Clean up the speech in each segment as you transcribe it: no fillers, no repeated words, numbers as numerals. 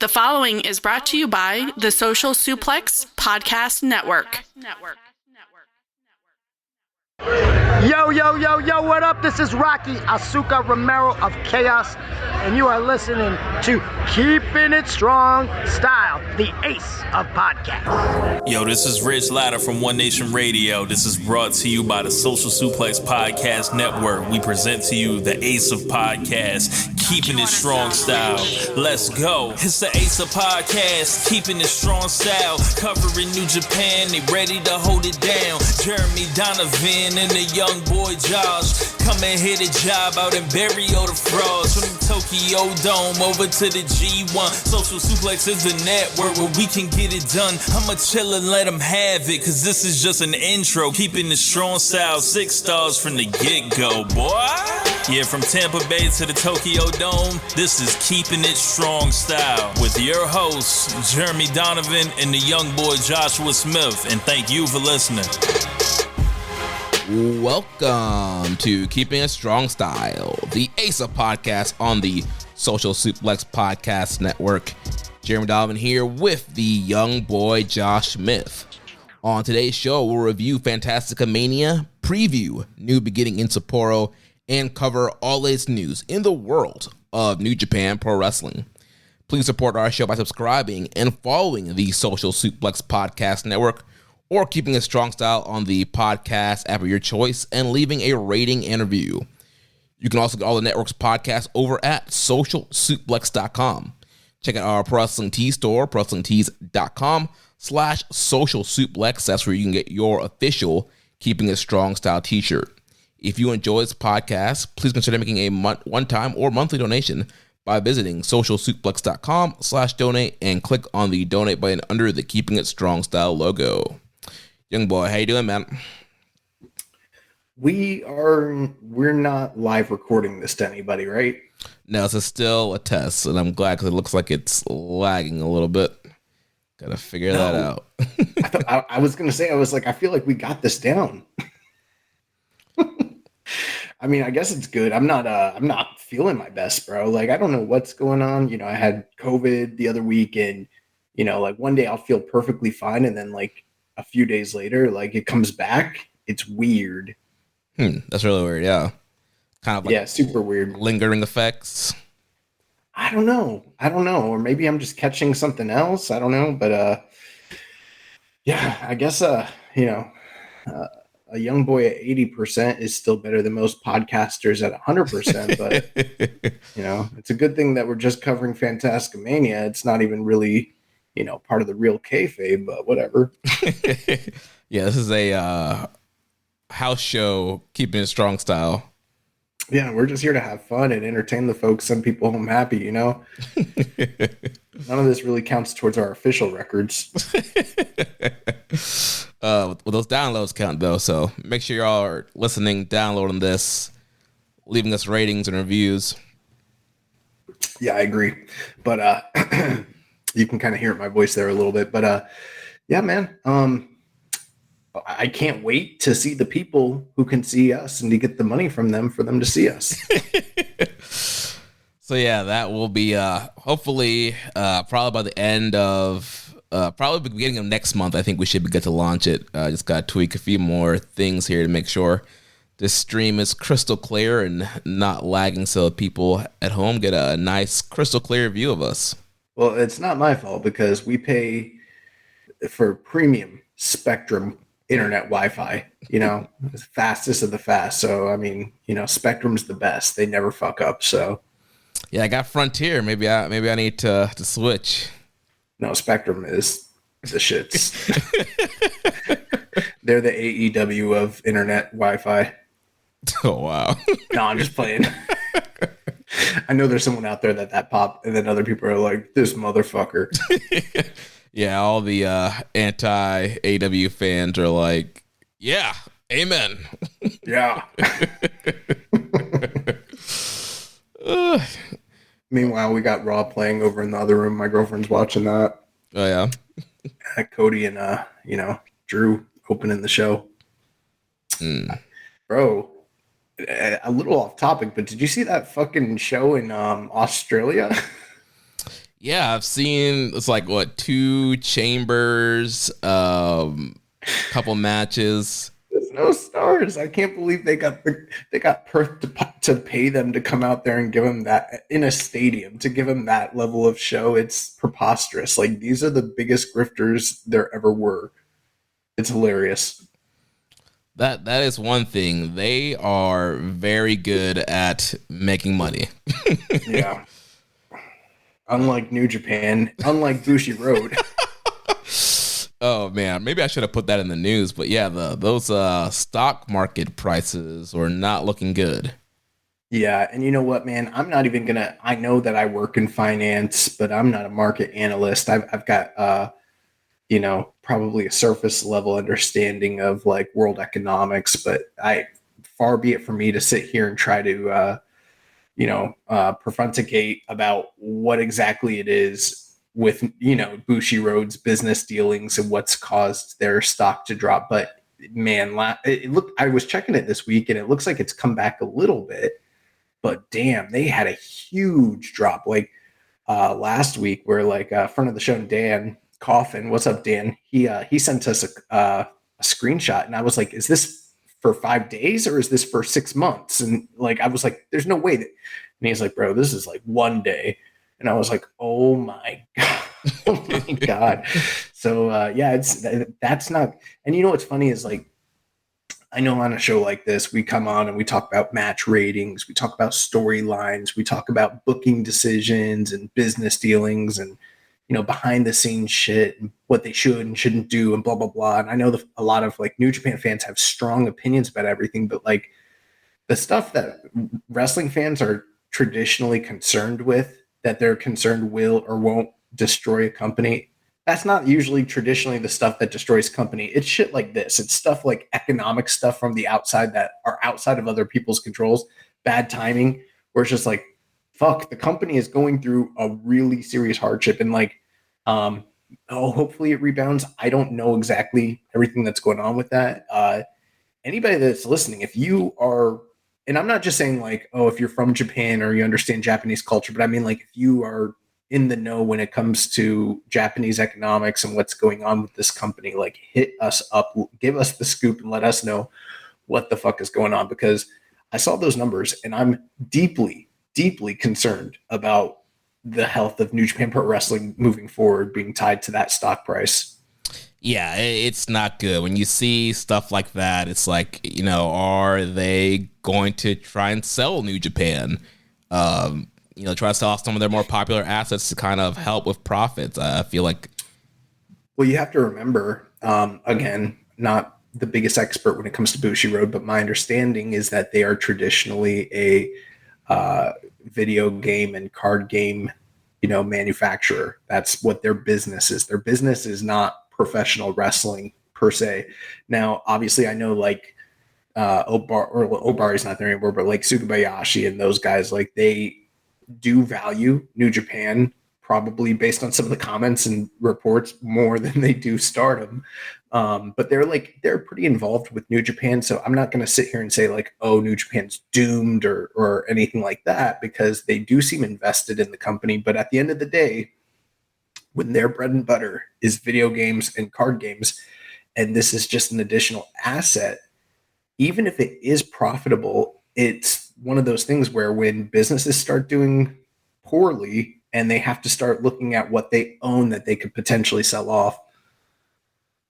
The following is brought to you by the Social Suplex Podcast Network. Yo, what up? This is Rocky Asuka Romero of Chaos, and you are listening to Keeping It Strong Style, the ace of podcasts. Yo, this is Rich Latta from One Nation Radio. This is brought to you by the Social Suplex Podcast Network. We present to you the ace of podcasts, Keeping It Strong Style. Let's go. It's the ace of podcasts, Keeping It Strong Style. Covering New Japan, they ready to hold it down. Jeremy Donovan and the young boy Josh. Come and hit a job out and bury all the frauds. From the Tokyo Dome over to the G1. Social Suplex is the network where we can get it done. I'ma chill and let them have it, cause this is just an intro. Keeping the strong style, 6 stars from the get-go, boy. Yeah, from Tampa Bay to the Tokyo Dome, this is Keeping It Strong Style with your hosts, Jeremy Donovan and the young boy Joshua Smith. And thank you for listening. Welcome to Keeping It Strong Style, the ace of podcasts on the Social Suplex Podcast Network. Jeremy Donovan here with the young boy Josh Smith. On today's show, we'll review Fantastica Mania, preview New Beginning In Sapporo, and cover all latest news in the world of New Japan Pro Wrestling. Please support our show by subscribing and following the Social Suplex Podcast Network, or Keeping It Strong Style on the podcast app of your choice, and leaving a rating and review. You can also get all the network's podcasts over at socialsuplex.com. Check out our Pro Wrestling Tees store, prowrestlingtees.com/socialsuplex. That's where you can get your official Keeping It Strong Style t-shirt. If you enjoy this podcast, please consider making a one-time or monthly donation by visiting socialsuplex.com/donate and click on the donate button under the Keeping It Strong Style logo. Young boy, how you doing, man? We're not live recording this to anybody, right? No, this is still a test, and I'm glad because it looks like it's lagging a little bit. Gotta figure that out. I was gonna say, I feel like we got this down. I mean, I guess it's good. I'm not feeling my best, bro. Like, I don't know what's going on. You know, I had COVID the other week, and you know, like one day I'll feel perfectly fine, and then like a few days later, like it comes back. It's weird. That's really weird. Yeah. Kind of like super weird. Lingering effects. I don't know. Or maybe I'm just catching something else. I don't know. But yeah, I guess a young boy at 80% is still better than most podcasters at 100%. But you know, it's a good thing that we're just covering Fantastica Mania. It's not even really, you know, part of the real kayfabe, but whatever. Yeah, this is a house show, Keeping It Strong Style. Yeah, we're just here to have fun and entertain the folks, send people home happy, you know? None of this really counts towards our official records. Well, those downloads count, though, so make sure y'all are listening, downloading this, leaving us ratings and reviews. Yeah, I agree. But you can kind of hear my voice there a little bit. But yeah, man, I can't wait to see the people who can see us and to get the money from them for them to see us. So yeah, that will be hopefully probably by the end of probably the beginning of next month. I think we should be good to launch it. Just got to tweak a few more things here to make sure this stream is crystal clear and not lagging, so people at home get a nice crystal clear view of us. Well, it's not my fault because we pay for premium Spectrum internet Wi-Fi, you know, the fastest of the fast. So, I mean, you know, Spectrum's the best. They never fuck up. So, yeah, I got Frontier. Maybe I need to switch. No, Spectrum is the shits. They're the AEW of internet Wi-Fi. Oh, wow. No, I'm just playing. I know there's someone out there that pop, and then other people are like, this motherfucker. Yeah, all the anti-AW fans are like, yeah, amen. Yeah. Meanwhile, we got Raw playing over in the other room. My girlfriend's watching that. Oh, yeah? Cody and, Drew opening the show. Bro, a little off topic, but did you see that fucking show in Australia? Yeah, I've seen it's like what 2 chambers, couple matches. There's no stars. I can't believe they got Perth to pay them to come out there and give them that in a stadium, to give them that level of show. It's preposterous. Like, these are the biggest grifters there ever were. It's hilarious. That is one thing. They are very good at making money. Yeah. Unlike New Japan, unlike Bushi Road. Oh man, maybe I should have put that in the news, but yeah, those stock market prices are not looking good. Yeah, and you know what, man? I'm not even gonna. I know that I work in finance, but I'm not a market analyst. I've got probably a surface level understanding of like world economics, but far be it from me to sit here and try to profundicate about what exactly it is with, Bushi Road's business dealings and what's caused their stock to drop. But man, I was checking it this week and it looks like it's come back a little bit, but damn, they had a huge drop. Like last week where like front of the show, Dan Coffin, what's up, Dan? He sent us a screenshot and I was like, is this for 5 days or is this for 6 months? And like, I was like, there's no way that, and he's like, bro, this is like 1 day. And I was like, oh my God. Oh my God. So that's not, and you know, what's funny is like, I know on a show like this, we come on and we talk about match ratings, we talk about storylines, we talk about booking decisions and business dealings and, behind the scenes shit and what they should and shouldn't do and blah, blah, blah. And I know a lot of like New Japan fans have strong opinions about everything, but like the stuff that wrestling fans are traditionally concerned with, that they're concerned will or won't destroy a company, that's not usually traditionally the stuff that destroys company. It's shit like this. It's stuff like economic stuff from the outside that are outside of other people's controls, bad timing, where it's just like, fuck, the company is going through a really serious hardship. And like, hopefully it rebounds. I don't know exactly everything that's going on with that. Anybody that's listening, if you are, and I'm not just saying like, oh, if you're from Japan or you understand Japanese culture, but I mean like if you are in the know when it comes to Japanese economics and what's going on with this company, like hit us up, give us the scoop and let us know what the fuck is going on, because I saw those numbers and I'm deeply, deeply concerned about the health of New Japan Pro Wrestling moving forward being tied to that stock price. Yeah, it's not good. When you see stuff like that, it's like, are they going to try and sell New Japan? Try to sell off some of their more popular assets to kind of help with profits. I feel like. Well, you have to remember, again, not the biggest expert when it comes to Bushi Road, but my understanding is that they are traditionally a video game and card game, manufacturer. That's what their business is. Their business is not professional wrestling per se. Now, obviously, I know like Obar is not there anymore, but like Tsukubayashi and those guys, like they do value New Japan, probably based on some of the comments and reports more than they do Stardom. But they're pretty involved with New Japan. So I'm not going to sit here and say like, oh, New Japan's doomed or anything like that, because they do seem invested in the company. But at the end of the day, when their bread and butter is video games and card games, and this is just an additional asset, even if it is profitable, it's one of those things where when businesses start doing poorly and they have to start looking at what they own that they could potentially sell off,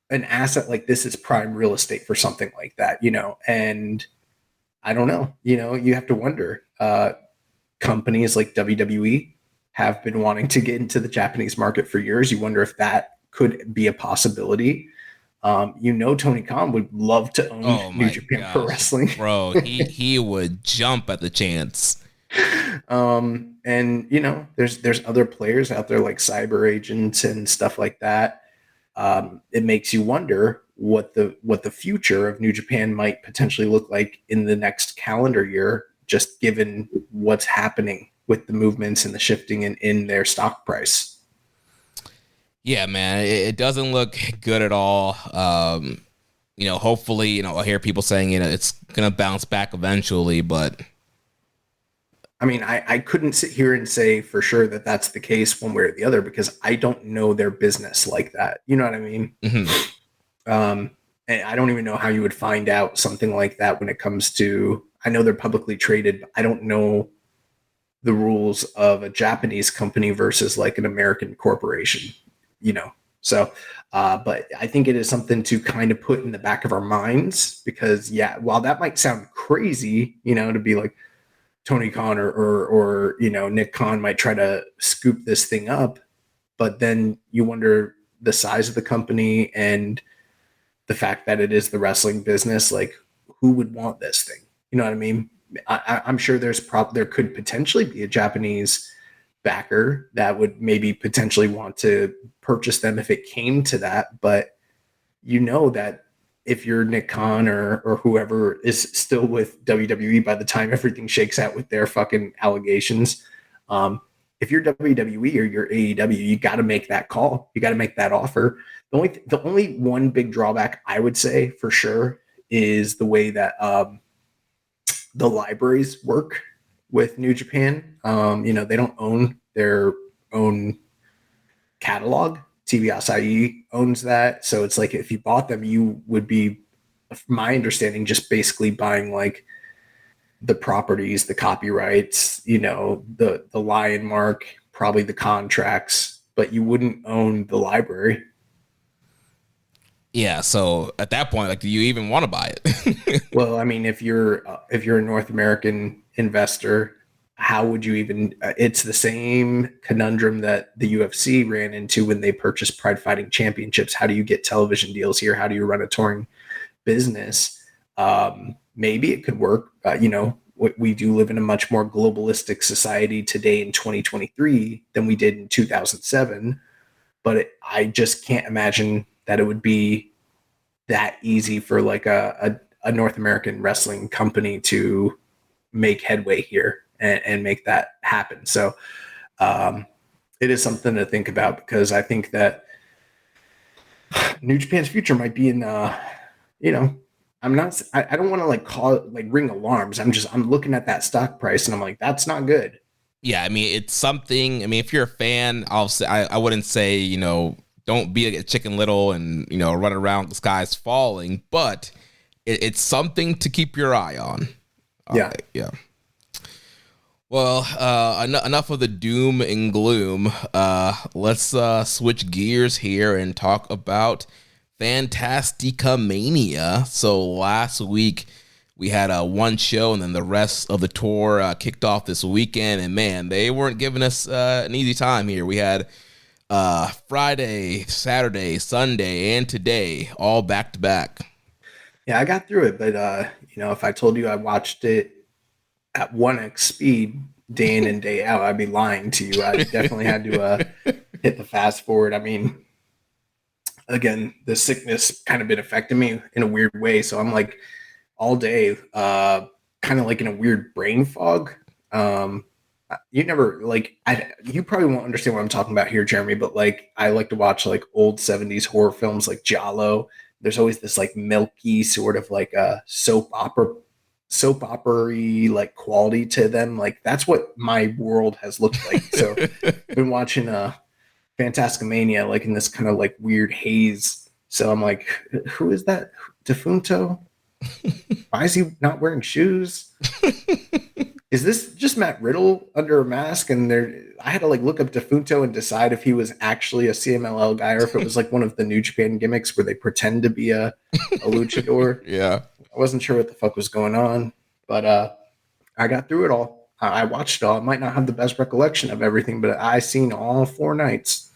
an asset like this is prime real estate for something like that, and I don't know, you have to wonder, companies like WWE have been wanting to get into the Japanese market for years. You wonder if that could be a possibility. Tony Khan would love to own New Japan Pro Wrestling. Bro, he would jump at the chance. And there's other players out there like cyber agents and stuff like that. It makes you wonder what the future of New Japan might potentially look like in the next calendar year, just given what's happening with the movements and the shifting in their stock price. Yeah, man, it doesn't look good at all. Hopefully, I hear people saying, it's going to bounce back eventually, but I mean, I couldn't sit here and say for sure that that's the case one way or the other because I don't know their business like that. You know what I mean? And I don't even know how you would find out something like that when it comes to, I know they're publicly traded, but I don't know the rules of a Japanese company versus like an American corporation, you know? So, but I think it is something to kind of put in the back of our minds because, yeah, while that might sound crazy, you know, to be like Tony Khan or you know, Nick Khan might try to scoop this thing up, but then you wonder the size of the company and the fact that it is the wrestling business, like who would want this thing? You know what I mean? I'm sure there could potentially be a Japanese backer that would maybe potentially want to purchase them if it came to that. But you know that if you're Nick Khan or whoever is still with WWE by the time everything shakes out with their fucking allegations, if you're WWE or you're AEW, you got to make that call. You got to make that offer. The only one big drawback I would say for sure is the way that the libraries work with New Japan. You know, they don't own their own catalog. TV Asahi owns that. So it's like if you bought them, you would be, from my understanding, just basically buying like the properties, the copyrights, you know, the lion mark, probably the contracts, but you wouldn't own the library. Yeah, so at that point, like, do you even want to buy it? Well, I mean, if you're a North American investor, how would you even? It's the same conundrum that the UFC ran into when they purchased Pride Fighting Championships. How do you get television deals here? How do you run a touring business? Maybe it could work. You know, we do live in a much more globalistic society today in 2023 than we did in 2007. But I just can't imagine that it would be that easy for like a North American wrestling company to make headway here and make that happen. So it is something to think about because I think that New Japan's future might be in, you know, I don't want to like call it like ring alarms. I'm looking at that stock price and I'm like, that's not good. Yeah, I mean, it's something. I mean, if you're a fan, I wouldn't say, you know, don't be a Chicken Little and, you know, run around the sky's falling, but it's something to keep your eye on. Yeah. Yeah. Well, enough of the doom and gloom. Let's switch gears here and talk about Fantastica Mania. So last week we had one show, and then the rest of the tour kicked off this weekend. And man, they weren't giving us an easy time here. We had Friday, Saturday, Sunday, and today all back to back. Yeah, I got through it, but you know, if I told you I watched it at 1x speed day in and day out, I'd be lying to you. I definitely had to hit the fast forward. I mean, again, the sickness kind of been affecting me in a weird way. So I'm like all day, kind of like in a weird brain fog. You never like, you probably won't understand what I'm talking about here, Jeremy, but like, I like to watch like old 70s horror films like Giallo. There's always this like milky sort of like a soap opera-y like quality to them. Like that's what my world has looked like. So I've been watching Fantastica Mania like in this kind of like weird haze. So I'm like, who is that? Defunto? Why is he not wearing shoes? Is this just Matt Riddle under a mask? And I had to like look up Defunto and decide if he was actually a CMLL guy or if it was like one of the New Japan gimmicks where they pretend to be a luchador. Yeah. I wasn't sure what the fuck was going on, but I got through it all. I watched it all. I might not have the best recollection of everything, but I seen all 4 nights.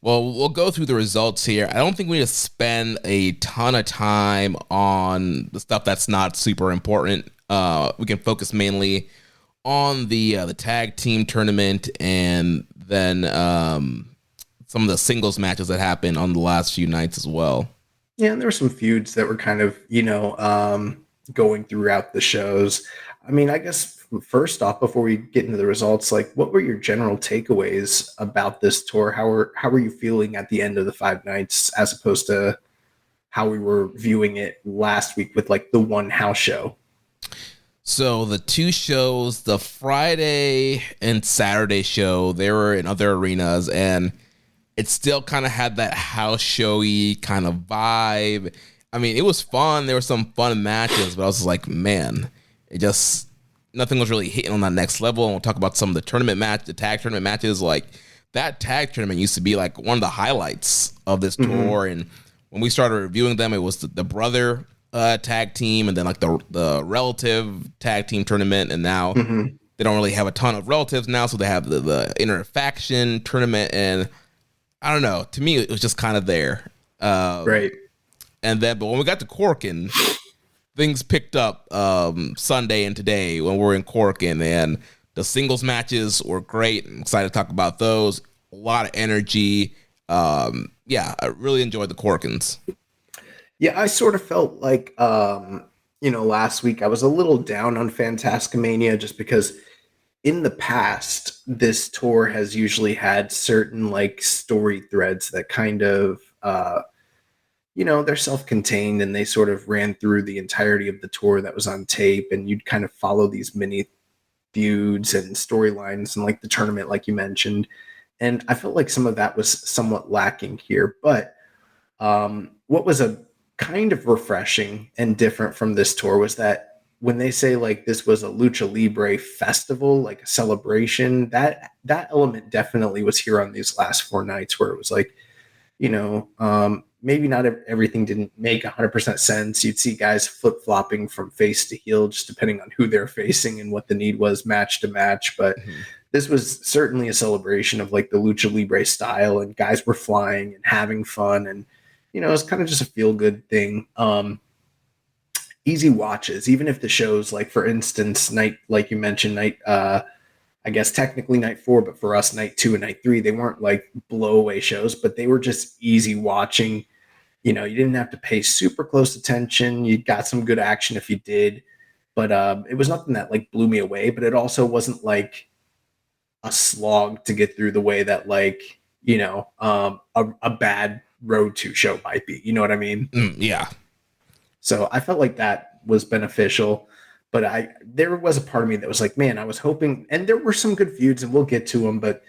Well, we'll go through the results here. I don't think we need to spend a ton of time on the stuff that's not super important. We can focus mainly on the tag team tournament and then some of the singles matches that happened on the last few nights as well. Yeah, and there were some feuds that were kind of, you know, going throughout the shows. I mean, I guess first off, before we get into the results, like what were your general takeaways about this tour? How were you feeling at the end of the 5 nights as opposed to how we were viewing it last week with like the one house show? So the two shows, the Friday and Saturday show, they were in other arenas, and it still kind of had that house showy kind of vibe. I mean, it was fun. There were some fun matches, but I was just like, man, nothing was really hitting on that next level. And we'll talk about some of the tag tournament matches. Like, that tag tournament used to be like one of the highlights of this tour. And when we started reviewing them, it was the brother tag team, and then like the relative tag team tournament. And now they don't really have a ton of relatives now, so they have the inter-faction tournament. And I don't know. To me, it was just kind of there. Right. And then, but when we got to Corkin, things picked up Sunday and today when we're in Corkin, and the singles matches were great. I'm excited to talk about those. A lot of energy. Yeah, I really enjoyed the Corkins. Yeah, I sort of felt like, last week I was a little down on Fantastica Mania just because in the past, this tour has usually had certain like story threads that kind of, they're self-contained and they sort of ran through the entirety of the tour that was on tape, and you'd kind of follow these mini feuds and storylines and like the tournament, like you mentioned. And I felt like some of that was somewhat lacking here. But what was a kind of refreshing and different from this tour was that when they say like this was a lucha libre festival, like a celebration, that element definitely was here on these last 4 nights, where it was like, maybe not everything didn't make 100% sense. You'd see guys flip-flopping from face to heel, just depending on who they're facing and what the need was match to match. But this was certainly a celebration of like the lucha libre style, and guys were flying and having fun. And, it's kind of just a feel-good thing. Easy watches, even if the shows, like for instance, night, like you mentioned, night, I guess technically night 4, but for us, night 2 and night 3, they weren't like blow away shows, but they were just easy watching. You didn't have to pay super close attention. You got some good action if you did, but it was nothing that like blew me away, but it also wasn't like a slog to get through the way that like, a bad road to show might be, you know what I mean? Yeah. So I felt like that was beneficial. But there was a part of me that was like, man, I was hoping, and there were some good feuds, and we'll get to them, but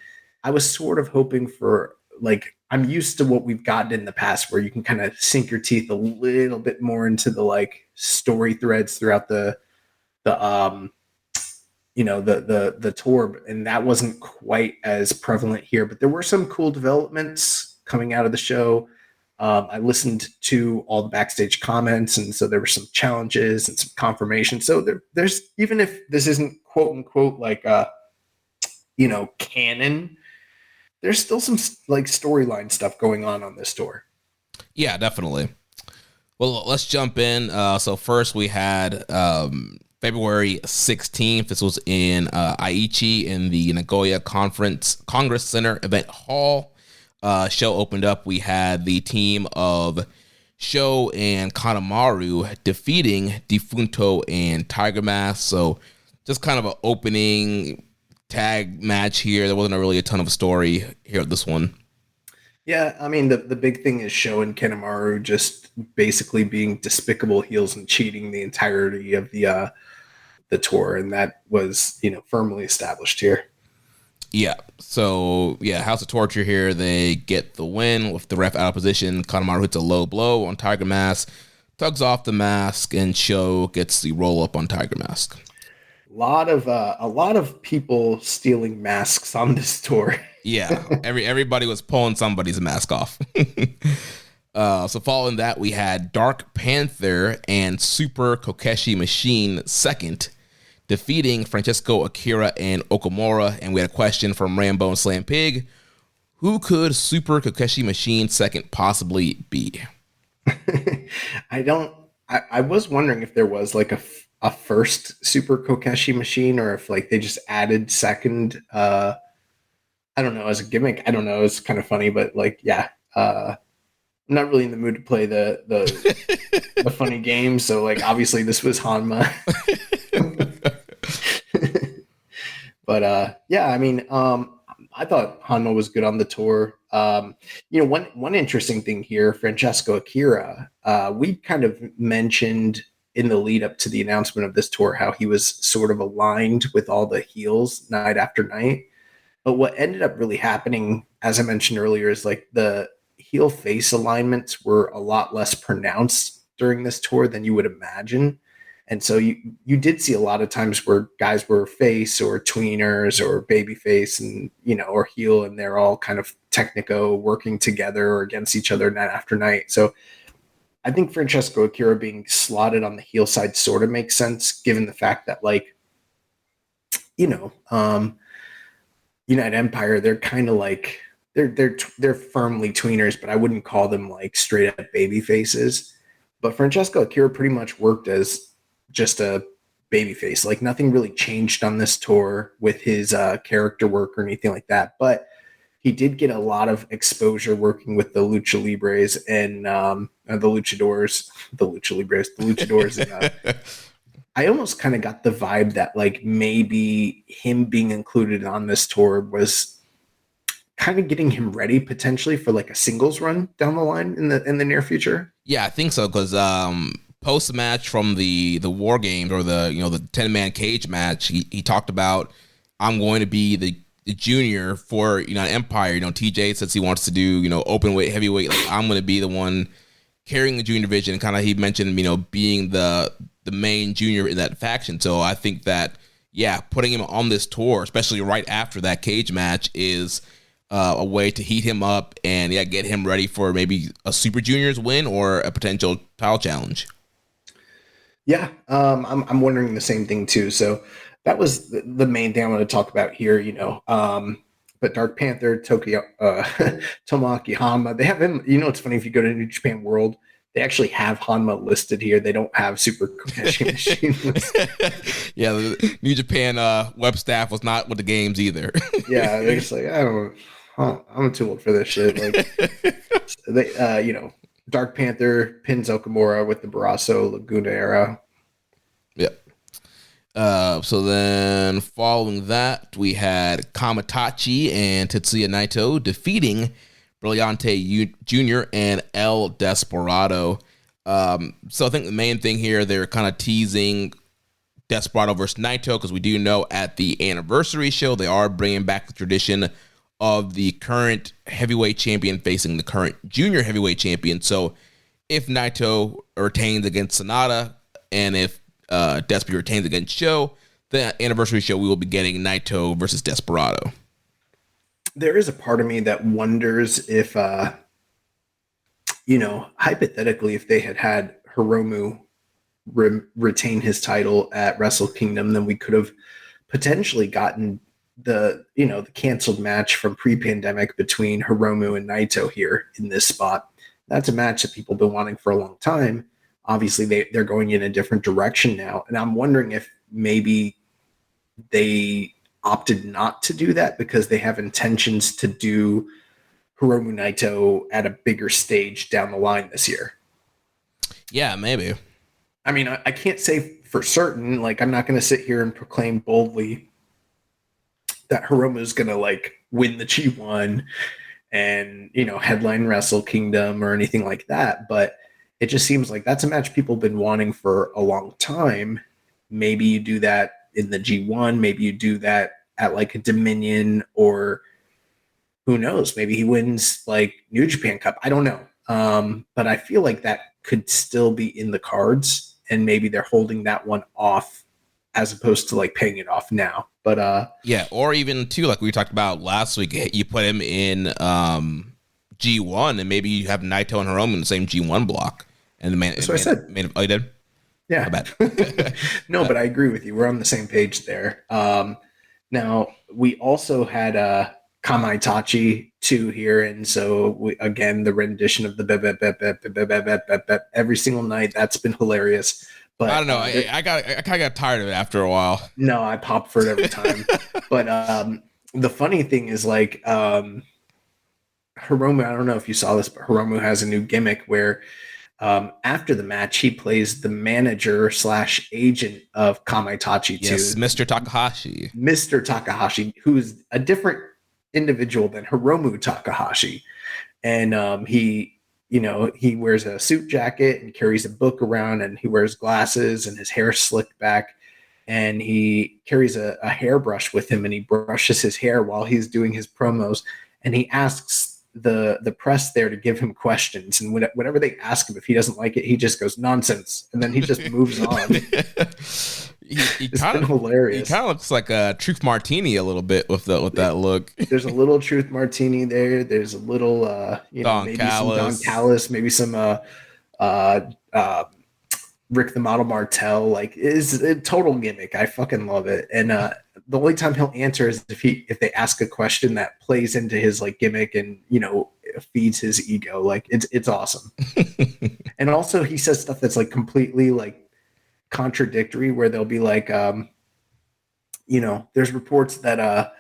I was sort of hoping for, like, I'm used to what we've gotten in the past, where you can kind of sink your teeth a little bit more into the like story threads throughout the tour, and that wasn't quite as prevalent here. But there were some cool developments coming out of the show. I listened to all the backstage comments, and so there were some challenges and some confirmation. So there's, even if this isn't quote unquote like canon, there's still some like storyline stuff going on this tour. Yeah, definitely. Well, let's jump in. So first we had February 16th. This was in Aichi in the Nagoya Congress Center event hall. Show opened up. We had the team of Sho and Kanemaru defeating Defunto and Tiger Mask. So just kind of an opening tag match here. There wasn't really a ton of a story here at this one. Yeah, I mean, the big thing is Sho and Kanemaru just basically being despicable heels and cheating the entirety of the tour, and that was, firmly established here. Yeah, so, House of Torture here. They get the win with the ref out of position. Kanemaru hits a low blow on Tiger Mask, tugs off the mask, and Sho gets the roll-up on Tiger Mask. A lot of people stealing masks on this tour. Yeah, everybody was pulling somebody's mask off. So following that, we had Dark Panther and Super Kokeshi Machine second, defeating Francesco Akira and Okamura. And we had a question from Rambo and Slam Pig. Who could Super Kokeshi Machine second possibly be? I was wondering if there was like a first Super Kokeshi Machine, or if like they just added second, I don't know, as a gimmick. I don't know. It's kind of funny, but like, yeah, I'm not really in the mood to play the the funny game. So like, obviously this was Hanma. But yeah, I mean, I thought Hanma was good on the tour. One interesting thing here, Francesco Akira, we kind of mentioned in the lead up to the announcement of this tour, how he was sort of aligned with all the heels night after night. But what ended up really happening, as I mentioned earlier, is like the heel face alignments were a lot less pronounced during this tour than you would imagine. And so you did see a lot of times where guys were face or tweeners or baby face and, or heel, and they're all kind of technico working together or against each other night after night. So I think Francesco Akira being slotted on the heel side sort of makes sense, given the fact that, like, United Empire, they're kind of like, they're firmly tweeners, but I wouldn't call them like straight up baby faces. But Francesco Akira pretty much worked as just a baby face. Like, nothing really changed on this tour with his character work or anything like that. But he did get a lot of exposure working with the Lucha Libres and the Luchadors. And I almost kind of got the vibe that, like, maybe him being included on this tour was kind of getting him ready potentially for like a singles run down the line in the near future. Yeah, I think so, because post match from the War Games, or the 10-man cage match, he talked about, I'm going to be the junior for United Empire. TJ says he wants to do open weight, heavyweight. Like, I'm going to be the one carrying the junior division. Kind of, he mentioned being the main junior in that faction. So I think that, yeah, putting him on this tour, especially right after that cage match, is a way to heat him up and get him ready for maybe a Super Juniors win or a potential title challenge. Yeah, I'm wondering the same thing too. So that was the main thing I want to talk about here. But Dark Panther, Tomoaki Hanma, they have him. It's funny, if you go to New Japan World, they actually have Hanma listed here. They don't have Super Kokeshi Machine listed. Yeah, the New Japan web staff was not with the games either. Yeah, they're just like, I'm too old for this shit. Like, they, Dark Panther pins Okamura with the Barrasso Laguna era. Yep. So then following that, we had Kamatachi and Tetsuya Naito defeating Brillante Jr. and El Desperado. So I think the main thing here, they're kind of teasing Desperado versus Naito, because we do know at the anniversary show, they are bringing back the tradition of the current heavyweight champion facing the current junior heavyweight champion. So if Naito retains against Sonata, and if Desperado retains against Show, the anniversary show, we will be getting Naito versus Desperado. There is a part of me that wonders if, hypothetically, if they had Hiromu retain his title at Wrestle Kingdom, then we could have potentially gotten the canceled match from pre-pandemic between Hiromu and Naito here in this spot. That's a match that people have been wanting for a long time. Obviously, they're going in a different direction now. And I'm wondering if maybe they opted not to do that because they have intentions to do Hiromu Naito at a bigger stage down the line this year. Yeah, maybe. I mean, I can't say for certain. Like, I'm not going to sit here and proclaim boldly that Hiromu is going to, like, win the G1 and, headline Wrestle Kingdom or anything like that. But it just seems like that's a match people have been wanting for a long time. Maybe you do that in the G1. Maybe you do that at like a Dominion, or who knows? Maybe he wins like New Japan Cup. I don't know. But I feel like that could still be in the cards, and maybe they're holding that one off as opposed to like paying it off now. But yeah, or even too, like we talked about last week, you put him in G1, and maybe you have Naito and Hiromu in the same G1 block. And the that's what I said. Oh, you did? Yeah. No, but I agree with you. We're on the same page there. Now, we also had Kamaitachi 2 here, and so again, the rendition of the bep every single night. That's been hilarious. But I don't know. I kind of got tired of it after a while. No, I pop for it every time. But the funny thing is, like, Hiromu, I don't know if you saw this, but Hiromu has a new gimmick where after the match, he plays the manager / agent of Kamaitachi 2. Yes, Mr. Takahashi. Mr. Takahashi, who's a different individual than Hiromu Takahashi. And he he wears a suit jacket and carries a book around, and he wears glasses and his hair slicked back, and he carries a hairbrush with him, and he brushes his hair while he's doing his promos, and he asks the press there to give him questions, and whenever they ask him, if he doesn't like it, he just goes nonsense, and then he just moves on. It's been hilarious. He kind of looks like a Truth Martini a little bit with that look. There's a little Truth Martini there. There's a little maybe some Don Callis, maybe some Rick the Model Martel. Like, is a total gimmick. I fucking love it. And the only time he'll answer is if they ask a question that plays into his like gimmick and feeds his ego. Like, it's awesome. And also he says stuff that's like completely like contradictory, where they'll be like, there's reports that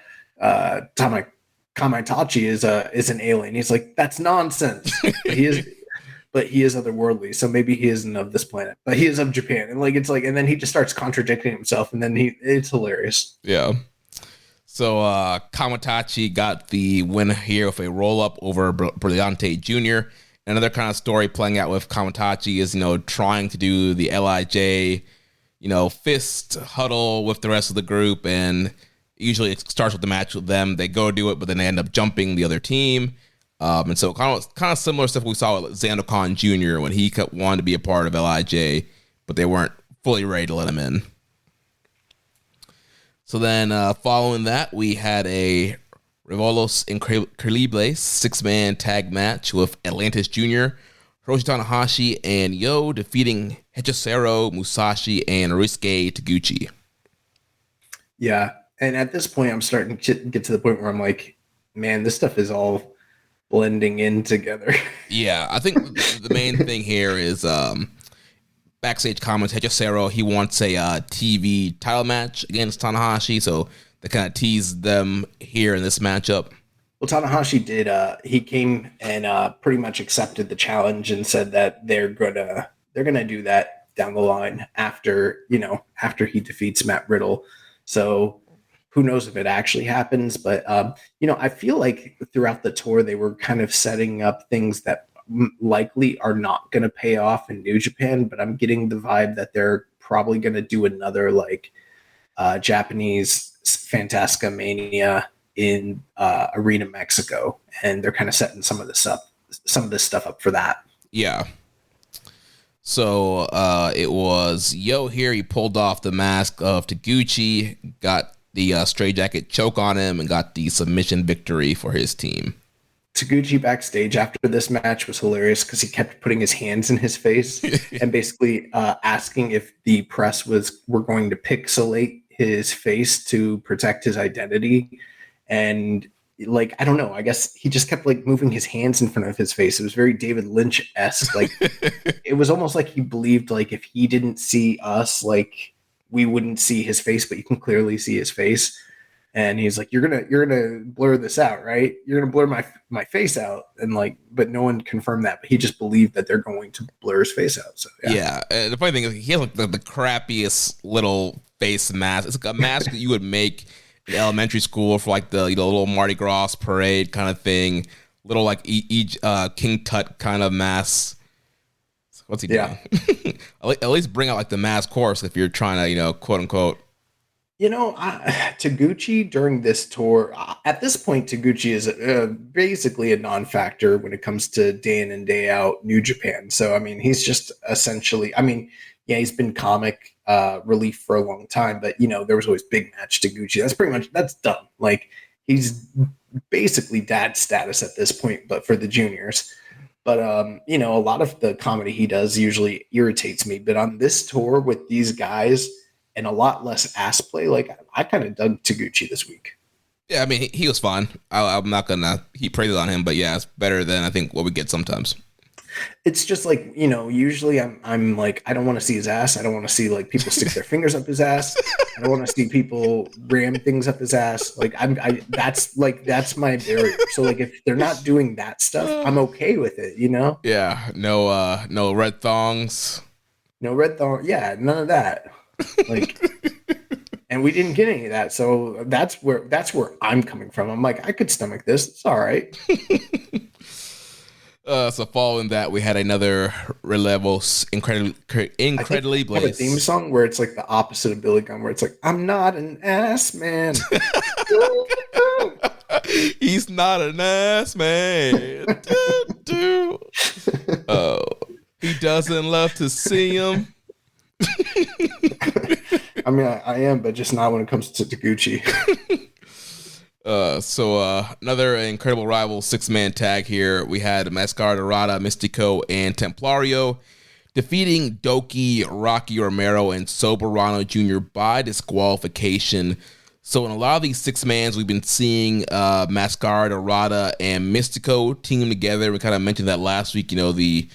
Kamaitachi is an alien. He's like, that's nonsense. But he is otherworldly, so maybe he isn't of this planet, but he is of Japan. And like, it's like, and then he just starts contradicting himself, and then it's hilarious. Yeah. So Kamaitachi got the win here with a roll up over Brillante Jr. Another kind of story playing out with Kamaitachi is, trying to do the LIJ, fist huddle with the rest of the group. And usually it starts with the match with them. They go do it, but then they end up jumping the other team. And so kind of similar stuff we saw with Xander Khan Jr. when he wanted to be a part of LIJ, but they weren't fully ready to let him in. So then following that, we had a Revolos Increíbles 6-man tag match with Atlantis Jr., Hiroshi Tanahashi, and Yo defeating Hechicero, Musashi, and Ryusuke Taguchi. Yeah, and at this point, I'm starting to get to the point where I'm like, man, this stuff is all blending in together. Yeah, I think the main thing here is backstage comments. Hechicero, he wants a TV title match against Tanahashi, so they kind of teased them here in this matchup. Well, Tanahashi did. He came and pretty much accepted the challenge and said that they're gonna do that down the line after he defeats Matt Riddle. So who knows if it actually happens? But I feel like throughout the tour they were kind of setting up things that likely are not going to pay off in New Japan. But I'm getting the vibe that they're probably going to do another like Japanese Fantastica Mania in Arena Mexico, and they're kind of setting some of this stuff up for that. Yeah. So it was Yo here. He pulled off the mask of Taguchi, got the straight jacket choke on him, and got the submission victory for his team. Taguchi backstage after this match was hilarious because he kept putting his hands in his face and basically asking if the press were going to pixelate his face to protect his identity. And like, I don't know, I guess he just kept like moving his hands in front of his face. It was very David Lynch-esque. Like it was almost like he believed like if he didn't see us, like we wouldn't see his face, but you can clearly see his face. And he's like, you're gonna blur this out, right? You're gonna blur my face out, and like, but no one confirmed that. But he just believed that they're going to blur his face out. So yeah. The funny thing is, he has like the crappiest little face mask. It's like a mask that you would make in elementary school for like the little Mardi Gras parade kind of thing. Little like King Tut kind of mask. What's he doing? At least bring out like the mask course if you're trying to quote unquote. Taguchi during this tour, at this point, Taguchi is basically a non-factor when it comes to day in and day out New Japan. So, I mean, he's just essentially, he's been comic relief for a long time, but, there was always big match Taguchi. That's done. Like, he's basically dad status at this point, but for the juniors. But, a lot of the comedy he does usually irritates me. But on this tour with these guys, and a lot less ass play, like I kind of dug Taguchi this week. Yeah, I mean, he was fun. I'm not gonna heap praises on him, but yeah, it's better than I think what we get sometimes. It's just like, usually I'm like, I don't want to see his ass. I don't want to see like people stick their fingers up his ass. I don't want to see people ram things up his ass. Like that's my barrier. So like if they're not doing that stuff, I'm okay with it, Yeah, no red thongs. No red thong. Yeah, none of that. Like, and we didn't get any of that, so that's where I'm coming from. I'm like, I could stomach this. It's all right. So following that, we had another Relevo incredibly Have a theme song where it's like the opposite of Billy Gunn, where it's like, I'm not an ass man. He's not an ass man. Oh, he doesn't love to see him. I mean, I am, but just not when it comes to Taguchi. Another incredible rival 6-man tag here. We had Mascara Dorada, Mystico, and Templario defeating Doki, Rocky Romero, and Soberano Jr. by disqualification. So in a lot of these 6-mans, we've been seeing Mascara Dorada and Mystico team together. We kind of mentioned that last week, the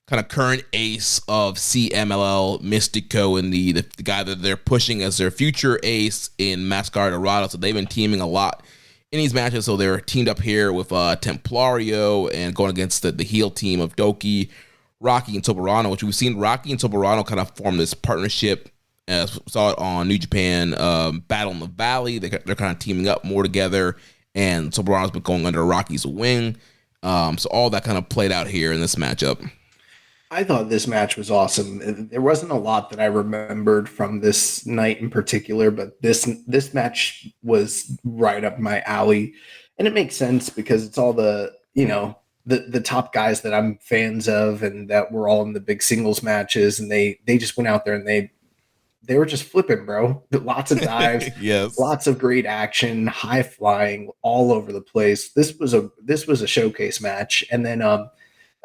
kind of current ace of CMLL, Mystico, and the guy that they're pushing as their future ace in Mascara Dorada. So they've been teaming a lot in these matches. So they're teamed up here with Templario and going against the heel team of Doki, Rocky, and Soberano, which we've seen Rocky and Soberano kind of form this partnership. As we saw it on New Japan Battle in the Valley. They're kind of teaming up more together, and Soberano's been going under Rocky's wing. So all that kind of played out here in this matchup. I thought this match was awesome. There wasn't a lot that I remembered from this night in particular, but this match was right up my alley. And it makes sense because it's all the top guys that I'm fans of and that were all in the big singles matches. And they just went out there and they were just flipping, bro. Lots of dives, yes, lots of great action, high flying all over the place. This was a showcase match. And then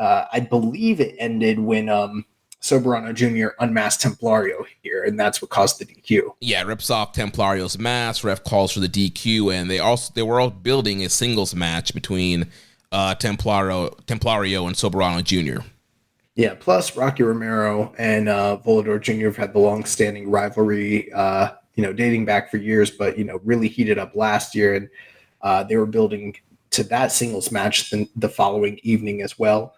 I believe it ended when Soberano Jr. unmasked Templario here, and that's what caused the DQ. Yeah, rips off Templario's mask. Ref calls for the DQ, and they were all building a singles match between Templario and Soberano Jr. Yeah, plus Rocky Romero and Volador Jr. have had the long-standing rivalry, dating back for years, but really heated up last year, and they were building to that singles match the following evening as well.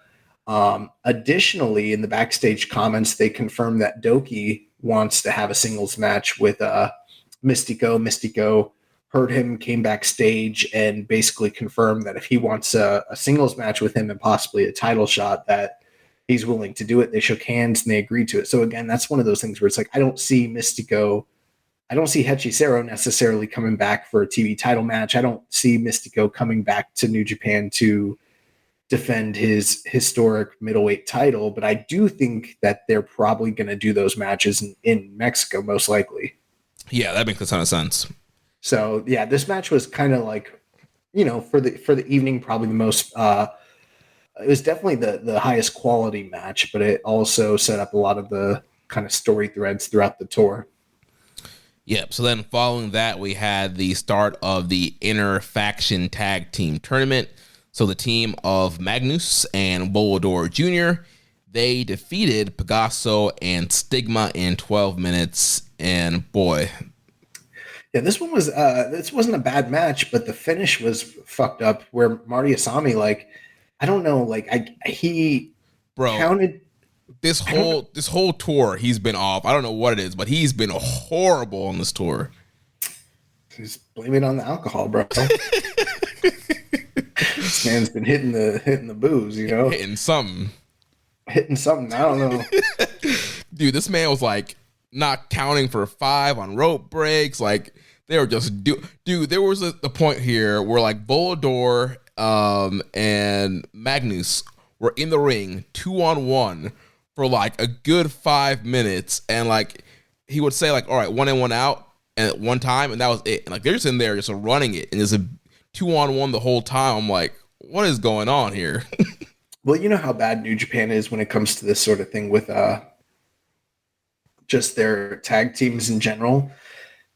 Additionally, in the backstage comments, they confirmed that Doki wants to have a singles match with Mystico. Mystico heard him, came backstage, and basically confirmed that if he wants a singles match with him and possibly a title shot, that he's willing to do it. They shook hands and they agreed to it. So again, that's one of those things where it's like, I don't see Hechicero necessarily coming back for a TV title match. I don't see Mystico coming back to New Japan to defend his historic middleweight title, but I do think that they're probably going to do those matches in Mexico, most likely. Yeah, that makes a ton of sense. So yeah, this match was kind of like, for the evening, probably the most, it was definitely the highest quality match, but it also set up a lot of the kind of story threads throughout the tour. Yep. So then following that, we had the start of the Inner Faction Tag Team Tournament. So the team of Magnus and Volador Jr., they defeated Pegaso and Stigma in 12 minutes. And boy. Yeah, this wasn't a bad match, but the finish was fucked up where Marty Asami, I don't know, he counted. This whole tour, he's been off. I don't know what it is, but he's been horrible on this tour. Just blame it on the alcohol, bro. This man's been hitting the booze, Hitting something. I don't know. Dude, this man was not counting for 5 on rope breaks. They were just dude. There was a point here where Volador and Magnus were in the ring 2-on-1 for a good 5 minutes, and he would say all right, 1 in, 1 out, and at one time, and that was it. And they're just in there just running it, and there's a 2-on-1 the whole time. I'm like, what is going on here? Well, you know how bad New Japan is when it comes to this sort of thing with just their tag teams in general.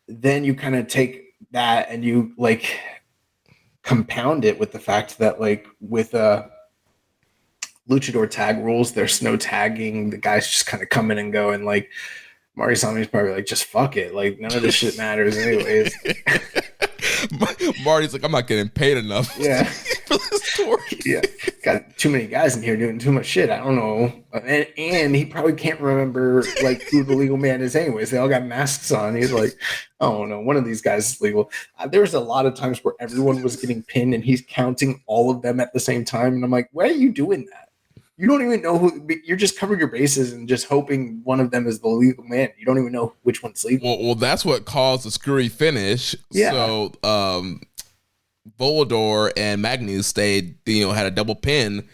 Then you kind of take that and you compound it with the fact that with luchador tag rules, there's no tagging. The guys just kind of come in and go, and Marty Sami's probably just fuck it. None of this shit matters anyways. Marty's I'm not getting paid enough. Yeah. For this tour. Yeah. Got too many guys in here doing too much shit. I don't know. And he probably can't remember who the legal man is anyways. They all got masks on. He's I don't know. One of these guys is legal. There was a lot of times where everyone was getting pinned and he's counting all of them at the same time. And I'm like, why are you doing that? you don't even know who. You're just covering your bases and just hoping one of them is the lethal man. You don't even know which one's lethal. Well, that's what caused the screwy finish. Yeah. So, Volador and Magnus stayed, had a double pin,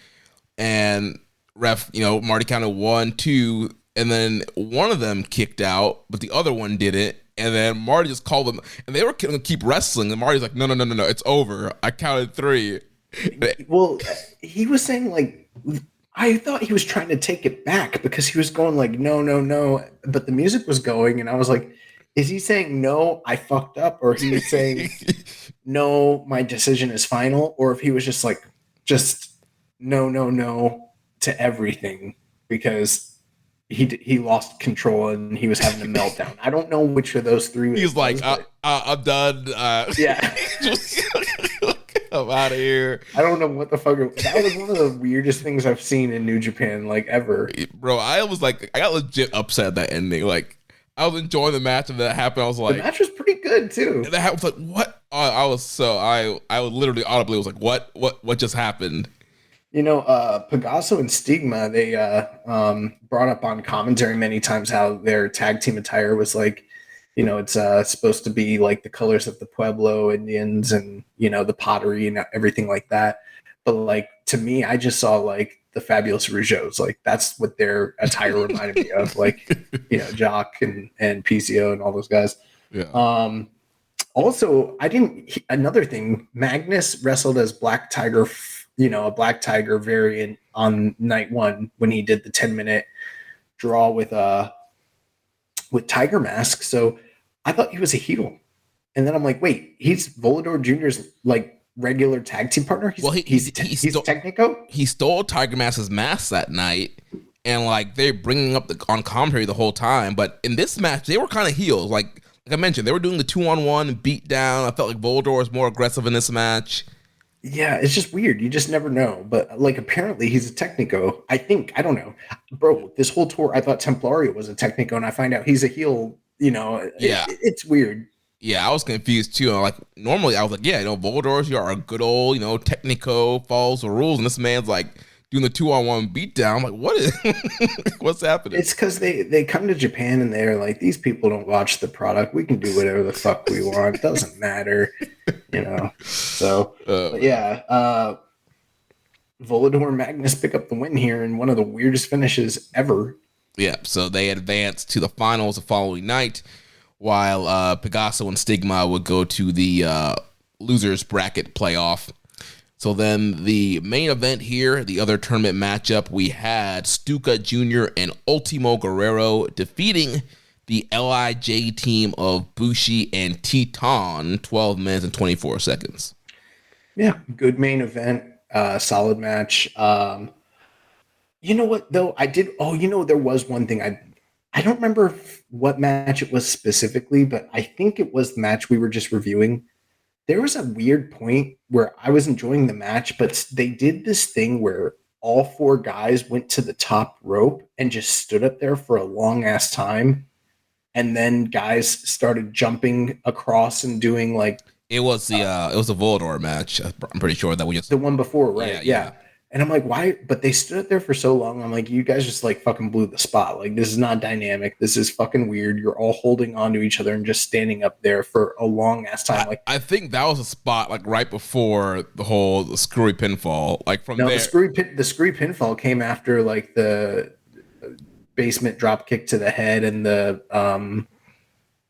and ref, Marty counted 1, 2, and then one of them kicked out, but the other one didn't. And then Marty just called them, and they were going to keep wrestling. And Marty's like, no, it's over. I counted 3. Well, he was saying, like, I thought he was trying to take it back because he was going like, no. But the music was going, and I was like, is he saying, no, I fucked up? Or he's saying, no, my decision is final? Or if he was just like, no to everything because he lost control and he was having a meltdown. I don't know which of those 3 He's like, I'm done. Yeah. I'm out of here. I don't know what the fuck. That was one of the weirdest things I've seen in New Japan, like, ever. Bro, I got legit upset at that ending. Like, I was enjoying the match, and that happened. I was like, the match was pretty good too. And that happened, like, what? I was literally audibly was like, what just happened? Pegaso and Stigma, they brought up on commentary many times how their tag team attire was like, it's supposed to be like the colors of the Pueblo Indians and, the pottery and everything like that. But like, to me, I just saw like the Fabulous Rougeaus. Like, that's what their attire reminded me of. Like, Jock and PCO and all those guys. Yeah. Also, another thing, Magnus wrestled as Black Tiger, a Black Tiger variant on night 1 when he did the 10-minute draw with Tiger Mask. So I thought he was a heel. And then I'm like, wait, he's Volador Jr.'s like regular tag team partner? He's Technico? He stole Tiger Mask's mask that night, and like they're bringing up on commentary the whole time. But in this match, they were kind of heels. Like I mentioned, they were doing the 2-on-1 beat down. I felt like Volador was more aggressive in this match. Yeah, it's just weird. You just never know. But like, apparently he's a Technico. I don't know. Bro, this whole tour, I thought Templario was a Technico, and I find out he's a heel. Yeah. It's weird. Yeah, I was confused too. Like, normally I was like, yeah, Volador, you are a good old, Technico, follows the rules. And this man's like doing the 2-on-1 beatdown. I'm like, what's happening? It's because they come to Japan and they're like, these people don't watch the product. We can do whatever the fuck we want. It doesn't matter, So, Volador and Magnus pick up the win here in one of the weirdest finishes ever. Yeah, so they advance to the finals the following night, while Pegaso and Stigma would go to the losers bracket playoff. So then the main event here, the other tournament matchup, we had Stuka Jr. and Ultimo Guerrero defeating the LIJ team of Bushi and Teton, 12 minutes and 24 seconds. Yeah, good main event, solid match. You know what, though? There was one thing. I don't remember what match it was specifically, but I think it was the match we were just reviewing. There was a weird point where I was enjoying the match, but they did this thing where all 4 guys went to the top rope and just stood up there for a long ass time. And then guys started jumping across and doing like, it was the Volador match. I'm pretty sure that we just, the one before, right? Yeah. And I'm like, why? But they stood there for so long. I'm like, you guys just like fucking blew the spot. Like, this is not dynamic. This is fucking weird. You're all holding on to each other and just standing up there for a long ass time. Like, I think that was a spot like right before the screwy pinfall. Like from there, the screwy pinfall came after like the basement drop kick to the head and the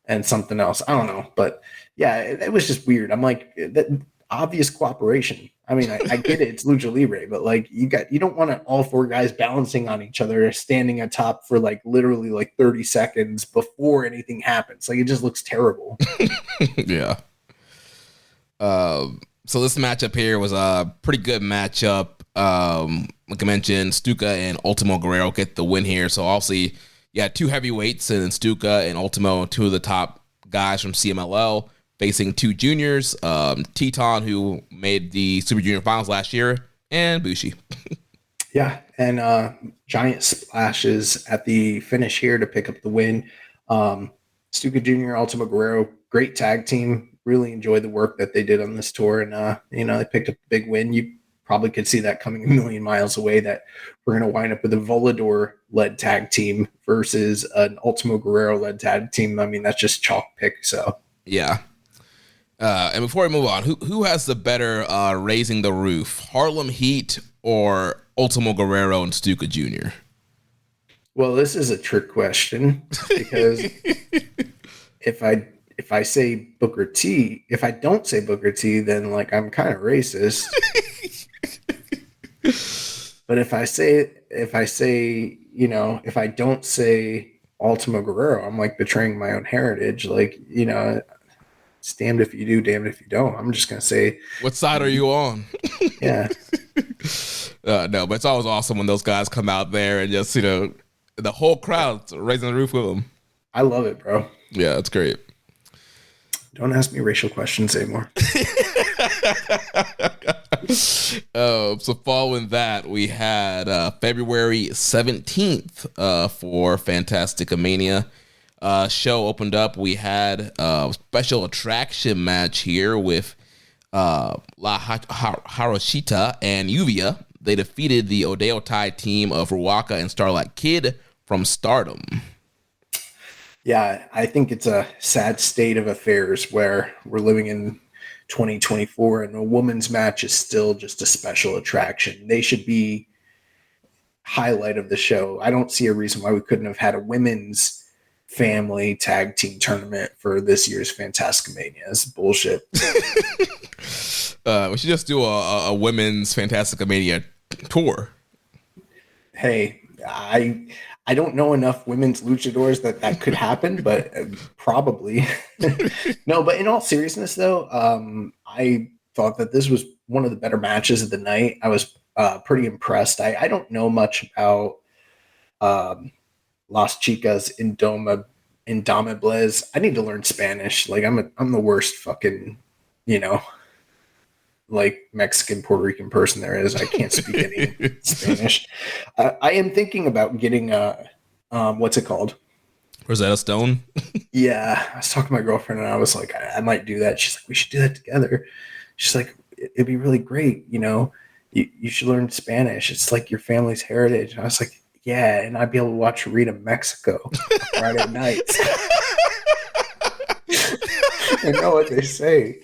and something else. I don't know, but yeah, it was just weird. I'm like, that obvious cooperation. I mean, I get it. It's Lucha Libre, but like you don't want all 4 guys balancing on each other, standing atop for like literally like 30 seconds before anything happens. Like, it just looks terrible. Yeah. So this matchup here was a pretty good matchup. Like I mentioned, Stuka and Ultimo Guerrero get the win here. So obviously, 2 heavyweights, and then Stuka and Ultimo, 2 of the top guys from CMLL, facing 2 juniors, Teton, who made the Super Junior finals last year, and Bushi. Yeah, and giant splashes at the finish here to pick up the win. Stuka Jr., Ultimo Guerrero, great tag team. Really enjoyed the work that they did on this tour, and they picked up a big win. probably could see that coming a million miles away, that we're going to wind up with a Volador-led tag team versus an Ultimo Guerrero-led tag team. I mean, that's just chalk pick. So Yeah. And before we move on, who has the better Raising the Roof, Harlem Heat or Ultimo Guerrero and Stuka Jr.? Well, this is a trick question because if I say Booker T, if I don't say Booker T, then like I'm kind of racist. But if I say, you know, if I don't say Ultimo Guerrero, I'm like betraying my own heritage. Like, you know, it's damned if you do, damned if you don't. I'm just gonna say, what side are you on? Yeah. No, but it's always awesome when those guys come out there and just, you know, the whole crowd's raising the roof with them. I love it, bro. Yeah, it's great. Don't ask me racial questions anymore. So following that, we had February 17th for Fantastica Mania. Show opened up. We had a special attraction match here with Harushita and Yuvia. They defeated the Odayo Tai team of Ruaka and Starlight Kid from Stardom. Yeah, I think it's a sad state of affairs where we're living in 2024 and a women's match is still just a special attraction. They should be highlight of the show. I don't see a reason why we couldn't have had a women's family tag team tournament for this year's Fantastica Mania. It's bullshit. We should just do a women's Fantastica Mania tour. Hey, I don't know enough women's luchadors that could happen, but probably. No, but in all seriousness, though, I thought that this was one of the better matches of the night. I was pretty impressed. I don't know much about Las Chicas Indomables. I need to learn Spanish. Like I'm the worst fucking, you know, like Mexican, Puerto Rican person there is. I can't speak any Spanish. I am thinking about getting what's it called? Rosetta Stone? Yeah. I was talking to my girlfriend and I was like, I might do that. She's like, we should do that together. She's like, it'd be really great. You know, you should learn Spanish. It's like your family's heritage. And I was like, yeah. And I'd be able to watch Rita Mexico Friday nights. I know what they say.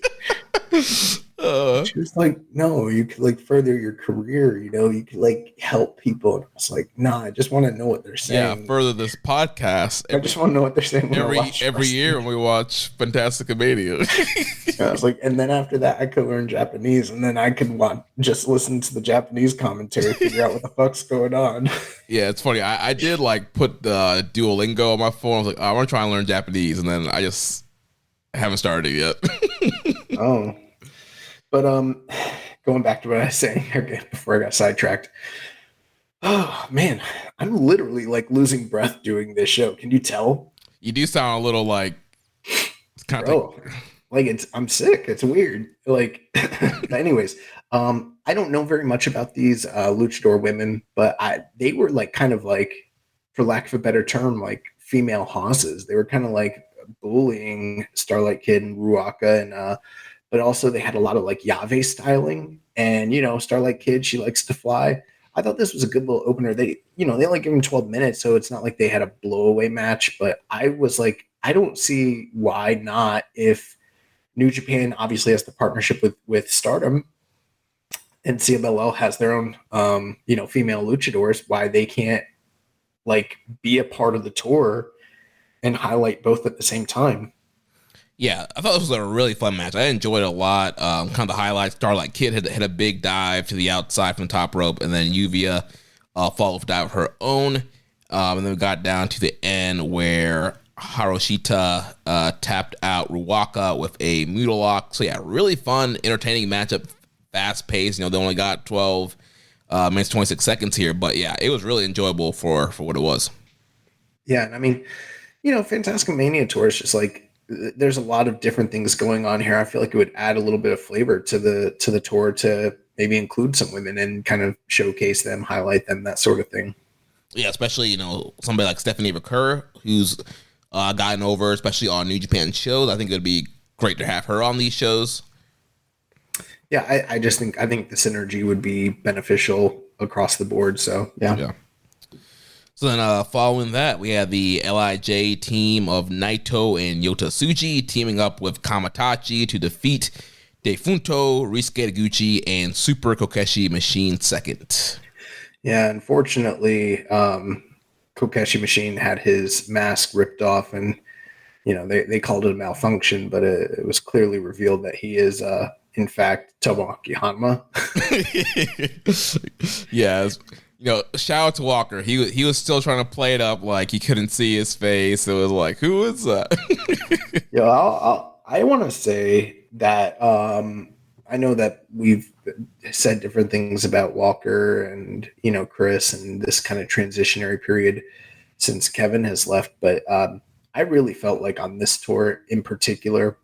She was like, no, you could like further your career, you know, you could like help people. And I was like, nah, I just want to know what they're saying. Yeah, further this podcast. I just want to know what they're saying. Every year when we watch Fantastica Mania. I was like, and then after that, I could learn Japanese, and then I could just listen to the Japanese commentary, figure out what the fuck's going on. Yeah, it's funny. I did like put the Duolingo on my phone. I was like, I want to try and learn Japanese, and then I just haven't started it yet. Oh. But going back to what I was saying before I got sidetracked. Oh man, I'm literally like losing breath doing this show. Can you tell? You do sound a little like it's kind of I'm sick. It's weird. Like, anyways, I don't know very much about these luchador women, but they were like kind of like, for lack of a better term, like female hosses. They were kind of like bullying Starlight Kid and Ruaka and but also they had a lot of like Yave styling, and you know, Starlight Kid, she likes to fly. I thought this was a good little opener. They only give him 12 minutes, so it's not like they had a blowaway match, but I was like, I don't see why not. If New Japan obviously has the partnership with Stardom, and CMLL has their own female luchadors, why they can't like be a part of the tour and highlight both at the same time. Yeah, I thought this was a really fun match. I enjoyed it a lot. Kind of the highlights, Starlight Kid had a big dive to the outside from the top rope, and then Yuvia followed with dive of her own. And then we got down to the end where Harushita tapped out Ruaka with a Mutal Lock. So yeah, really fun, entertaining matchup, fast paced. You know, they only got 12 minutes, 26 seconds here, but yeah, it was really enjoyable for what it was. Yeah, and I mean, you know, Fantastica Mania Tour is just like, there's a lot of different things going on here. I feel like it would add a little bit of flavor to the tour to maybe include some women and kind of showcase them, highlight them, that sort of thing. Yeah, especially, you know, somebody like Stephanie Recur, who's gotten over, especially on New Japan shows. I think it would be great to have her on these shows. Yeah, I just think the synergy would be beneficial across the board. So yeah. So then following that, we had the LIJ team of Naito and Yota Tsuji teaming up with Kamatachi to defeat Defunto, Risuke Taguchi, and Super Kokeshi Machine second. Yeah, unfortunately, Kokeshi Machine had his mask ripped off, and they called it a malfunction, but it was clearly revealed that he is in fact Tomoaki Hanma. Yeah, shout out to Walker. He was still trying to play it up like he couldn't see his face. It was like, who is that? I want to say that I know that we've said different things about Walker and Chris and this kind of transitionary period since Kevin has left, but I really felt like on this tour in particular,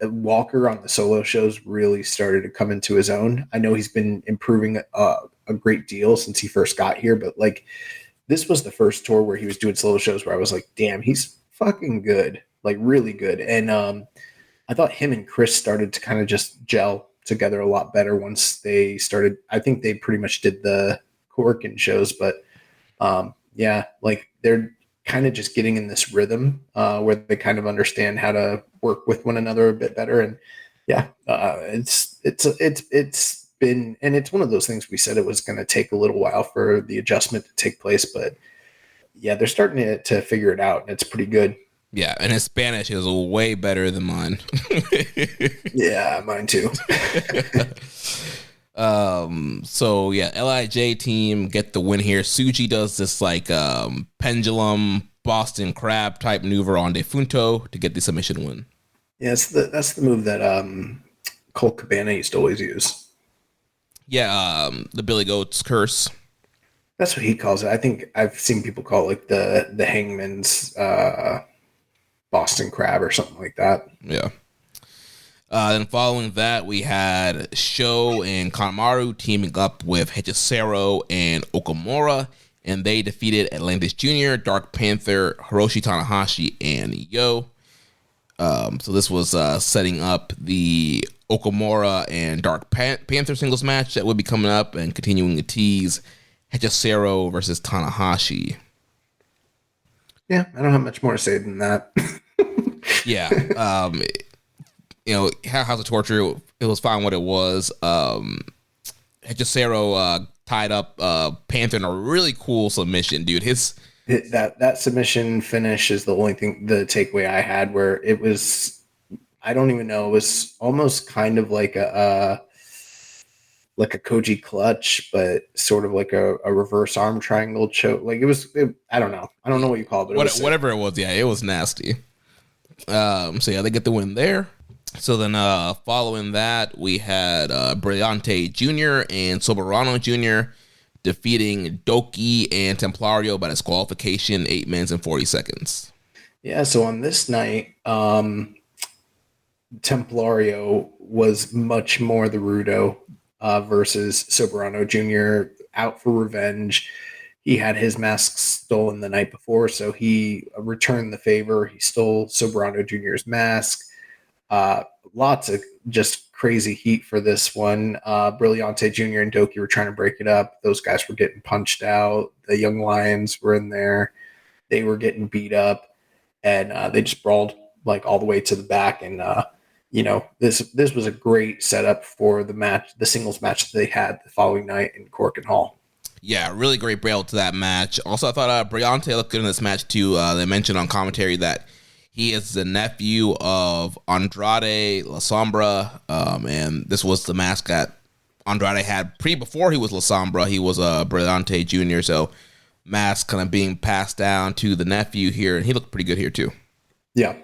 Walker on the solo shows really started to come into his own. I know he's been improving a great deal since he first got here, but like this was the first tour where he was doing solo shows where I was like, damn, he's fucking good, like really good. And I thought him and Chris started to kind of just gel together a lot better once they started. I think they pretty much did the Korakuen shows, but yeah, like they're kind of just getting in this rhythm where they kind of understand how to work with one another a bit better. And yeah, it's been, and it's one of those things we said it was going to take a little while for the adjustment to take place, but yeah, they're starting to figure it out, and it's pretty good. Yeah, and his Spanish is way better than mine. Yeah, mine too. So yeah, LIJ team get the win here. Tsuji does this like pendulum Boston Crab type maneuver on Defunto to get the submission win. Yeah, that's the move that Colt Cabana used to always use. Yeah, the Billy Goat's curse. That's what he calls it. I think I've seen people call it like the Hangman's Boston Crab or something like that. Yeah. Then following that, we had Sho and Kanemaru teaming up with Hechicero and Okamura, and they defeated Atlantis Jr., Dark Panther, Hiroshi Tanahashi, and Yo. So this was setting up the Okamura and Dark Panther singles match that would be coming up, and continuing to tease Hechicero versus Tanahashi. Yeah, I don't have much more to say than that. Yeah. House of Torture, it was fine what it was. Hechicero tied up Panther in a really cool submission, dude. That submission finish is the only thing, the takeaway I had, where it was, I don't even know, it was almost kind of like a Koji clutch, but sort of like a reverse arm triangle choke. Like I don't know what you call it. Whatever it was, yeah, it was nasty. So yeah, they get the win there. So then following that, we had Brillante Jr. and Soberano Jr. defeating Doki and Templario by disqualification, 8 minutes and 40 seconds. Yeah, so on this night, Templario was much more the Rudo versus Soberano Jr. out for revenge. He had his mask stolen the night before, so he returned the favor. He stole Soberano Jr.'s mask. Lots of just crazy heat for this one. Brillante Jr. and Doki were trying to break it up. Those guys were getting punched out. The Young Lions were in there. They were getting beat up, and they just brawled like all the way to the back. And this was a great setup for the match, the singles match that they had the following night in Korakuen Hall. Yeah, really great build to that match. Also, I thought Brillante looked good in this match too. They mentioned on commentary that he is the nephew of Andrade La Sombra, and this was the mask that Andrade had before he was La Sombra. He was Brillante Jr., so mask kind of being passed down to the nephew here, and he looked pretty good here too. Yeah.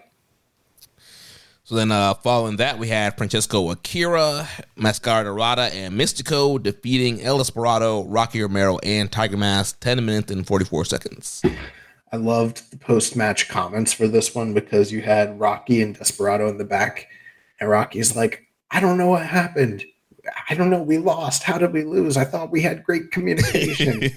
So then following that, we had Francesco Akira, Mascara Dorada, and Mystico defeating El Desperado, Rocky Romero, and Tiger Mask, 10 minutes and 44 seconds. I loved the post-match comments for this one because you had Rocky and Desperado in the back, and Rocky's like, I don't know what happened. I don't know. We lost. How did we lose? I thought we had great communication.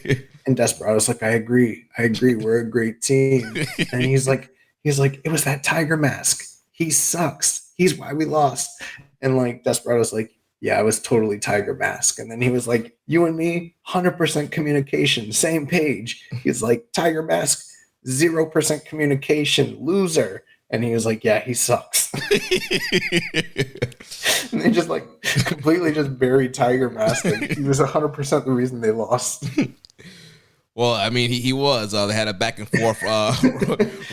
And Desperado's like, I agree. We're a great team. And he's like, it was that Tiger Mask. He sucks. He's why we lost. And like Desperado's like, yeah, I was totally Tiger Mask. And then he was like, you and me, 100% communication, same page. He's like, Tiger Mask, 0% communication, loser. And he was like, yeah, he sucks. And they just like completely just buried Tiger Mask. Like, he was 100% the reason they lost. Well, I mean, he was. They had a back and forth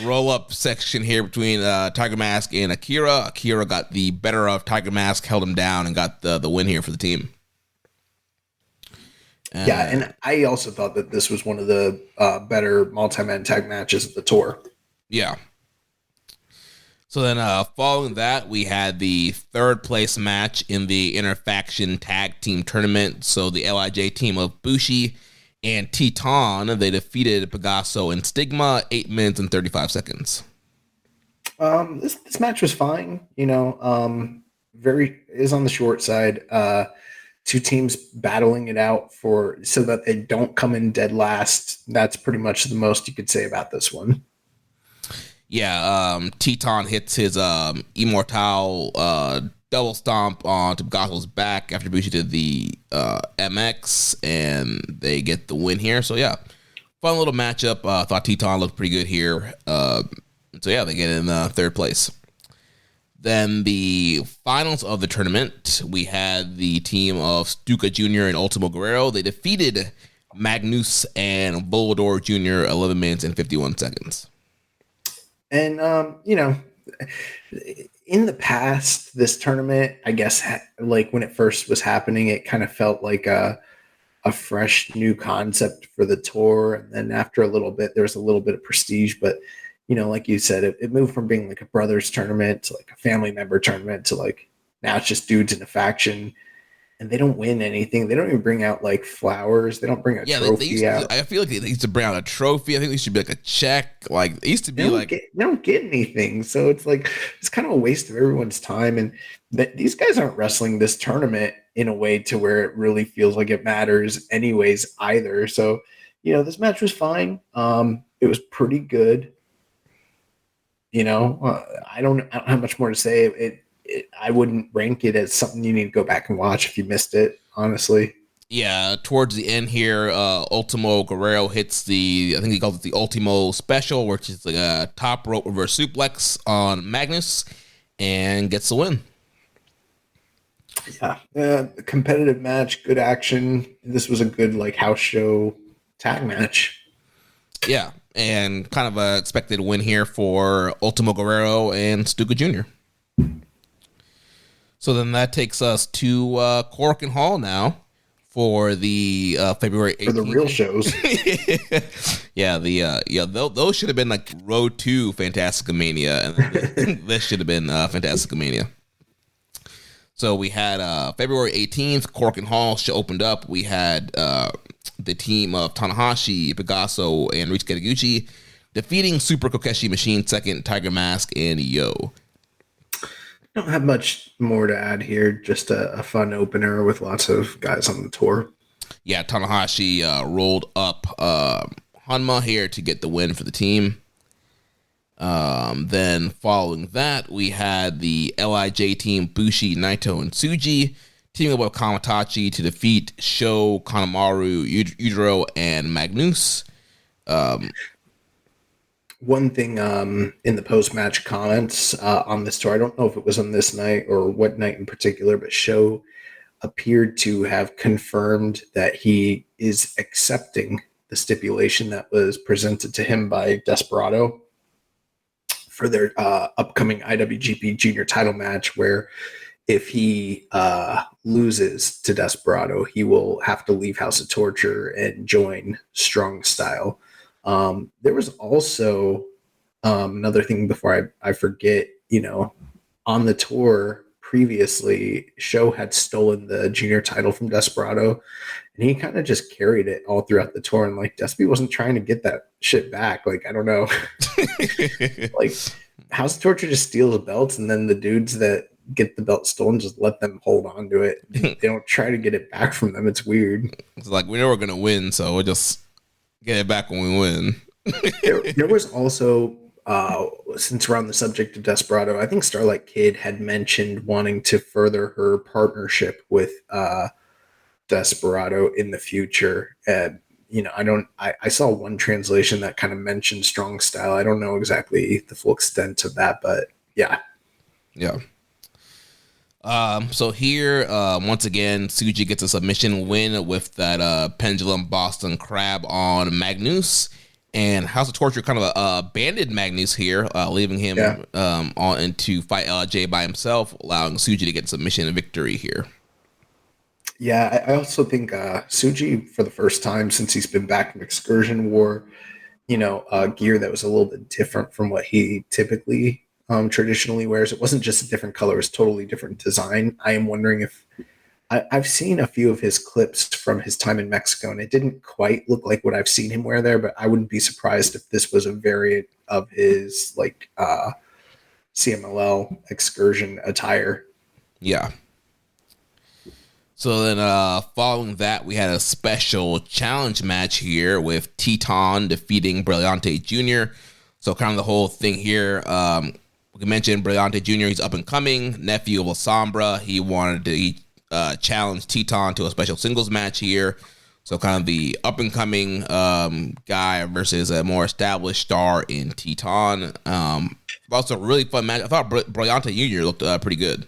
roll-up section here between Tiger Mask and Akira. Akira got the better of Tiger Mask, held him down, and got the win here for the team. Yeah, and I also thought that this was one of the better multi-man tag matches of the tour. Yeah. So then following that, we had the third place match in the Interfaction Tag Team Tournament. So the LIJ team of Bushi and Teton, they defeated Pegaso and Stigma 8 minutes and 35 seconds. This match was fine, is on the short side. Two teams battling it out so that they don't come in dead last. That's pretty much the most you could say about this one. Yeah, Teton hits his Immortal double stomp onto Pegaso's back after Bushi did the MX, and they get the win here. So yeah, fun little matchup. Thought Teton looked pretty good here. So yeah, they get in third place. Then the finals of the tournament, we had the team of Stuka Jr. and Ultimo Guerrero. They defeated Magnus and Volador Jr. 11 minutes and 51 seconds. And, in the past, this tournament, I guess, like when it first was happening, it kind of felt like a fresh new concept for the tour. And then after a little bit, there was a little bit of prestige. But, like you said, it moved from being like a brothers tournament to like a family member tournament to like now it's just dudes in a faction. And they don't win anything. They don't even bring out like flowers. They don't bring a trophy out. I feel like they used to bring out a trophy. I think it should be like a check. Like it used to be they don't get anything. So it's like it's kind of a waste of everyone's time. And these guys aren't wrestling this tournament in a way to where it really feels like it matters anyways either. So, this match was fine. It was pretty good. I don't have much more to say. I wouldn't rank it as something you need to go back and watch if you missed it, honestly. Yeah, towards the end here, Ultimo Guerrero hits I think he calls it the Ultimo Special, which is like a top rope reverse suplex on Magnus, and gets the win. Yeah, competitive match, good action. This was a good like house show tag match. Yeah, and kind of a expected win here for Ultimo Guerrero and Stuka Jr. So then that takes us to Cork and Hall now for the February 18th. For the real shows. Yeah, those should have been like Road to Fantastica Mania, and this should have been Fantastica Mania. So we had February 18th, Cork and Hall show opened up. We had the team of Tanahashi, Pegaso, and Ryusuke Taguchi defeating Super Kokeshi Machine Second, Tiger Mask, and Yo. I don't have much more to add here. Just a fun opener with lots of guys on the tour. Yeah, Tanahashi rolled up Hanma here to get the win for the team. Then following that, we had the LIJ team Bushi, Naito, and Tsuji teaming up with Kamatachi to defeat Sho, Kanemaru, Yujiro, and Magnus. One thing in the post-match comments on this tour, I don't know if it was on this night or what night in particular, but Sho appeared to have confirmed that he is accepting the stipulation that was presented to him by Desperado for their upcoming IWGP Junior title match, where if he loses to Desperado, he will have to leave House of Torture and join Strong Style. There was also another thing before I forget, on the tour previously, Sho had stolen the junior title from Desperado, and he kind of just carried it all throughout the tour. And like Despy wasn't trying to get that shit back. Like, I don't know. Like House of Torture just steals belts, and then the dudes that get the belt stolen just let them hold on to it. They don't try to get it back from them. It's weird. It's like, we know we're going to win, so we'll just get it back when we win. there was also since we're on the subject of Desperado, I think Starlight Kid had mentioned wanting to further her partnership with Desperado in the future. And, I saw one translation that kind of mentioned strong style. I don't know exactly the full extent of that, but yeah. Yeah. So here, once again, Tsuji gets a submission win with that pendulum Boston Crab on Magnus, and House of Torture kind of abandoned Magnus here, leaving him on to fight LJ by himself, allowing Tsuji to get submission victory here. Yeah, I also think Tsuji, for the first time since he's been back from Excursion, wore, gear that was a little bit different from what he typically traditionally wears. It wasn't just a different color, it was totally different design. I am wondering if I've seen a few of his clips from his time in Mexico, and it didn't quite look like what I've seen him wear there, but I wouldn't be surprised if this was a variant of his CMLL Excursion attire. Yeah. So then following that, we had a special challenge match here with Teton defeating Brilliante Jr. So kind of the whole thing here, we mentioned Brilliante Jr., he's up and coming, nephew of La Sombra. He wanted to challenge Teton to a special singles match here. So kind of the up and coming guy versus a more established star in Teton. Also a really fun match. I thought Brilliante Jr. looked pretty good.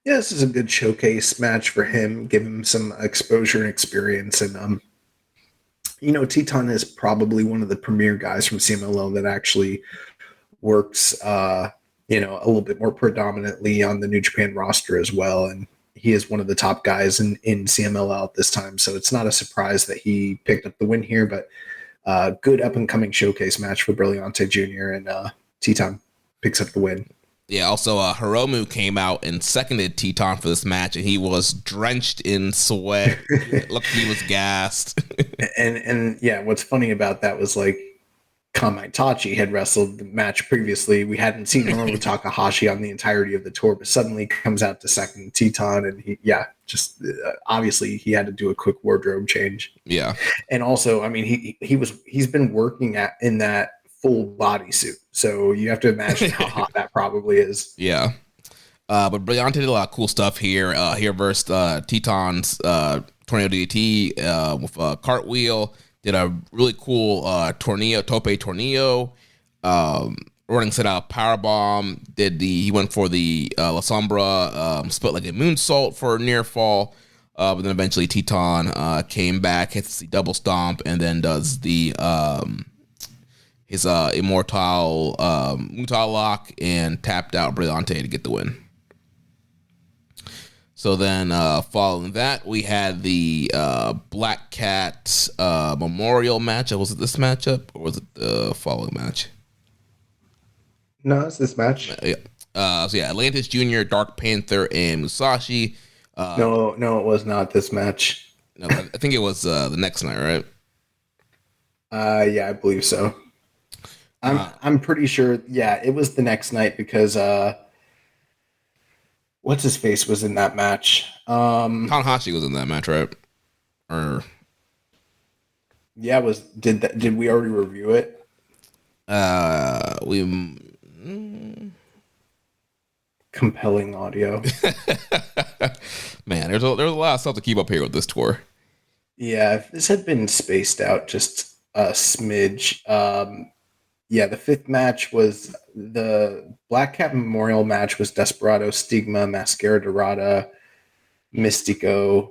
Yeah, this is a good showcase match for him, give him some exposure and experience. And, Teton is probably one of the premier guys from CMLL that actually works, a little bit more predominantly on the New Japan roster as well. And he is one of the top guys in CMLL at this time. So it's not a surprise that he picked up the win here, but good up-and-coming showcase match for Brilliante Jr. and Teton picks up the win. Yeah, also Hiromu came out and seconded Teton for this match, and he was drenched in sweat. Looked he was gassed. and yeah, what's funny about that was Kamaitachi had wrestled the match previously. We hadn't seen Hiromu Takahashi on the entirety of the tour, but suddenly comes out to second Teton, and obviously he had to do a quick wardrobe change. Yeah, and also, I mean, he's been working in that full bodysuit, so you have to imagine how hot that probably is. Yeah, but Brilliante did a lot of cool stuff here. Here versus Teton's Tornado DDT with a cartwheel. Did a really cool tope tornillo, running set out powerbomb. He went for the La Sombra split like a moonsault for near fall, but then eventually Teton came back, hits the double stomp, and then does the his immortal Mutal lock and tapped out Brilliante to get the win. So then following that, we had the Black Cat Memorial match. Was it this matchup or was it the following match? No, it's this match. So Atlantis Jr., Dark Panther, and Musashi. No, it was not this match. No, I think it was the next night, right? Yeah, I believe so. I'm pretty sure. Yeah, it was the next night because what's his face was in that match. Tanahashi was in that match, right? Or yeah, did we already review it? Compelling audio. Man, there's a lot of stuff to keep up here with this tour. Yeah, if this had been spaced out just a smidge. The fifth match was the Black Cat Memorial match was Desperado, Stigma, Mascara Dorada, Mystico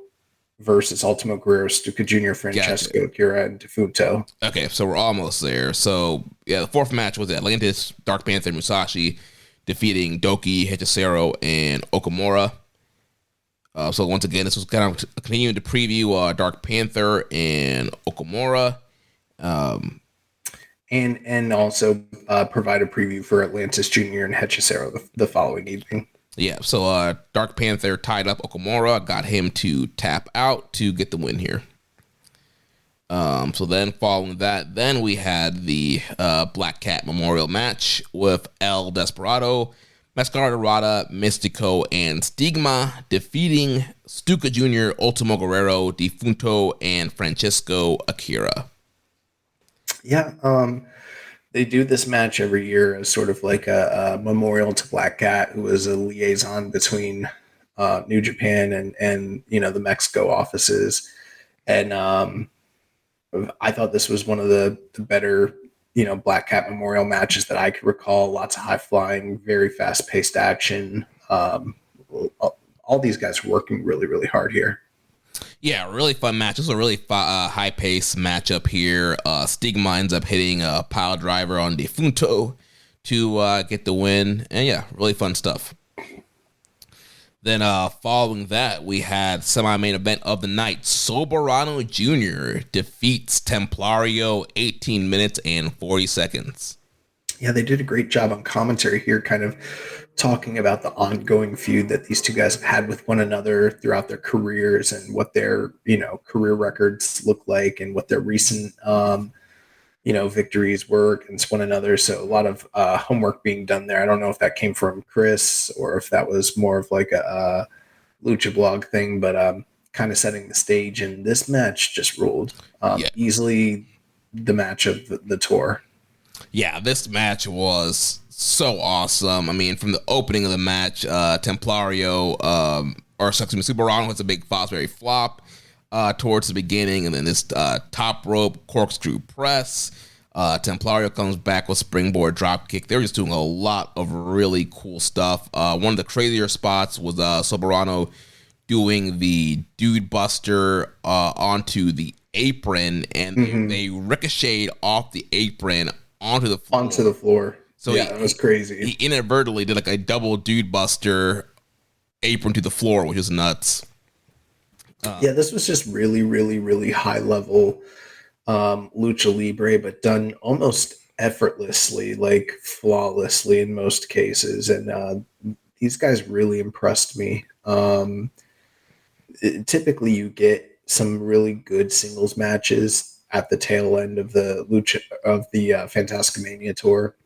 versus Ultimo Guerrero, Stuka Jr., Francesco, Akira, and Defunto. Okay, so we're almost there. So, yeah, the fourth match was Atlantis, Dark Panther, Musashi, defeating Doki, Hechicero, and Okamura. So, once again, this was kind of continuing to preview Dark Panther and Okamura. And also provide a preview for Atlantis Jr. and Hechicero the following evening. Yeah, so Dark Panther tied up Okamura, got him to tap out to get the win here. So then following that, then we had the Black Cat Memorial match with El Desperado, Mascara Dorada, Mystico, and Stigma, defeating Stuka Jr., Ultimo Guerrero, Defunto, and Francesco Akira. Yeah, they do this match every year as sort of like a memorial to Black Cat, who was a liaison between New Japan and the Mexico offices. And I thought this was one of the better Black Cat memorial matches that I could recall. Lots of high flying, very fast paced action. All these guys are working really, really hard here. Yeah, really fun match. This was a really high-paced matchup here. Stigma ends up hitting a pile driver on Defunto to get the win. And yeah, really fun stuff. Then following that, we had semi-main event of the night. Soberano Jr. defeats Templario 18 minutes and 40 seconds. Yeah, they did a great job on commentary here, kind of talking about the ongoing feud that these two guys have had with one another throughout their careers and what their, career records look like and what their recent, victories were against one another. So a lot of homework being done there. I don't know if that came from Chris or if that was more of like a Lucha Blog thing, but kind of setting the stage. And this match just ruled. Easily the match of the tour. Yeah, this match was so awesome. I mean, from the opening of the match, Soberano hits a big Fosbury flop towards the beginning, and then this top rope corkscrew press. Templario comes back with springboard drop kick. They were just doing a lot of really cool stuff. One of the crazier spots was Soberano doing the dude buster onto the apron, and they ricocheted off the apron onto the floor. So yeah, that was crazy. He inadvertently did like a double dude buster apron to the floor, which is nuts. This was just really, really, really high level lucha libre, but done almost effortlessly, like flawlessly in most cases. And these guys really impressed me. Typically, you get some really good singles matches at the tail end of the Fantastica Mania tour,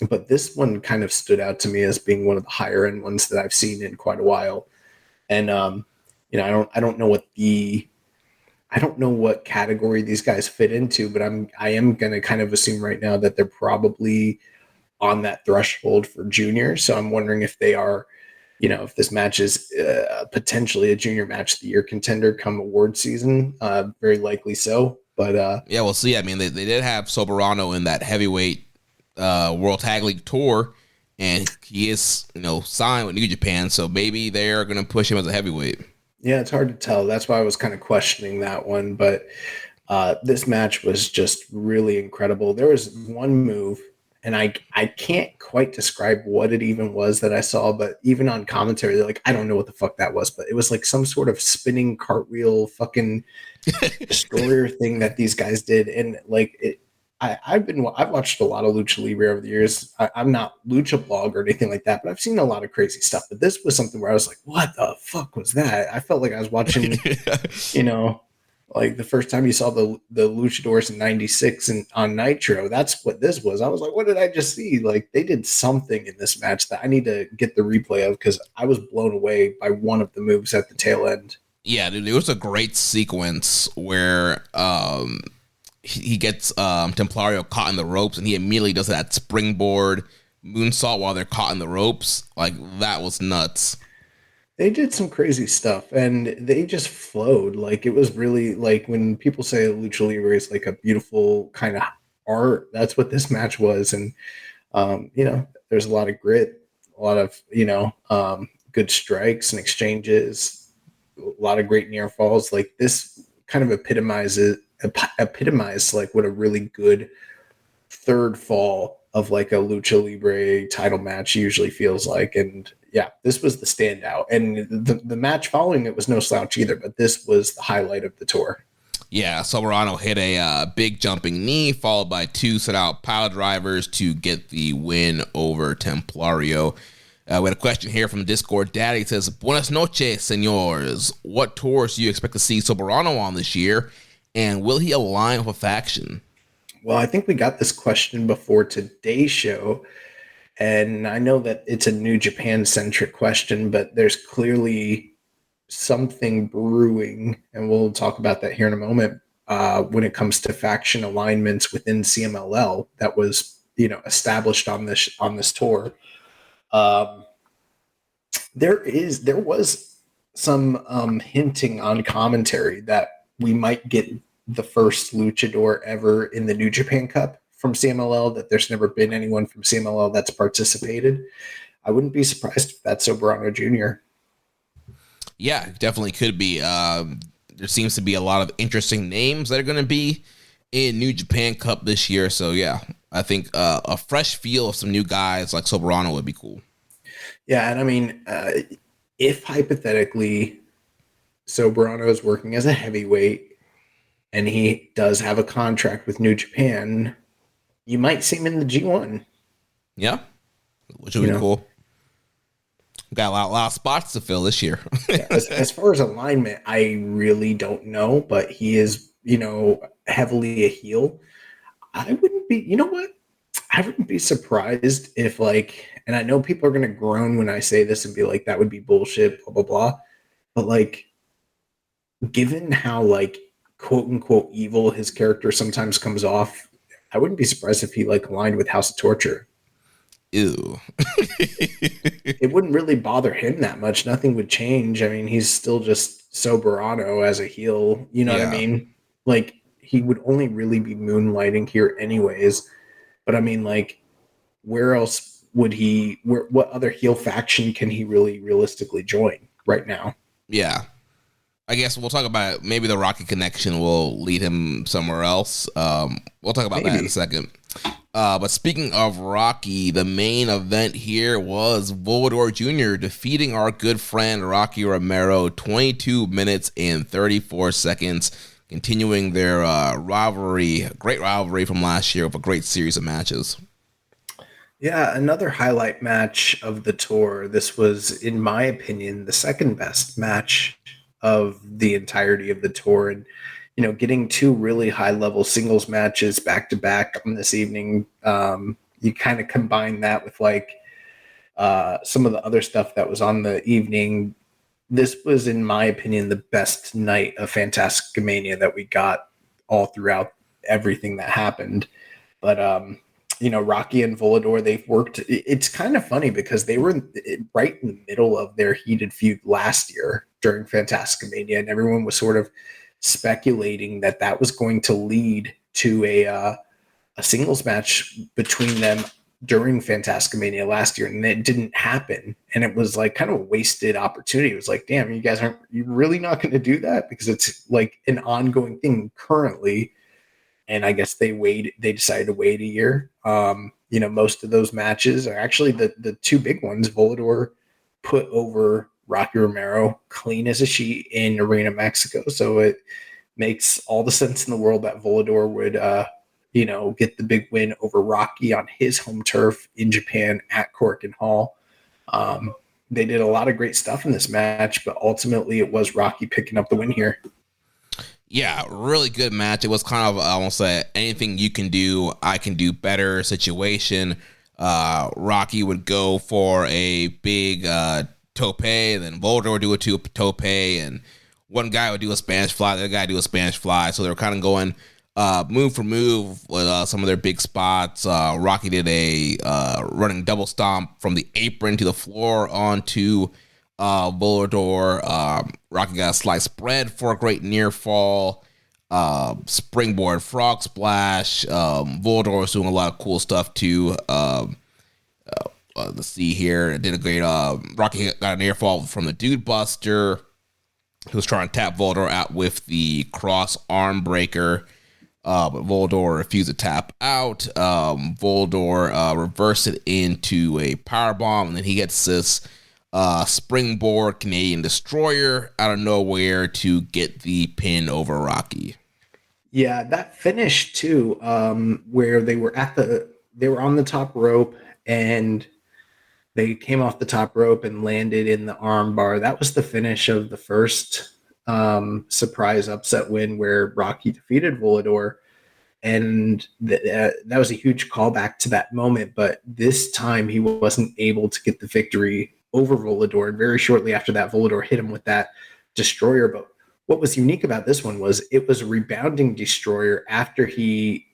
but this one kind of stood out to me as being one of the higher end ones that I've seen in quite a while. And I don't know what category these guys fit into, but I am going to kind of assume right now that they're probably on that threshold for junior. So I'm wondering if they are, if this match is potentially a junior match of the year contender come award season. Very likely so. But yeah, we'll see. I mean, they did have Soberano in that heavyweight World Tag League tour, and he is signed with New Japan, so maybe they're going to push him as a heavyweight. Yeah, it's hard to tell. That's why I was kind of questioning that one. But this match was just really incredible. There was one move, and I can't quite describe what it even was that I saw, but even on commentary, they're like, I don't know what the fuck that was, but it was like some sort of spinning cartwheel fucking destroyer thing that these guys did. And like I've watched a lot of Lucha Libre over the years. I'm not Lucha Blog or anything like that, but I've seen a lot of crazy stuff. But this was something where I was like, what the fuck was that? I felt like I was watching, like the first time you saw the Luchadors in '96 and on Nitro. That's what this was. I was like, what did I just see? Like they did something in this match that I need to get the replay of, because I was blown away by one of the moves at the tail end. Yeah, dude, it was a great sequence where he gets Templario caught in the ropes, and he immediately does that springboard moonsault while they're caught in the ropes. Like, that was nuts. They did some crazy stuff, and they just flowed. Like, it was really, like, when people say Lucha Libre is like a beautiful kind of art, that's what this match was. And, there's a lot of grit, a lot of, good strikes and exchanges, a lot of great near falls. Like, this kind of epitomized like what a really good third fall of like a Lucha Libre title match usually feels like. And yeah, this was the standout, and the match following it was no slouch either, but this was the highlight of the tour. Yeah, Soberano hit a big jumping knee followed by two set out pile drivers to get the win over Templario. We had a question here from Discord Daddy. It says, Buenas noches, senores. What tours do you expect to see Soberano on this year? And will he align with a faction? Well, I think we got this question before today's show, and I know that it's a New Japan-centric question, but there's clearly something brewing, and we'll talk about that here in a moment, when it comes to faction alignments within CMLL that was established on this tour. There was some hinting on commentary that we might get the first luchador ever in the New Japan Cup from CMLL, that there's never been anyone from CMLL that's participated. I wouldn't be surprised if that's Soberano Jr. Yeah, definitely could be. There seems to be a lot of interesting names that are going to be in New Japan Cup this year. So, yeah, I think a fresh feel of some new guys like Soberano would be cool. Yeah, and I mean, if hypothetically Soberano is working as a heavyweight and he does have a contract with New Japan, you might see him in the G1. Yeah, which would be cool. Got a lot of spots to fill this year. As far as alignment, I really don't know, but he is, heavily a heel. I wouldn't be, I wouldn't be surprised if, like, and I know people are going to groan when I say this and be like, that would be bullshit, blah, blah, blah. But, like, given how, like, quote unquote evil his character sometimes comes off, I wouldn't be surprised if he, like, aligned with House of Torture. Ew. It wouldn't really bother him that much. Nothing would change. I mean, he's still just Soberano as a heel. You know what I mean? Like, he would only really be moonlighting here anyways. But I mean, like, where else would he, what other heel faction can he really realistically join right now? Yeah. I guess we'll talk about it. Maybe the Rocky connection will lead him somewhere else. We'll talk about that in a second. But speaking of Rocky, the main event here was Volador Jr. defeating our good friend Rocky Romero 22 minutes and 34 seconds, continuing their great rivalry from last year with a great series of matches. Yeah, another highlight match of the tour. This was, in my opinion, the second best match of the entirety of the tour. And getting two really high-level singles matches back-to-back on this evening, you kind of combine that with, like, some of the other stuff that was on the evening. This was, in my opinion, the best night of Fantastica Mania that we got all throughout everything that happened. But, Rocky and Volador, they've worked. It's kind of funny because they were right in the middle of their heated feud last year during Fantastica Mania, and everyone was sort of speculating that was going to lead to a singles match between them during Fantastica Mania last year, and it didn't happen. And it was like kind of a wasted opportunity. It was like, damn, you're really not going to do that, because it's like an ongoing thing currently. And I guess they decided to wait a year. Most of those matches are actually the two big ones. Volador put over Rocky Romero clean as a sheet in Arena Mexico. So it makes all the sense in the world that Volador would, get the big win over Rocky on his home turf in Japan at Korakuen Hall. They did a lot of great stuff in this match, but ultimately it was Rocky picking up the win here. Yeah, really good match. It was kind of almost anything you can do, I can do better situation. Rocky would go for a big tope, then Volador would do a tope, and one guy would do a Spanish fly, the other guy would do a Spanish fly. So they were kind of going move for move with some of their big spots. Rocky did a running double stomp from the apron to the floor onto Volador. Rocky got a slight spread for a great near fall. Springboard frog splash. Volador was doing a lot of cool stuff too. Let's see here. Did a great Rocky got a near fall from the Dude Buster. He was trying to tap Volador out with the cross arm breaker. But Volador refused to tap out. Volador reversed it into a powerbomb, and then he gets this springboard Canadian Destroyer out of nowhere to get the pin over Rocky. Yeah, that finish too, where they were on the top rope and they came off the top rope and landed in the arm bar. That was the finish of the first surprise upset win where Rocky defeated Volador. And that was a huge callback to that moment. But this time he wasn't able to get the victory over Volador. And very shortly after that, Volador hit him with that destroyer. But what was unique about this one was it was a rebounding destroyer after he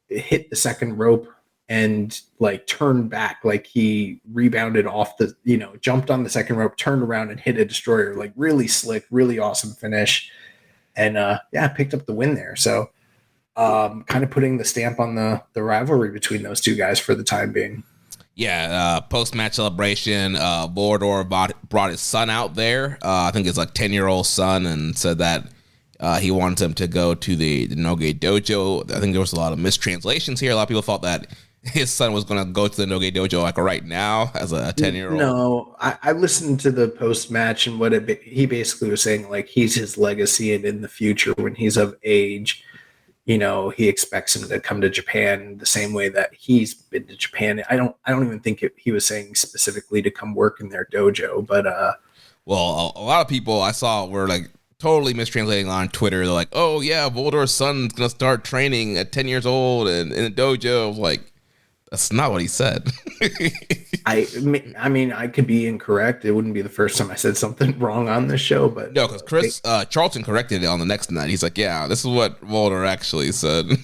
hit the second rope and like turned back, like he rebounded off the, jumped on the second rope, turned around and hit a destroyer, like really slick, really awesome finish. And picked up the win there. So kind of putting the stamp on the rivalry between those two guys for the time being. Yeah, post-match celebration, Volador brought his son out there. I think his like 10-year-old son, and said that he wanted him to go to the Noge Dojo. I think there was a lot of mistranslations here. A lot of people thought that his son was going to go to the Noge Dojo like right now as a 10-year-old. No, I listened to the post-match, and he basically was saying, like, he's his legacy, and in the future when he's of age, he expects him to come to Japan the same way that he's been to Japan. I don't even think he was saying specifically to come work in their dojo, but well, a lot of people I saw were like totally mistranslating on Twitter. They're like, "Oh yeah, Voldor's son's gonna start training at 10 years old and in a dojo." I was like, that's not what he said. I mean, I could be incorrect. It wouldn't be the first time I said something wrong on this show, but no, because Chris Charlton corrected it on the next night. He's like, "Yeah, this is what Voldor actually said."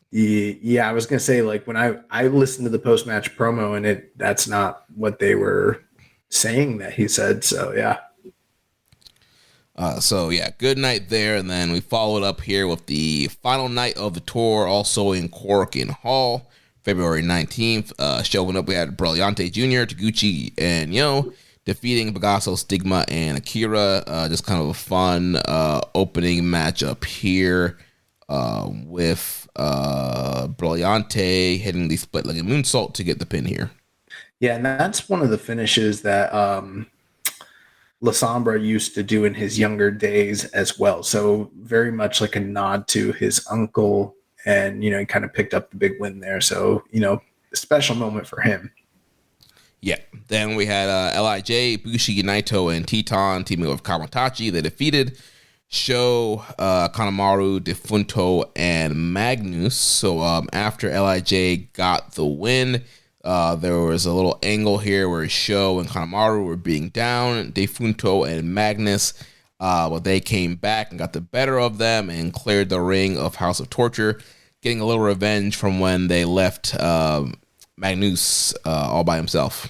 Yeah, I was gonna say, like, when I listened to the post match promo, and that's not what they were saying that he said. So yeah. Good night there, and then we followed up here with the final night of the tour, also in Korakuen Hall. February 19th, showing up, we had Brilliante Jr., Taguchi, and defeating Bagasso, Stigma, and Akira. Just kind of a fun opening matchup here with Brilliante hitting the split-legged moonsault to get the pin here. Yeah, and that's one of the finishes that La Sombra used to do in his younger days as well. So very much like a nod to his uncle. And, he kind of picked up the big win there. So, a special moment for him. Yeah. Then we had LIJ, Bushi, Naito, and Teton teaming with Kamatachi. They defeated Sho, Kanemaru, Defunto, and Magnus. So after LIJ got the win, there was a little angle here where Sho and Kanemaru were being down. Defunto and Magnus, they came back and got the better of them and cleared the ring of House of Torture, getting a little revenge from when they left Magnus all by himself.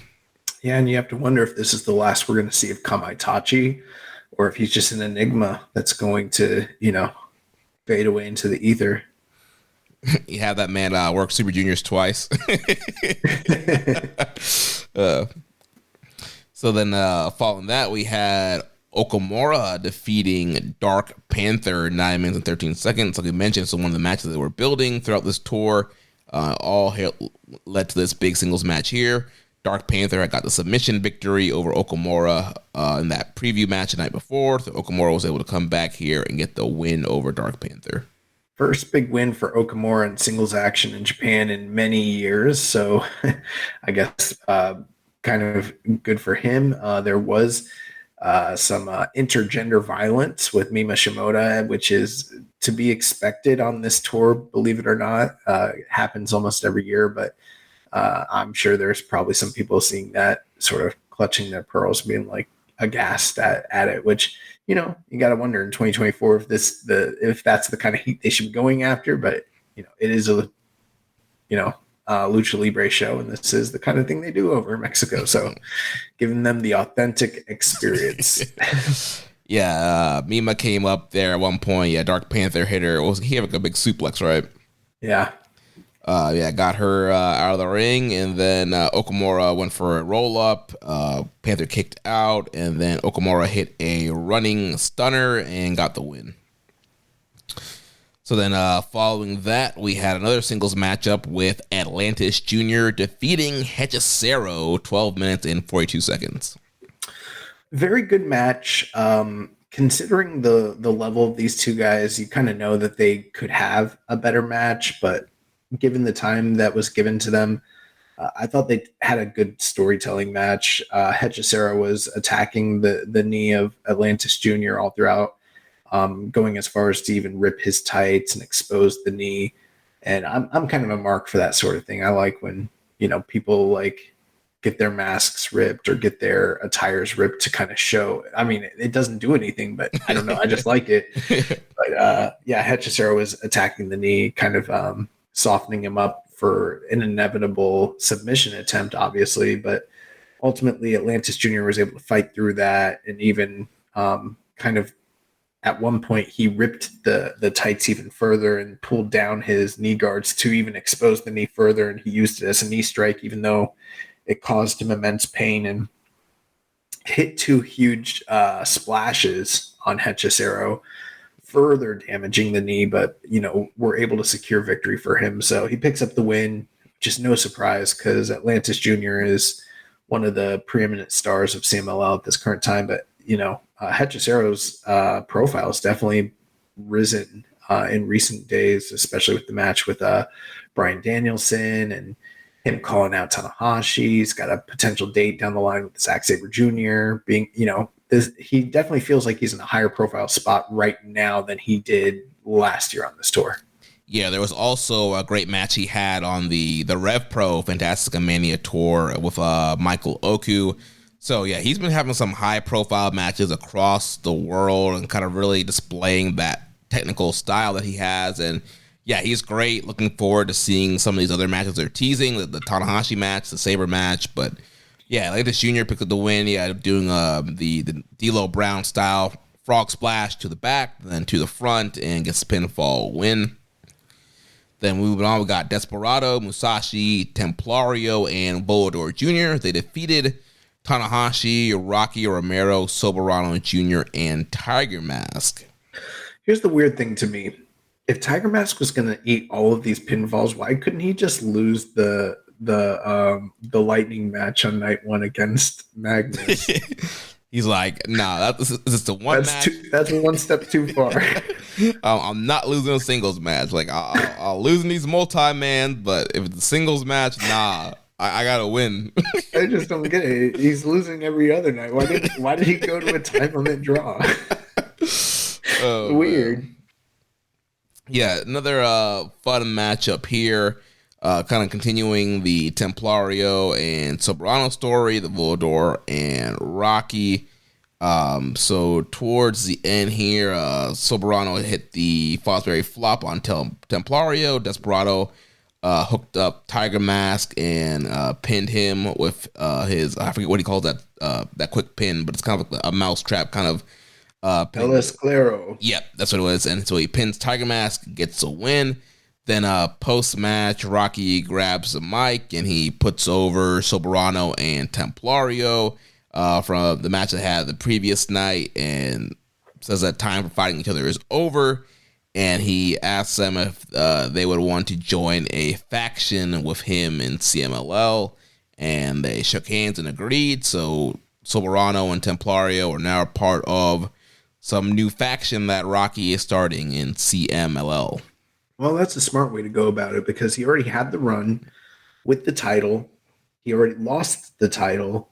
Yeah, and you have to wonder if this is the last we're going to see of Kamaitachi, or if he's just an enigma that's going to, fade away into the ether. You have that man work Super Juniors twice. So then following that, we had Okamura defeating Dark Panther 9 minutes and 13 seconds. Like we mentioned, so one of the matches that we're building throughout this tour all led to this big singles match here. Dark Panther had got the submission victory over Okamura in that preview match the night before. So Okamura was able to come back here and get the win over Dark Panther. First big win for Okamura in singles action in Japan in many years. So I guess kind of good for him. There was some intergender violence with Mima Shimoda, which is to be expected on this tour, believe it or not. It happens almost every year, but I'm sure there's probably some people seeing that, sort of clutching their pearls, being like aghast at it, which, you got to wonder in 2024 if that's the kind of heat they should be going after. But, it is a Lucha Libre show, and this is the kind of thing they do over in Mexico. So giving them the authentic experience. Yeah, Mima came up there at one point. Yeah, Dark Panther hit her. He had like a big suplex, right? Yeah. Got her out of the ring, and then Okamura went for a roll-up. Panther kicked out, and then Okamura hit a running stunner and got the win. So then following that, we had another singles matchup with Atlantis Jr. defeating Hechicero 12 minutes and 42 seconds. Very good match. Considering the level of these two guys, you kind of know that they could have a better match, but given the time that was given to them, I thought they had a good storytelling match. Hechicero was attacking the knee of Atlantis Jr. all throughout, going as far as to even rip his tights and expose the knee. And I'm kind of a mark for that sort of thing. I like when, people like get their masks ripped or get their attires ripped to kind of show. I mean, it doesn't do anything, but I don't know. I just like it. But Hechicero was attacking the knee, kind of softening him up for an inevitable submission attempt, obviously. But ultimately, Atlantis Jr. was able to fight through that, and even kind of at one point he ripped the tights even further and pulled down his knee guards to even expose the knee further, and he used it as a knee strike, even though it caused him immense pain, and hit 2 huge splashes on Hechicero, further damaging the knee, but we're able to secure victory for him. So he picks up the win, just no surprise, because Atlantis Jr. is one of the preeminent stars of CMLL at this current time. But Hechicero's profile has definitely risen in recent days, especially with the match with Bryan Danielson and him calling out Tanahashi. He's got a potential date down the line with Zack Sabre Jr. being, he definitely feels like he's in a higher profile spot right now than he did last year on this tour. Yeah, there was also a great match he had on the Rev Pro Fantastica Mania tour with Michael Oku. So yeah, he's been having some high profile matches across the world and kind of really displaying that technical style that he has. And yeah, he's great. Looking forward to seeing some of these other matches they're teasing, the Tanahashi match, the Sabre match. But yeah, Atlantis Jr. picked up the win. Yeah, doing the D'Lo Brown style frog splash to the back, then to the front, and gets the pinfall win. Then moving on, we got Desperado, Musashi, Templario, and Volador Jr. They defeated Tanahashi, Rocky Romero, Soberano Jr., and Tiger Mask. Here's the weird thing to me. If Tiger Mask was going to eat all of these pinfalls, why couldn't he just lose the Lightning match on night 1 against Magnus? He's like, nah, this is the one match. That's one step too far. I'm not losing a singles match. Like, I'll lose in these multi-man, but if it's a singles match, nah, I gotta win. I just don't get it. He's losing every other night. Why did he go to a time limit draw? Weird. Man. Yeah, another fun matchup here. Kind of continuing the Templario and Soberano story, the Volador and Rocky. So towards the end here, Soberano hit the Fosbury flop on Templario. Desperado hooked up Tiger Mask and pinned him with his, I forget what he calls that quick pin, but it's kind of like a mousetrap kind of El Esclero. Yep, that's what it was. And so he pins Tiger Mask, gets a win. Then post-match, Rocky grabs the mic and he puts over Soberano and Templario from the match they had the previous night and says that time for fighting each other is over. And he asks them if they would want to join a faction with him in CMLL. And they shook hands and agreed. So Soberano and Templario are now part of some new faction that Rocky is starting in CMLL. Well, that's a smart way to go about it because he already had the run with the title. He already lost the title.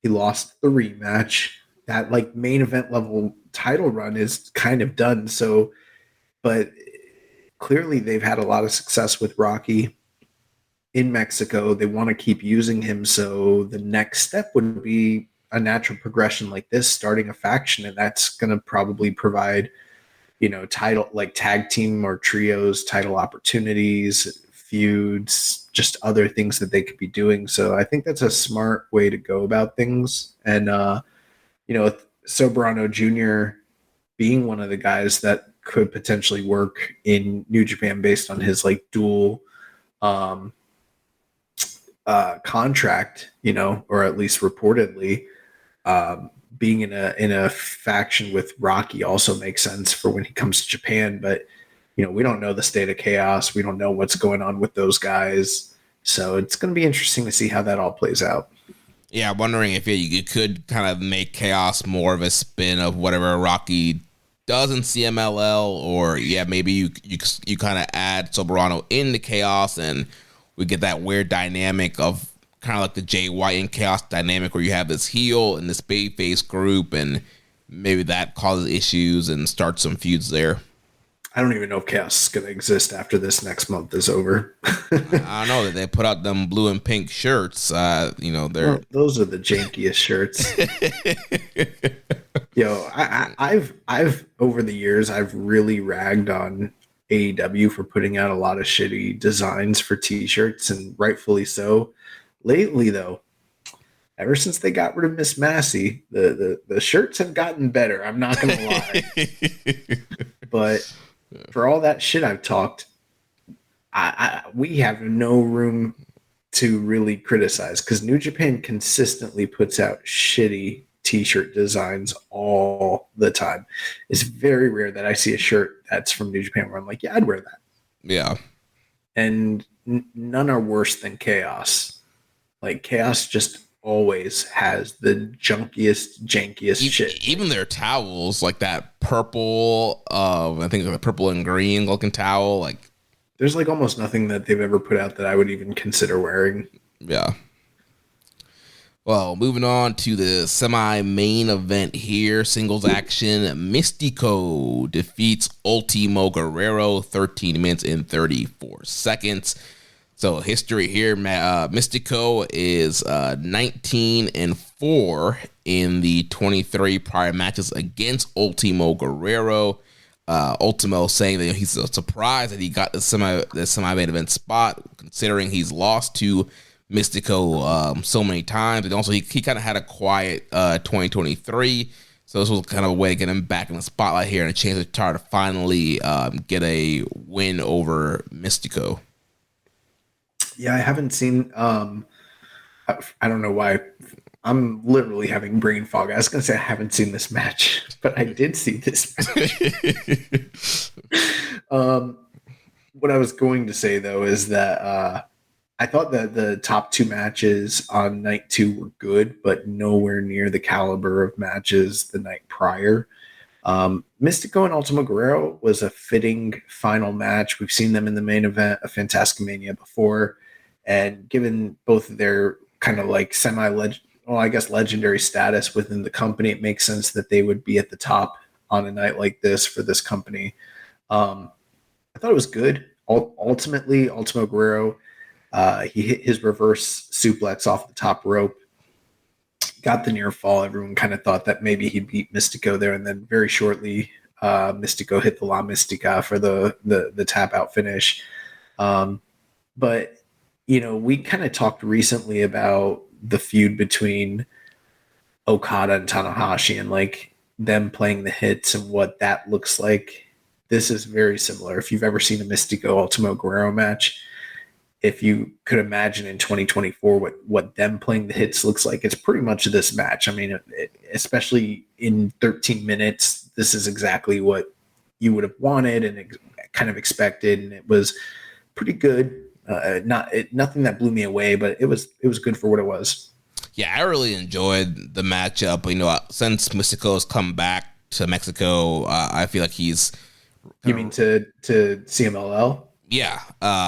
He lost the rematch. That like main event level title run is kind of done. So, but clearly they've had a lot of success with Rocky in Mexico. They want to keep using him. So the next step would be a natural progression like this, starting a faction. And that's going to probably provide title like tag team or trios, title opportunities, feuds, just other things that they could be doing. So I think that's a smart way to go about things. And, Soberano Jr. being one of the guys that could potentially work in New Japan based on his like dual contract, or at least reportedly, being in a faction with Rocky also makes sense for when he comes to Japan. But, we don't know the state of Chaos. We don't know what's going on with those guys. So it's going to be interesting to see how that all plays out. Yeah, I'm wondering if you could kind of make Chaos more of a spin of whatever Rocky does in CMLL, or maybe you kind of add Soberano into Chaos and we get that weird dynamic of kind of like the Jay White and Chaos dynamic where you have this heel and this babyface group, and maybe that causes issues and starts some feuds there. I don't even know if Chaos is going to exist after this next month is over. I don't know that they put out them blue and pink shirts. They're those are the jankiest shirts. I've over the years I've really ragged on AEW for putting out a lot of shitty designs for t-shirts, and rightfully so. Lately, though, ever since they got rid of Miss Massey, the shirts have gotten better. I'm not gonna lie. But for all that shit I've talked, we have no room to really criticize, because New Japan consistently puts out shitty t-shirt designs all the time. It's very rare that I see a shirt that's from New Japan where I'm like, yeah, I'd wear that. Yeah. And none are worse than Chaos. Like, Chaos just always has the junkiest, jankiest shit. Even their towels, like that purple, I think the purple and green looking towel, like there's like almost nothing that they've ever put out that I would even consider wearing. Yeah. Well, moving on to the semi-main event here, singles action. Mystico defeats Ultimo Guerrero, 13 minutes and 34 seconds. So history here, Mystico is 19-4 in the 23 prior matches against Ultimo Guerrero. Ultimo saying that he's surprised that he got the semi-main event spot, considering he's lost to Mystico so many times. And also he kind of had a quiet 2023. So this was kind of a way to get him back in the spotlight here and a chance to try to finally get a win over Mystico. Yeah, I haven't seen. I don't know why. I'm literally having brain fog. I was going to say I haven't seen this match, but I did see this match. What I was going to say, though, is that I thought that the top two matches on night 2 were good, but nowhere near the caliber of matches the night prior. Mystico and Ultimo Guerrero was a fitting final match. We've seen them in the main event of Fantastica Mania before, and given both of their kind of like legendary status within the company, it makes sense that they would be at the top on a night like this for this company. I thought it was good. Ultimately, Ultimo Guerrero, he hit his reverse suplex off the top rope, got the near fall. Everyone kind of thought that maybe he'd beat Mystico there, and then very shortly, Mystico hit the La Mystica for the tap out finish. But we kind of talked recently about the feud between Okada and Tanahashi and like them playing the hits and what that looks like. This is very similar. If you've ever seen a Mystico Ultimo Guerrero match, if you could imagine in 2024 what them playing the hits looks like, it's pretty much this match. I mean, especially in 13 minutes, this is exactly what you would have wanted and kind of expected, and it was pretty good. Nothing that blew me away, but it was good for what it was. Yeah, I really enjoyed the matchup. Since Mystico's come back to Mexico, I feel like he's. You mean to CMLL? Yeah,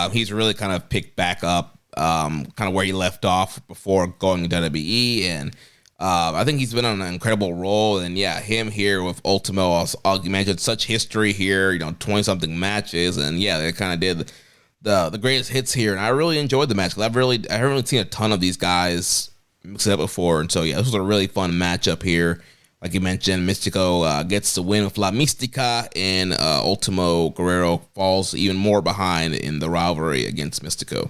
he's really kind of picked back up, kind of where he left off before going to WWE, and I think he's been on an incredible role. And yeah, him here with Ultimo, you mentioned such history here, 20-something matches, and yeah, they kind of did the greatest hits here, and I really enjoyed the match. I haven't really seen a ton of these guys mix it up before, and so yeah, this was a really fun matchup here. Like you mentioned, Mystico gets the win with La Mystica, and Ultimo Guerrero falls even more behind in the rivalry against Mystico.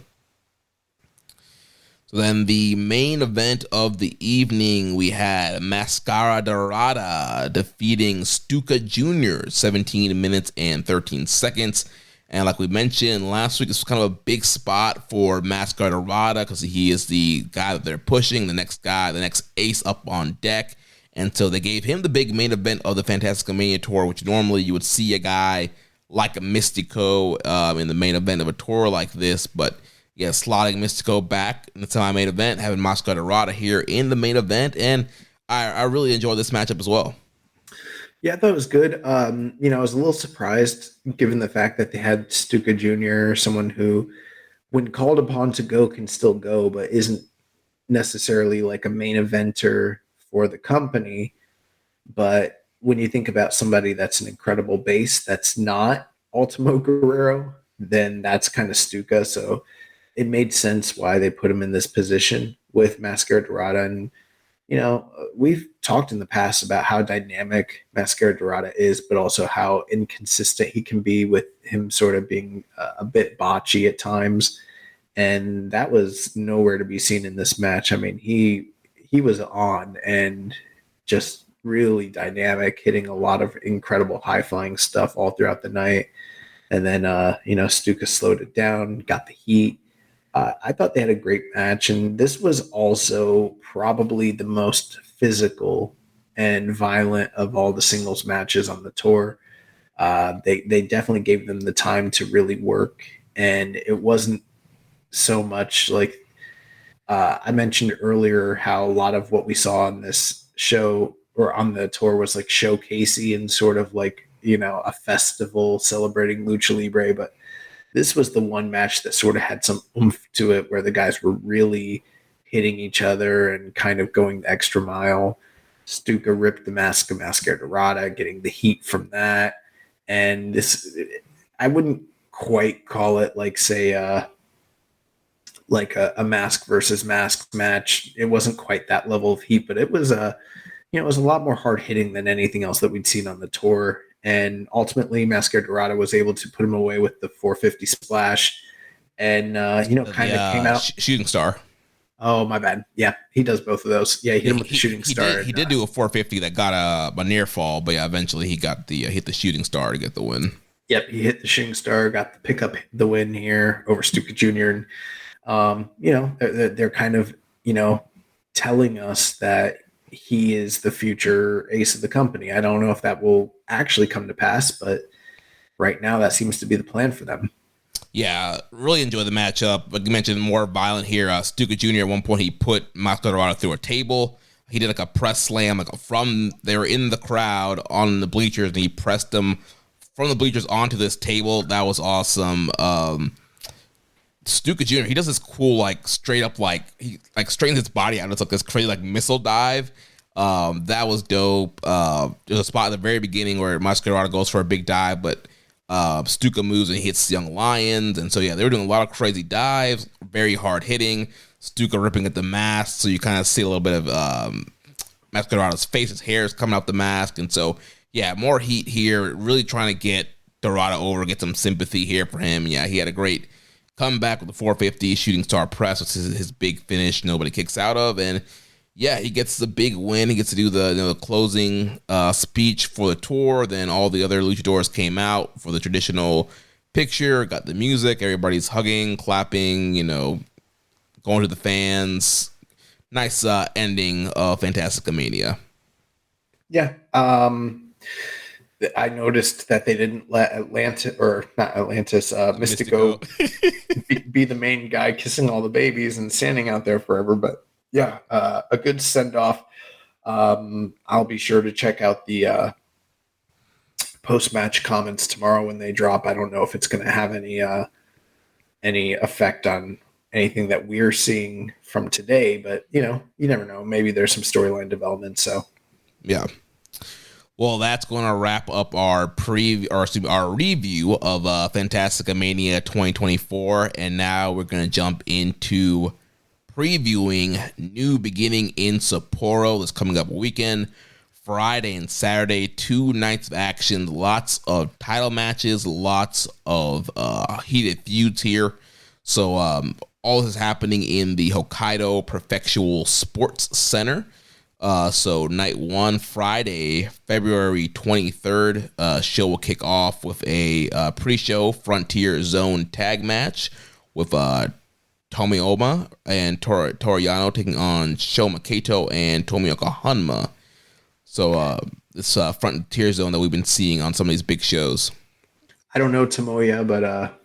So then the main event of the evening, we had Mascara Dorada defeating Stuka Jr., 17 minutes and 13 seconds. And like we mentioned last week, this was kind of a big spot for Mascara Dorada because he is the guy that they're pushing, the next ace up on deck. And so they gave him the big main event of the Fantastica Mania tour, which normally you would see a guy like a Mystico in the main event of a tour like this. But yeah, slotting Mystico back in the semi-main event, having Mascara Dorada here in the main event. And I really enjoyed this matchup as well. Yeah, I thought it was good. I was a little surprised given the fact that they had Stuka Jr., someone who, when called upon to go, can still go, but isn't necessarily like a main eventer for the company. But when you think about somebody that's an incredible base that's not Ultimo Guerrero, then that's kind of Stuka. So it made sense why they put him in this position with Mascara Dorada. And we've talked in the past about how dynamic Mascara Dorada is, but also how inconsistent he can be with him sort of being a bit botchy at times. And that was nowhere to be seen in this match. I mean, he was on and just really dynamic, hitting a lot of incredible high flying stuff all throughout the night. And then, Stuka slowed it down, got the heat. I thought they had a great match, and this was also probably the most physical and violent of all the singles matches on the tour. They definitely gave them the time to really work, and it wasn't so much like I mentioned earlier how a lot of what we saw on this show or on the tour was like showcasey and sort of like a festival celebrating lucha libre, but this was the one match that sort of had some oomph to it where the guys were really hitting each other and kind of going the extra mile. Stuka ripped the mask of Mascara Dorada, getting the heat from that. And this, I wouldn't quite call it like, say, like a mask versus mask match. It wasn't quite that level of heat, but it was it was a lot more hard hitting than anything else that we'd seen on the tour. And ultimately, Mascara Dorada was able to put him away with the 450 splash, and kind of came out shooting star. Oh, my bad. Yeah, he does both of those. Yeah, he hit him with the shooting star. He did do a 450 that got a near fall, but yeah, eventually he got the hit the shooting star to get the win. Yep, he hit the shooting star, got the pick up the win here over Stuka Jr. And they're kind of telling us that he is the future ace of the company. I don't know if that will actually come to pass, but right now that seems to be the plan for them. Yeah, really enjoyed the matchup. Like you mentioned, more violent here. Stuka Jr. at one point, he put Mascara Dorada through a table. He did like a press slam, they were in the crowd on the bleachers, and he pressed them from the bleachers onto this table. That was awesome. Stuka Jr., he does this cool, like, straight up, like, he, like, straightens his body out. It's like this crazy, like, missile dive. That was dope. There's a spot at the very beginning where Mascara Dorada goes for a big dive, but Stuka moves and hits Young Lions. And so, yeah, they were doing a lot of crazy dives, very hard hitting. Stuka ripping at the mask, so you kind of see a little bit of Mascara Dorada's face. His hair is coming out the mask. And so, yeah, more heat here. Really trying to get Dorada over, get some sympathy here for him. Yeah, he had a great come back with the 450 shooting star press, which is his big finish nobody kicks out of. And yeah, he gets the big win. He gets to do the closing speech for the tour. Then all the other luchadors came out for the traditional picture, got the music, everybody's hugging, clapping, going to the fans. Nice ending of Fantastica Mania. Yeah. I noticed that they didn't let Mystico be the main guy kissing all the babies and standing out there forever. But yeah, a good send off. I'll be sure to check out the post match comments tomorrow when they drop. I don't know if it's going to have any effect on anything that we're seeing from today, but you never know. Maybe there's some storyline development. So yeah. Well, that's going to wrap up our review of Fantastica Mania 2024, and now we're going to jump into previewing New Beginning in Sapporo this coming up weekend, Friday and Saturday, 2 nights of action, lots of title matches, lots of heated feuds here. So all this is happening in the Hokkaido Prefectural Sports Center. So night 1, Friday, February 23rd, show will kick off with a pre-show Frontier Zone tag match with Tomooma and Toriano taking on Sho Maketo and Tomioka Hanma. So this Frontier Zone that we've been seeing on some of these big shows. I don't know Tomoya, but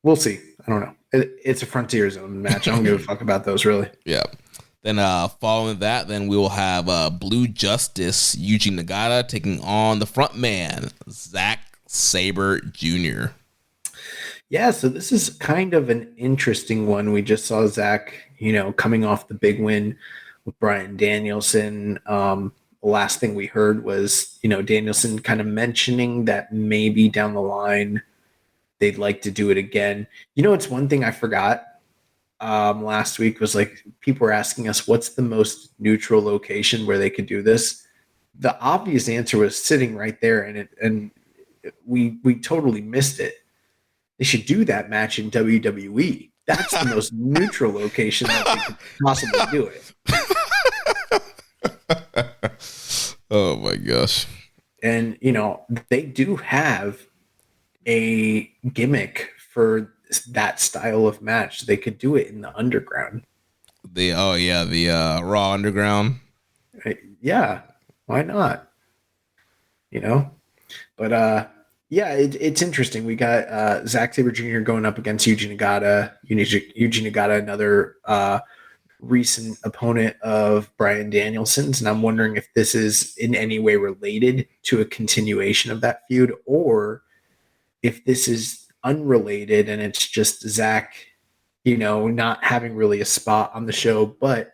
we'll see. I don't know. It's a Frontier Zone match. I don't give a fuck about those really. Yeah. Then following that, then we will have Blue Justice, Yuji Nagata, taking on the frontman, Zack Sabre Jr. Yeah, so this is kind of an interesting one. We just saw Zack, coming off the big win with Bryan Danielson. The last thing we heard was, Danielson kind of mentioning that maybe down the line they'd like to do it again. It's one thing I forgot. last week was like, people were asking us what's the most neutral location where they could do this. The obvious answer was sitting right there, and we totally missed it. They should do that match in WWE. That's the most neutral location that they could possibly do it. Oh my gosh. And, they do have a gimmick for that style of match. They could do it in the underground. The Raw Underground. Yeah, why not? But yeah, it's interesting. We got Zack Sabre Jr. going up against Yuji Nagata. Yuji Nagata, another recent opponent of Bryan Danielson's, and I'm wondering if this is in any way related to a continuation of that feud, or if this is unrelated and it's just Zack, not having really a spot on the show, but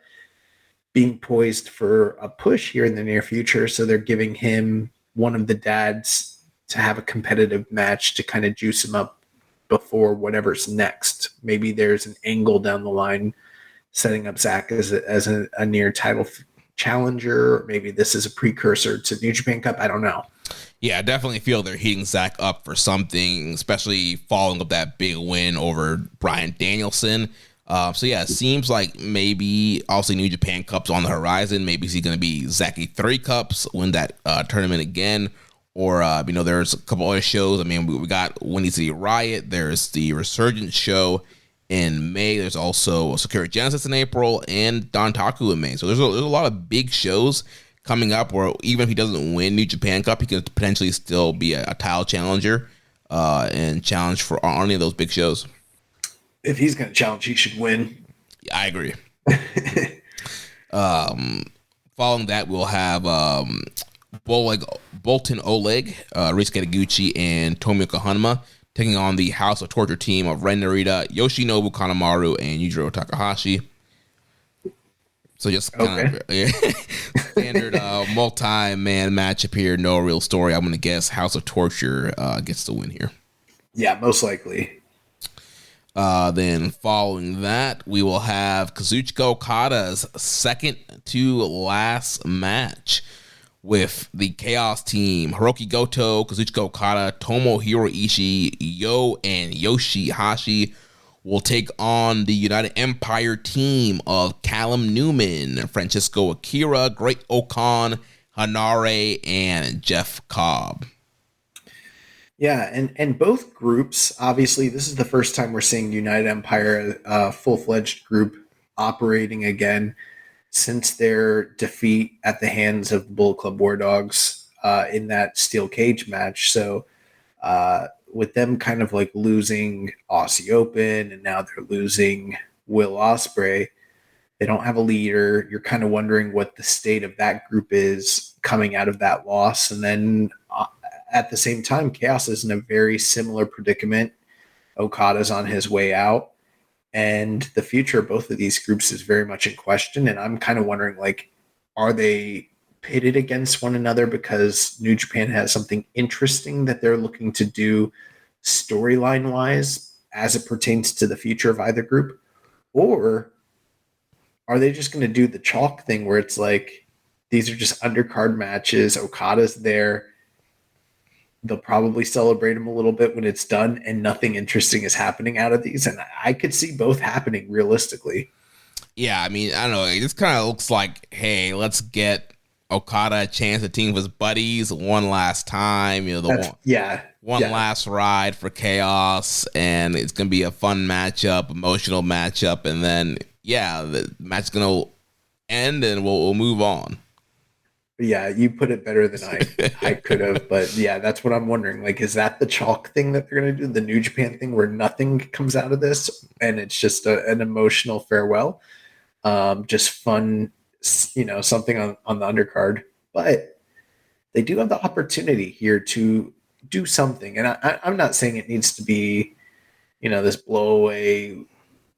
being poised for a push here in the near future. So they're giving him one of the dads to have a competitive match to kind of juice him up before whatever's next. Maybe there's an angle down the line setting up Zack as a near title challenger. Or maybe this is a precursor to New Japan Cup. I don't know. Yeah, I definitely feel they're heating Zack up for something, especially following up that big win over Bryan Danielson. So yeah, it seems like maybe also New Japan Cup's on the horizon. Maybe he's going to be Zacky 3 Cups, win that tournament again. Or, there's a couple other shows. I mean, we got Windy City Riot. There's the Resurgence show in May. There's also Sakura Genesis in April and Dontaku in May. So there's a lot of big shows coming up where even if he doesn't win New Japan Cup, he could potentially still be a title challenger and challenge for any of those big shows. If he's going to challenge, he should win. Yeah, I agree. Following that, we'll have Bolton Oleg, Ryusuke Taguchi, and Tomioka Hanma taking on the House of Torture team of Ren Narita, Yoshinobu Kanemaru, and Yujiro Takahashi. So just kind of standard multi-man matchup here. No real story. I'm going to guess House of Torture gets the win here. Yeah, most likely. Then following that, we will have Kazuchika Okada's second to last match with the Chaos team. Hiroki Goto, Kazuchika Okada, Tomohiro Ishii, Yo, and Yoshihashi will take on the United Empire team of Callum Newman, Francisco Akira, Great Okan, Hanare, and Jeff Cobb. Yeah, and both groups, obviously, this is the first time we're seeing United Empire, a full-fledged group, operating again since their defeat at the hands of Bullet Club War Dogs in that steel cage match. So with them kind of like losing Aussie Open, and now they're losing Will Ospreay, they don't have a leader. You're kind of wondering what the state of that group is coming out of that loss. And then at the same time, Chaos is in a very similar predicament. Okada's on his way out, and the future of both of these groups is very much in question. And I'm kind of wondering, like, are they pitted against one another because New Japan has something interesting that they're looking to do storyline wise as it pertains to the future of either group? Or are they just going to do the chalk thing where it's like, these are just undercard matches, Okada's there, they'll probably celebrate him a little bit when it's done, and nothing interesting is happening out of these? And I could see both happening realistically. Yeah, I mean, I don't know. It just kind of looks like, hey, let's get Okada a chance to team with his buddies one last time. One last ride for Chaos, and it's going to be a fun matchup, emotional matchup, and then, the match's going to end, and we'll move on. Yeah, you put it better than I could have. But yeah, that's what I'm wondering. Like, is that the chalk thing that they're going to do? The New Japan thing where nothing comes out of this and it's just an emotional farewell? Just fun, something on the undercard. But they do have the opportunity here to do something. And I'm not saying it needs to be, this blowaway,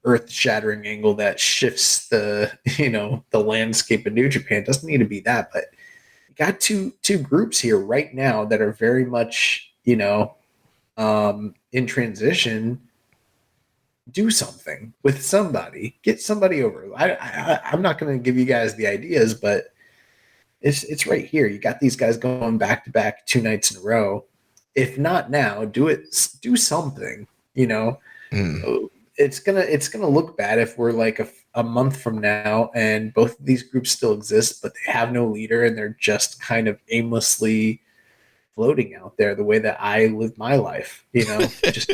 earth-shattering angle that shifts the landscape of New Japan. It doesn't need to be that, but got two groups here right now that are very much in transition, do something with somebody. Get somebody over. I'm not going to give you guys the ideas, but it's right here. You got these guys going back to back 2 nights in a row. If not now, do something. It's gonna look bad if we're like a month from now and both of these groups still exist, but they have no leader and they're just kind of aimlessly floating out there the way that I live my life. Just.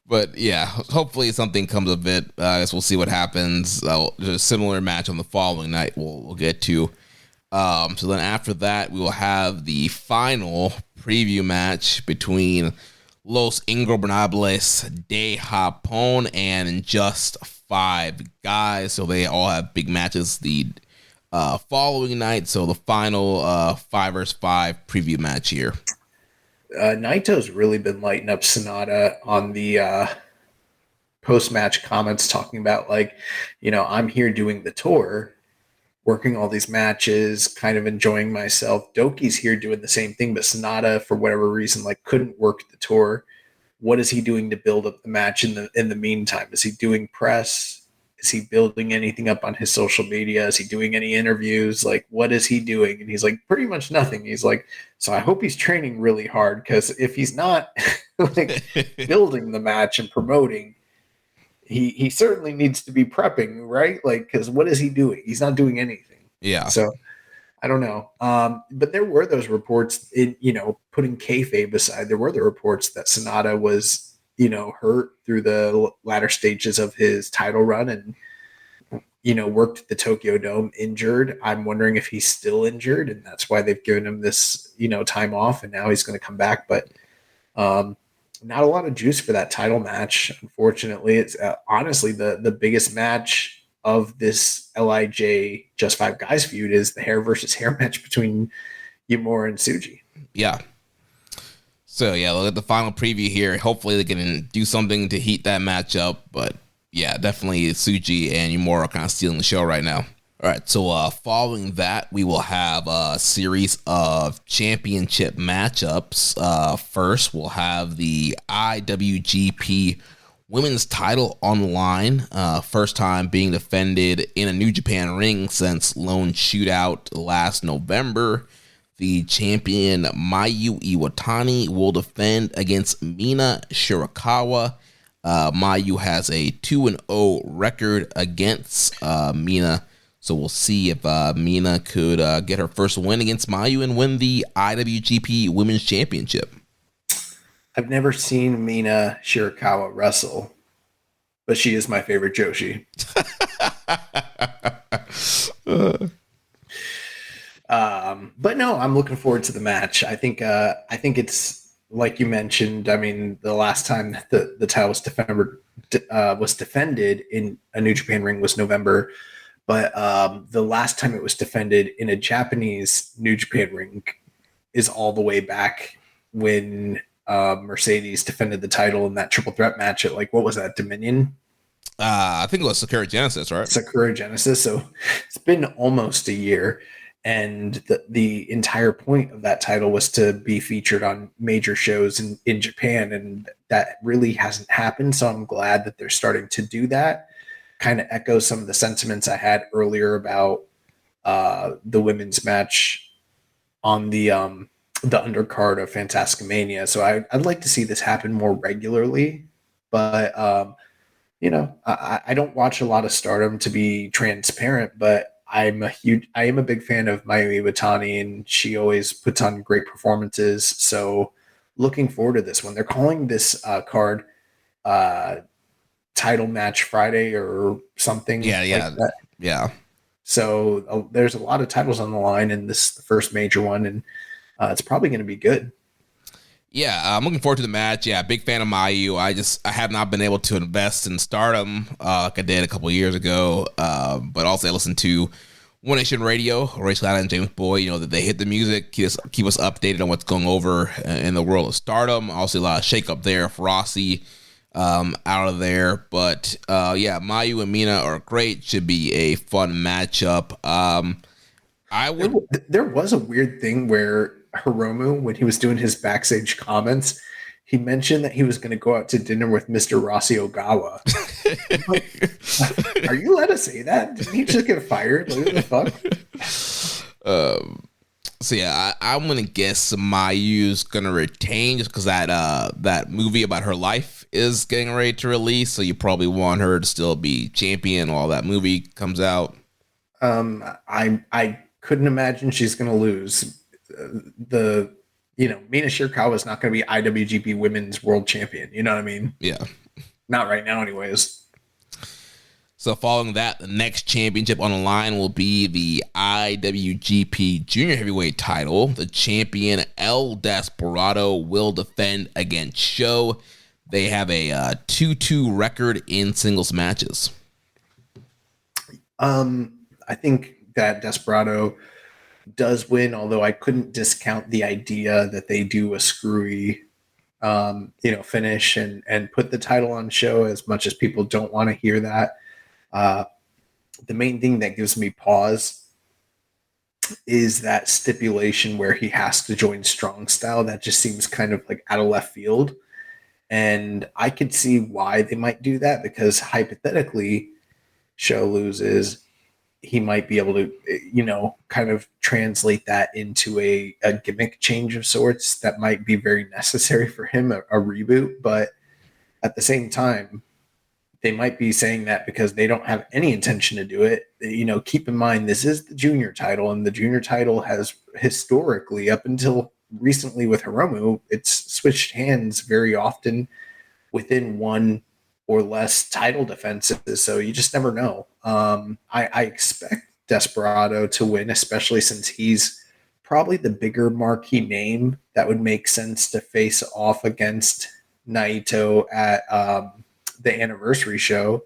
But yeah, hopefully something comes of it. I guess we'll see what happens. There's a similar match on the following night we'll get to. So then after that, we will have the final preview match between Los Ingobernables de Japón and Just Five Guys. So they all have big matches the following night. So the final 5 vs. 5 preview match here. Naito's really been lighting up Sonata on the post-match comments, talking about I'm here doing the tour, working all these matches, kind of enjoying myself. Doki's here doing the same thing, but Sonata, for whatever reason, couldn't work the tour. What is he doing to build up the match in the meantime? Is he doing press? Is he building anything up on his social media? Is he doing any interviews? What is he doing? And he's like, pretty much nothing. He's like, so I hope he's training really hard, because if he's not building the match and promoting, he certainly needs to be prepping, right? Because what is he doing? He's not doing anything. Yeah. So I don't know. But there were those reports, putting kayfabe aside, there were the reports that Sonata was, hurt through the latter stages of his title run and, worked at the Tokyo Dome injured. I'm wondering if he's still injured and that's why they've given him this, time off and now he's going to come back. But not a lot of juice for that title match. Unfortunately, it's honestly the biggest match of this LIJ Just Five Guys feud is the hair versus hair match between Yamura and Tsuji. Yeah. So yeah, look at the final preview here. Hopefully they can do something to heat that match up. But yeah, definitely Tsuji and Yamura are kind of stealing the show right now. All right, so following that, we will have a series of championship matchups. First, we'll have the IWGP Women's title on the line. First time being defended in a New Japan ring since Lone Shootout last November. The champion Mayu Iwatani will defend against Mina Shirakawa. Mayu has a 2-0 record against Mina. So we'll see if Mina could get her first win against Mayu and win the IWGP Women's Championship. I've never seen Mina Shirakawa wrestle, but she is my favorite Joshi. But no, I'm looking forward to the match. I think it's like you mentioned. I mean, the last time the title was defended in a New Japan ring was November. But the last time it was defended in a Japanese New Japan ring is all the way back when Mercedes defended the title in that triple threat match at what was that, Dominion? I think it was Sakura Genesis, right? Sakura Genesis. So it's been almost a year. And the entire point of that title was to be featured on major shows in Japan. And that really hasn't happened. So I'm glad that they're starting to do that. Kind of echoes some of the sentiments I had earlier about the women's match on the undercard of Fantastica Mania. So I'd like to see this happen more regularly, but I don't watch a lot of Stardom, to be transparent, but I am a big fan of Mayu Iwatani, and she always puts on great performances. So looking forward to this one. They're calling this card Title Match Friday or something. Yeah. Like that. Yeah. So there's a lot of titles on the line in this first major one, and it's probably going to be good. Yeah, I'm looking forward to the match. Yeah, big fan of Mayu. I have not been able to invest in Stardom like I did a couple years ago. But also I listened to One Nation Radio, Rachel Allen and James Boyd. That they hit the music, keep us updated on what's going over in the world of Stardom. Also a lot of shake up there for Rossi out of there. But yeah, Mayu and Mina are great. Should be a fun matchup. There was a weird thing where Hiromu, when he was doing his backstage comments, he mentioned that he was going to go out to dinner with Mr. Rossi Ogawa. Are you allowed to say that? Didn't he just get fired? Like, what the fuck? So yeah, I'm gonna guess Mayu's gonna retain just because that movie about her life is getting ready to release. So you probably want her to still be champion while that movie comes out. I couldn't imagine she's gonna lose. Mina Shirakawa is not gonna be IWGP Women's World Champion. You know what I mean? Yeah. Not right now, anyways. So following that, the next championship on the line will be the IWGP Junior Heavyweight title. The champion, El Desperado, will defend against Sho. They have a 2-2 record in singles matches. I think that Desperado does win, although I couldn't discount the idea that they do a screwy finish and put the title on Sho, as much as people don't want to hear that. The main thing that gives me pause is that stipulation where he has to join Strong Style. That just seems kind of like out of left field. And I could see why they might do that, because hypothetically, Sho loses, he might be able to, kind of translate that into a gimmick change of sorts that might be very necessary for him, a reboot. But at the same time, they might be saying that because they don't have any intention to do it. Keep in mind, this is the junior title, and the junior title has historically, up until recently with Hiromu, it's switched hands very often within one or less title defenses. So you just never know. I expect Desperado to win, especially since he's probably the bigger marquee name that would make sense to face off against Naito at the anniversary show.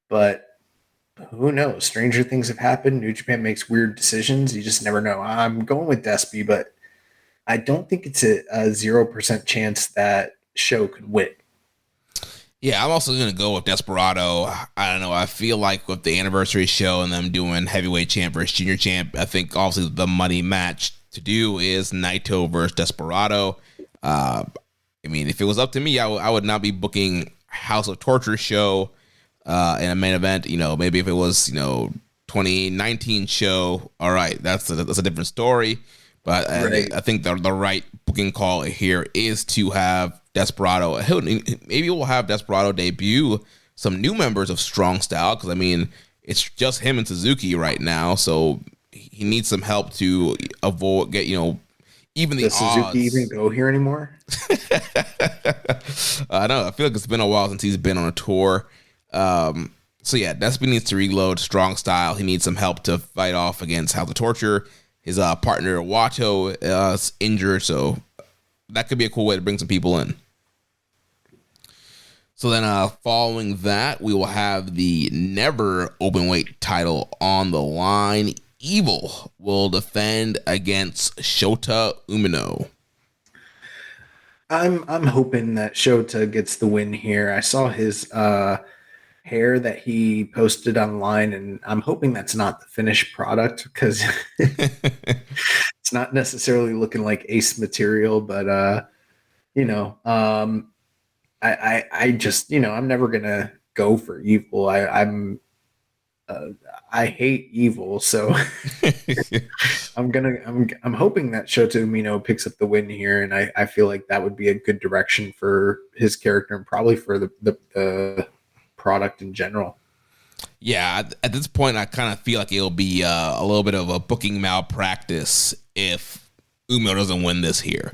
But who knows? Stranger things have happened. New Japan makes weird decisions. You just never know. I'm going with Despy, but I don't think it's a 0% chance that Sho could win. Yeah, I'm also going to go with Desperado. I don't know. I feel like with the anniversary show and them doing heavyweight champ versus junior champ, I think obviously the money match to do is Naito versus Desperado. If it was up to me, I would not be booking House of Torture show in a main event. Maybe if it was 2019 show, all right, that's a different story. But right. I think the right booking call here is to have Desperado. Maybe we'll have Desperado debut some new members of Strong Style, because it's just him and Suzuki right now, so he needs some help to get even the Does odds. Suzuki even go here anymore? I know. I feel like it's been a while since he's been on a tour. So yeah, Despy needs to reload Strong Style. He needs some help to fight off against House of Torture. His partner Wato is injured, so that could be a cool way to bring some people in. So then following that, we will have the never openweight title on the line. Evil will defend against Shota Umino. I'm hoping that Shota gets the win here. I saw his hair that he posted online, and I'm hoping that's not the finished product, because it's not necessarily looking like Ace material. But I just I'm never gonna go for Evil. I hate Evil, so I'm hoping that Shota Umino picks up the win here, and I feel like that would be a good direction for his character and probably for the product in general. Yeah, at this point, I kind of feel like it'll be a little bit of a booking malpractice if Umino doesn't win this here.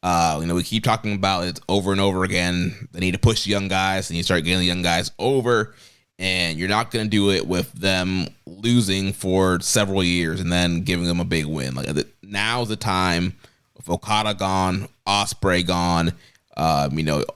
We keep talking about it over and over again. They need to push the young guys, and you start getting the young guys over. And you're not going to do it with them losing for several years and then giving them a big win. Like, now's the time. With Okada gone, Ospreay gone, all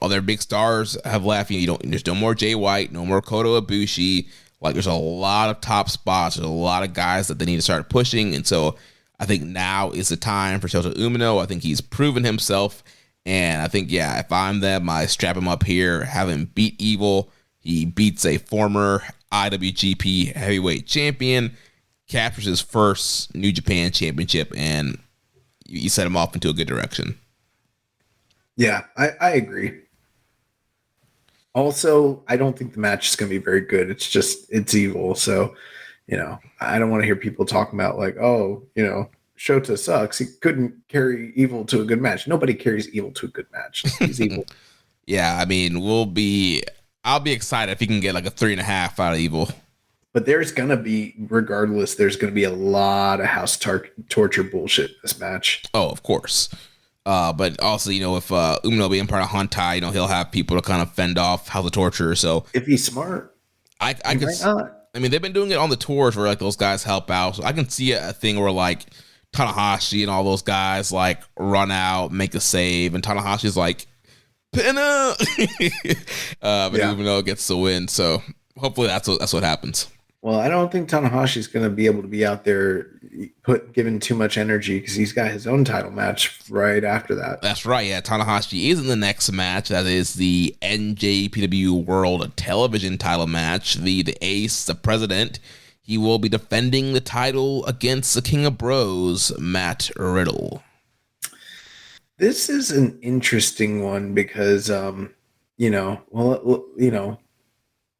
their big stars have left. There's no more Jay White, no more Kota Ibushi. Like, there's a lot of top spots. There's a lot of guys that they need to start pushing. And so I think now is the time for Shota Umino. I think he's proven himself. And I think, if I'm them, I strap him up here, have him beat Evil. He beats a former IWGP heavyweight champion, captures his first New Japan championship, and you set him off into a good direction. Yeah, I agree. Also, I don't think the match is going to be very good. It's evil. So, I don't want to hear people talking about like, oh, Shota sucks. He couldn't carry evil to a good match. Nobody carries evil to a good match. He's evil. Yeah, I mean, I'll be excited if he can get like a 3.5 out of evil. But there's going to be, regardless, there's going to be a lot of torture bullshit in this match. Oh, of course. But also, if Umino being part of Hantai, he'll have people to kind of fend off House of Torture. So if he's smart, I could. I mean, they've been doing it on the tours where like those guys help out. So I can see a thing where like Tanahashi and all those guys like run out, make a save, and Tanahashi's like, Pinna! But Umino gets the win. So hopefully that's what happens. Well, I don't think Tanahashi's going to be able to be out there given too much energy because he's got his own title match right after that. That's right. Yeah, Tanahashi is in the next match. That is the NJPW World Television title match. The ace, the president, he will be defending the title against the King of Bros, Matt Riddle. This is an interesting one because,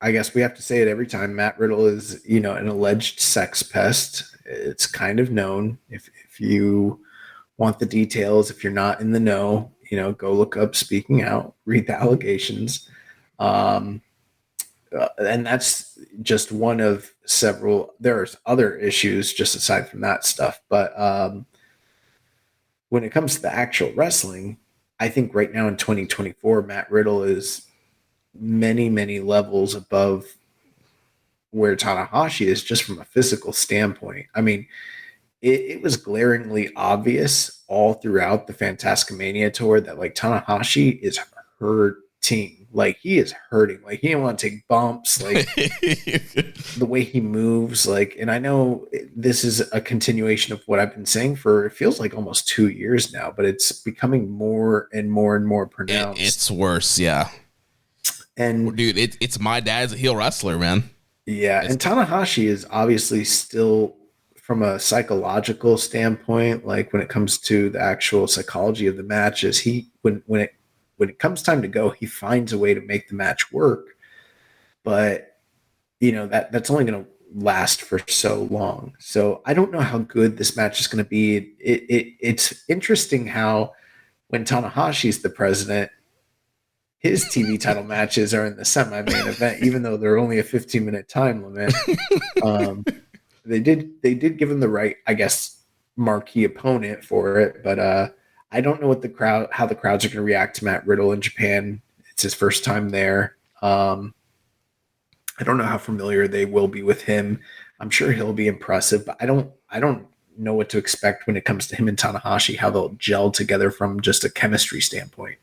I guess we have to say it every time. Matt Riddle is, an alleged sex pest. It's kind of known. If you want the details, if you're not in the know, go look up Speaking Out, read the allegations. And that's just one of several. There's other issues just aside from that stuff. But when it comes to the actual wrestling, I think right now in 2024, Matt Riddle is many, many levels above where Tanahashi is just from a physical standpoint. I mean, it was glaringly obvious all throughout the Fantastica Mania tour that like Tanahashi is hurting. Like he is hurting. Like he didn't want to take bumps. Like the way he moves. Like, and I know this is a continuation of what I've been saying for it feels like almost 2 years now, but it's becoming more and more and more pronounced. It's worse, yeah. And dude, it's my dad's a heel wrestler, man. Yeah, and Tanahashi is obviously still, from a psychological standpoint, like when it comes to the actual psychology of the matches, he when it comes time to go, he finds a way to make the match work. But that's only going to last for so long. So I don't know how good this match is going to be. It's interesting how when Tanahashi's the president, his TV title matches are in the semi-main event, even though they're only a 15-minute time limit. They did give him the right, I guess, marquee opponent for it, but I don't know how the crowds are going to react to Matt Riddle in Japan. It's his first time there. I don't know how familiar they will be with him. I'm sure he'll be impressive, but I don't know what to expect when it comes to him and Tanahashi, how they'll gel together from just a chemistry standpoint.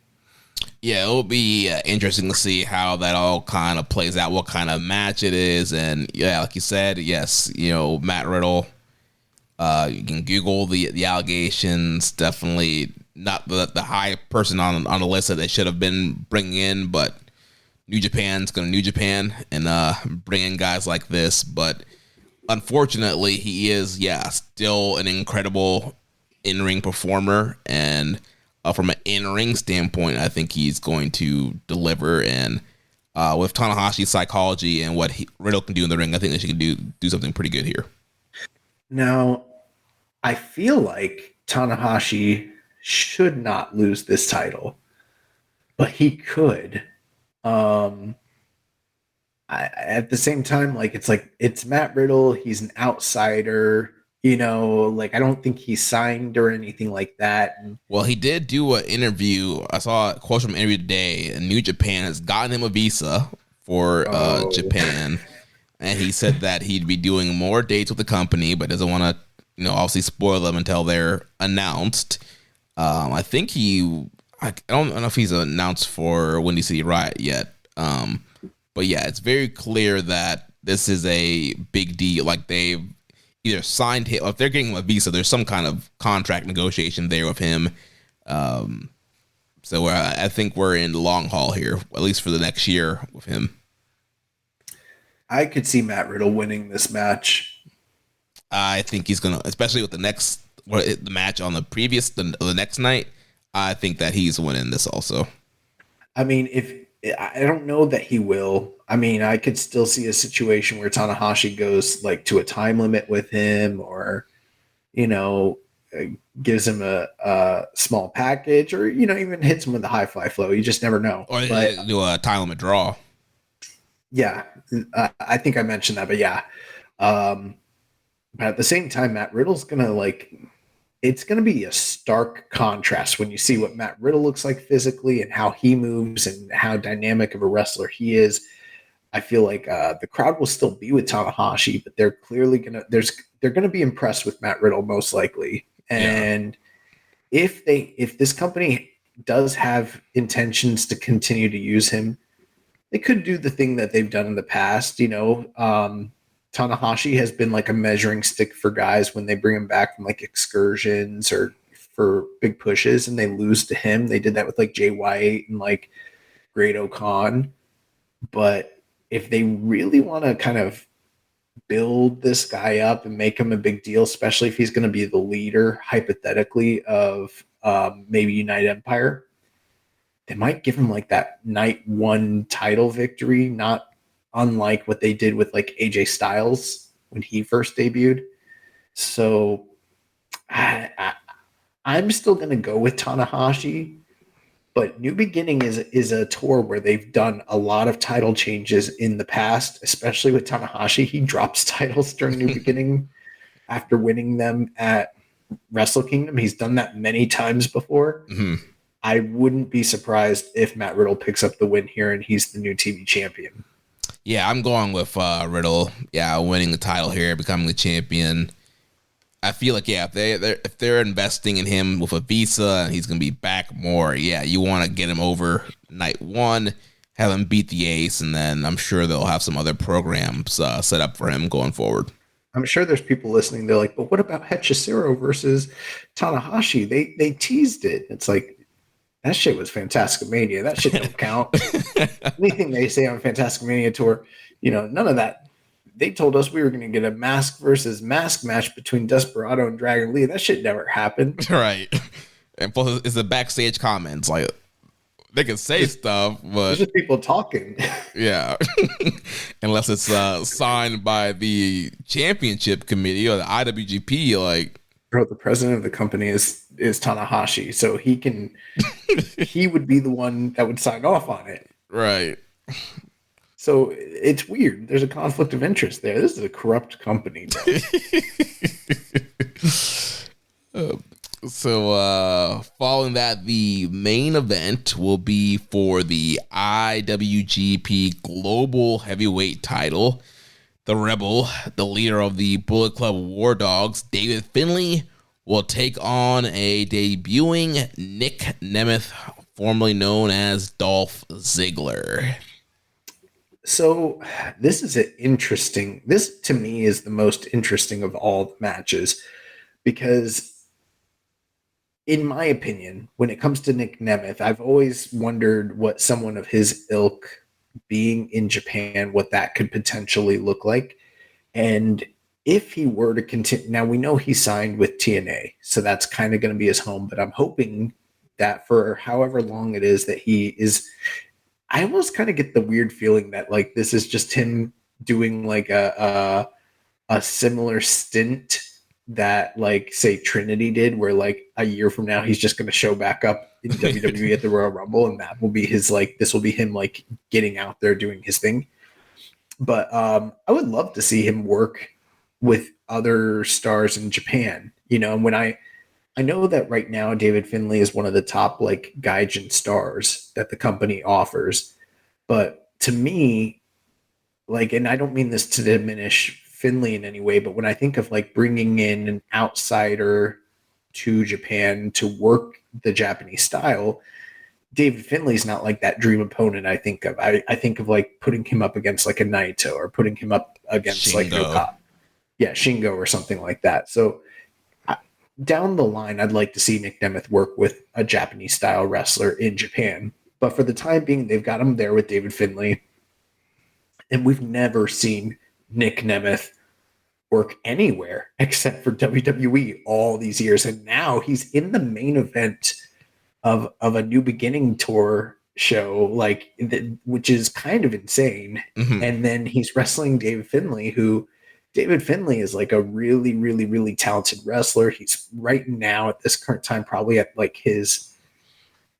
Yeah, it'll be interesting to see how that all kind of plays out, what kind of match it is. And yeah, like you said, yes, Matt Riddle, you can Google the allegations. Definitely not the high person on the list that they should have been bringing in, but New Japan's going to New Japan and bring in guys like this. But unfortunately, he is, still an incredible in-ring performer. And from an in-ring standpoint, I think he's going to deliver. And with Tanahashi's psychology and what Riddle can do in the ring, I think that she can do something pretty good here. Now, I feel like Tanahashi should not lose this title, but he could. At the same time, it's Matt Riddle. He's an outsider. I don't think he signed or anything like that. Well, he did do an interview. I saw a quote from an interview today. And New Japan has gotten him a visa for Japan. And he said that he'd be doing more dates with the company, but doesn't want to, obviously spoil them until they're announced. I think I don't know if he's announced for Windy City Riot yet. But yeah, it's very clear that this is a big deal. Like they've either signed him, or if they're getting him a visa, there's some kind of contract negotiation there with him. So I think we're in the long haul here, at least for the next year with him. I could see Matt Riddle winning this match. I think he's gonna, especially with the match on the next night. I think that he's winning this also. I mean, I don't know that he will. I mean, I could still see a situation where Tanahashi goes like to a time limit with him, or gives him a small package, or even hits him with a high fly flow. You just never know. Or but do a time limit draw. Yeah, I think I mentioned that, but yeah. But at the same time, Matt Riddle's it's gonna be a stark contrast when you see what Matt Riddle looks like physically and how he moves and how dynamic of a wrestler he is. I feel like the crowd will still be with Tanahashi, but they're clearly they're gonna be impressed with Matt Riddle most likely. And if this company does have intentions to continue to use him, they could do the thing that they've done in the past. Tanahashi has been like a measuring stick for guys when they bring him back from like excursions or for big pushes and they lose to him. They did that with like Jay White and like Great O'Khan. But if they really want to kind of build this guy up and make him a big deal, especially if he's going to be the leader, hypothetically, of maybe United Empire, they might give him like that night one title victory, not unlike what they did with like AJ Styles when he first debuted. So I'm still going to go with Tanahashi, but New Beginning is a tour where they've done a lot of title changes in the past, especially with Tanahashi. He drops titles during New Beginning after winning them at Wrestle Kingdom. He's done that many times before. Mm-hmm. I wouldn't be surprised if Matt Riddle picks up the win here and he's the new TV champion. Yeah, I'm going with Riddle. Yeah, winning the title here, becoming the champion. I feel like, if they're investing in him with a visa and he's going to be back more, you want to get him over night one, have him beat the Ace, and then I'm sure they'll have some other programs set up for him going forward. I'm sure there's people listening. They're like, but what about Hechicero versus Tanahashi? They teased it. It's like, that shit was Fantastica Mania. That shit don't count. Anything they say on Fantastica Mania tour, none of that. They told us we were going to get a mask versus mask match between Desperado and Dragon Lee. That shit never happened. Right. And plus, it's the backstage comments. Like, they can say stuff, but there's just people talking. Yeah. Unless it's signed by the championship committee or the IWGP, like. Bro, the president of the company is Tanahashi, so he would be the one that would sign off on it. Right. So it's weird. There's a conflict of interest there. This is a corrupt company. So following that, the main event will be for the IWGP Global Heavyweight title. The Rebel, the leader of the Bullet Club War Dogs, David Finlay, will take on a debuting Nic Nemeth, formerly known as Dolph Ziggler. So this to me is the most interesting of all the matches, because in my opinion, when it comes to Nic Nemeth, I've always wondered what someone of his ilk being in Japan, what that could potentially look like. And if he were to continue, now we know he signed with TNA, so that's kind of going to be his home, but I'm hoping that for however long it is that he is, I almost kind of get the weird feeling that like this is just him doing like a similar stint that like say Trinity did, where like a year from now he's just going to show back up in WWE at the Royal Rumble, and that will be his like, this will be him like getting out there doing his thing. But I would love to see him work with other stars in Japan. When I know that right now David Finlay is one of the top like gaijin stars that the company offers, but to me, like, and I don't mean this to diminish Finlay in any way, but when I think of like bringing in an outsider to Japan to work the Japanese style, David Finlay's not like that dream opponent I think of. I think of like putting him up against like a Naito, or putting him up against Shingo. like Okada. Yeah, Shingo or something like that. So down the line, I'd like to see Nic Nemeth work with a Japanese style wrestler in Japan. But for the time being, they've got him there with David Finlay. And we've never seen Nic Nemeth work anywhere except for WWE all these years. And now he's in the main event of a New Beginning tour show, like which is kind of insane. Mm-hmm. And then he's wrestling David Finlay, who David Finlay is like a really, really, really talented wrestler. He's right now at this current time probably at like his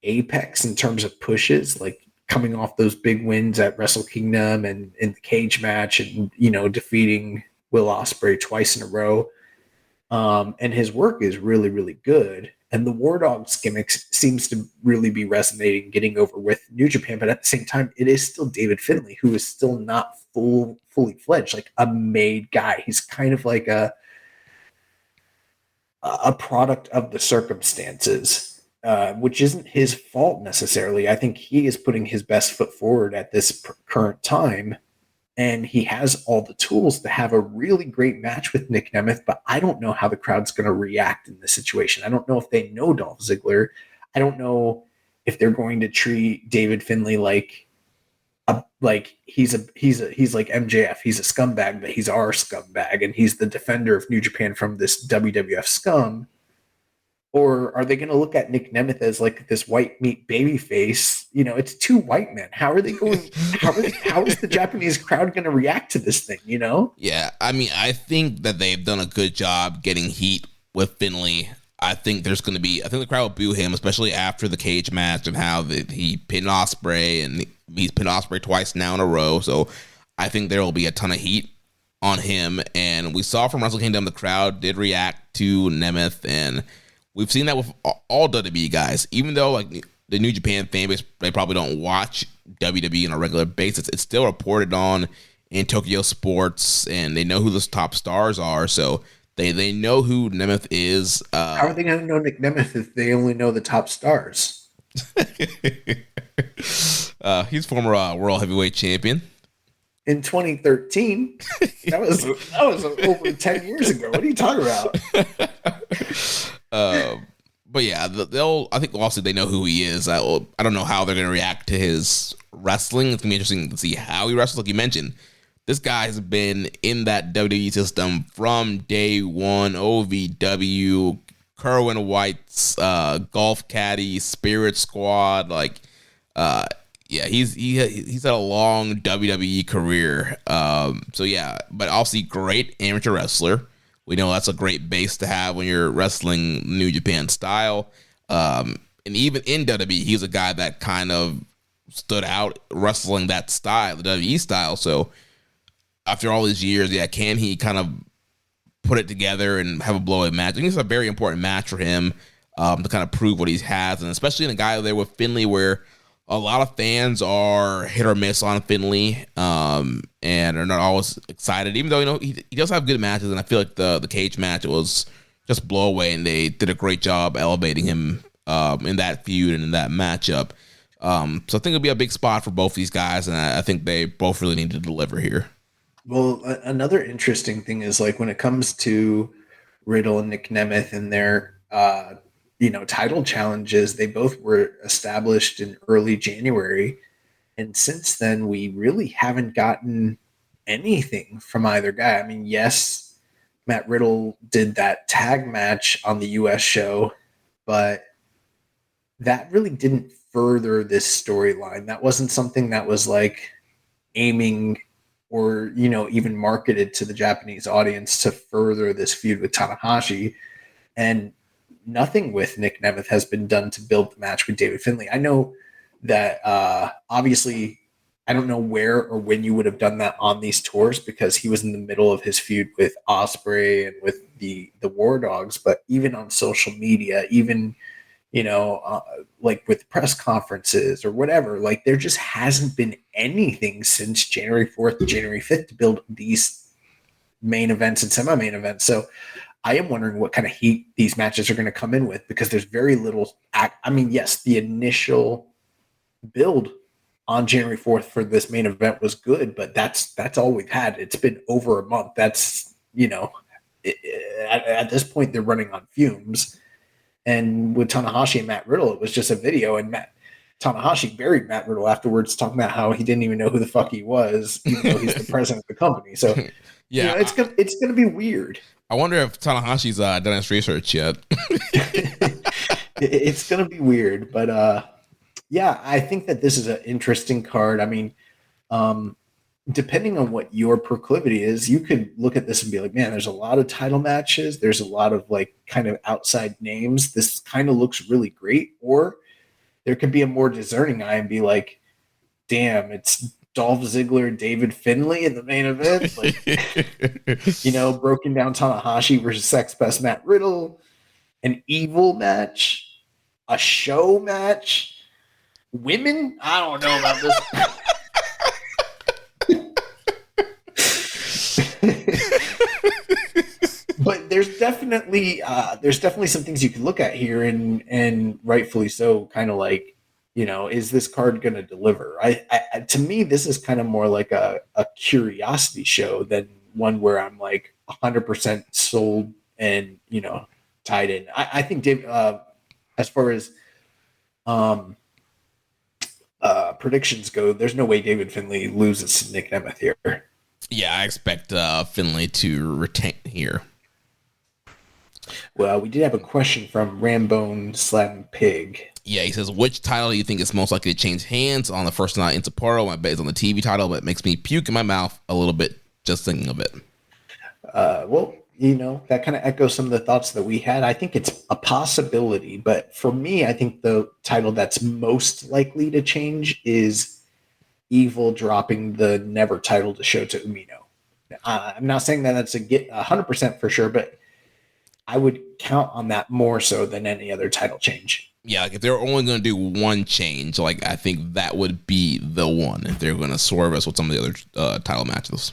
apex in terms of pushes, like coming off those big wins at Wrestle Kingdom and in the cage match, and defeating Will Ospreay twice in a row. And his work is really, really good. And the War Dogs gimmick seems to really be resonating, getting over with New Japan. But at the same time, it is still David Finlay, who is still not fully fledged, like a made guy. He's kind of like a product of the circumstances, which isn't his fault necessarily. I think he is putting his best foot forward at this current time. And he has all the tools to have a really great match with Nic Nemeth, but I don't know how the crowd's going to react in this situation. I don't know if they know Dolph Ziggler. I don't know if they're going to treat David Finlay like he's like MJF. He's a scumbag, but he's our scumbag, and he's the defender of New Japan from this WWF scum. Or are they going to look at Nic Nemeth as like this white meat baby face? It's two white men. How are they going? How is the Japanese crowd going to react to this thing? Yeah, I mean, I think that they've done a good job getting heat with Finlay. I think the crowd will boo him, especially after the cage match and how he pinned Ospreay, and he's pinned Ospreay twice now in a row. So I think there will be a ton of heat on him. And we saw from Wrestle Kingdom, the crowd did react to Nemeth, and we've seen that with all WWE guys. Even though like the New Japan fan base, they probably don't watch WWE on a regular basis, it's still reported on in Tokyo Sports, and they know who the top stars are. So they know who Nemeth is. How are they going to know Nic Nemeth if they only know the top stars? He's former world heavyweight champion. In 2013, that was over 10 years ago. What are you talking about? But yeah, I think also they know who he is. I don't know how they're going to react to his wrestling. It's going to be interesting to see how he wrestles. Like you mentioned, this guy has been in that WWE system from day one. OVW, Kerwin White's Golf Caddy, Spirit Squad. Yeah, he's had a long WWE career. So yeah, but also great amateur wrestler. We know that's a great base to have when you're wrestling New Japan style. And even in WWE, he's a guy that kind of stood out wrestling that style, the WWE style. So after all these years, yeah, can he kind of put it together and have a blowout match? I think it's a very important match for him to kind of prove what he has. And especially in a guy there with Finlay, where a lot of fans are hit or miss on Finlay and are not always excited, even though he does have good matches. And I feel like the cage match was just blow away, and they did a great job elevating him in that feud and in that matchup. So I think it'll be a big spot for both these guys, and I think they both really need to deliver here. Well, another interesting thing is like when it comes to Riddle and Nic Nemeth and their title challenges, they both were established in early January. And since then, we really haven't gotten anything from either guy. I mean, yes, Matt Riddle did that tag match on the US show, but that really didn't further this storyline. That wasn't something that was like aiming or, even marketed to the Japanese audience to further this feud with Tanahashi. And nothing with Nic Nemeth has been done to build the match with David Finlay. I know that obviously I don't know where or when you would have done that on these tours, because he was in the middle of his feud with Ospreay and with the War Dogs. But even on social media, even like with press conferences or whatever, like there just hasn't been anything since January 4th, January 5th to build these main events and semi-main events. So I am wondering what kind of heat these matches are going to come in with, because there's very little. I mean, yes, the initial build on January 4th for this main event was good, but that's all we've had. It's been over a month. That's, at this point they're running on fumes. And with Tanahashi and Matt Riddle, it was just a video, and Tanahashi buried Matt Riddle afterwards, talking about how he didn't even know who the fuck he was, even though he's the president of the company. So yeah, it's gonna be weird. I wonder if Tanahashi's done his research yet. It's gonna be weird, but yeah, I think that this is an interesting card. I mean, depending on what your proclivity is, you could look at this and be like, man, there's a lot of title matches. There's a lot of like kind of outside names. This kind of looks really great. Or there could be a more discerning eye and be like, damn, it's Dolph Ziggler, David Finlay in the main event. Like, broken down Tanahashi versus Sex Best Matt Riddle, an evil match, a show match, women. I don't know about this. But there's definitely some things you can look at here, and rightfully so. Kind of like, is this card going to deliver? I to me, this is kind of more like a curiosity show than one where I'm like 100% sold and tied in. I think Dave, as far as predictions go, there's no way David Finlay loses to Nic Nemeth here. Yeah, I expect Finlay to retain here. Well, we did have a question from Rambone Slam Pig. Yeah, he says, which title do you think is most likely to change hands on the first night in Sapporo? My bet is on the TV title, but it makes me puke in my mouth a little bit just thinking of it. Well, that kind of echoes some of the thoughts that we had. I think it's a possibility, but for me, I think the title that's most likely to change is Evil dropping the Never title to Shota Umino. I'm not saying that that's 100% for sure, but I would count on that more so than any other title change. Yeah, like if they're only going to do one change, like I think that would be the one if they're going to swerve us with some of the other title matches.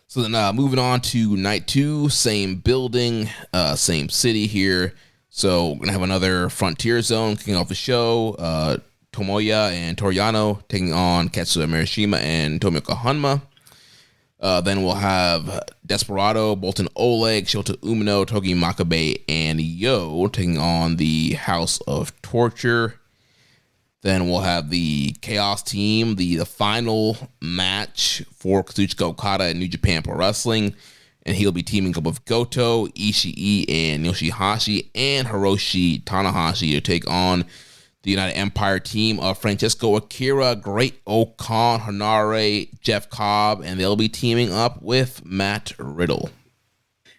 So then moving on to night 2, same building, same city here. So we're going to have another Frontier Zone kicking off the show. Tomoya and Toriano taking on Katsuya Marishima and Tomioka Hanma. Then we'll have Desperado, Bolton Oleg, Shota Umino, Togi Makabe, and Yo taking on the House of Torture. Then we'll have the Chaos Team, the final match for Kazuchika Okada and New Japan Pro Wrestling. And he'll be teaming up with Goto, Ishii, and Yoshihashi, and Hiroshi Tanahashi to take on the United Empire team of Francesco Akira, Great Okan, Hanare, Jeff Cobb, and they'll be teaming up with Matt Riddle.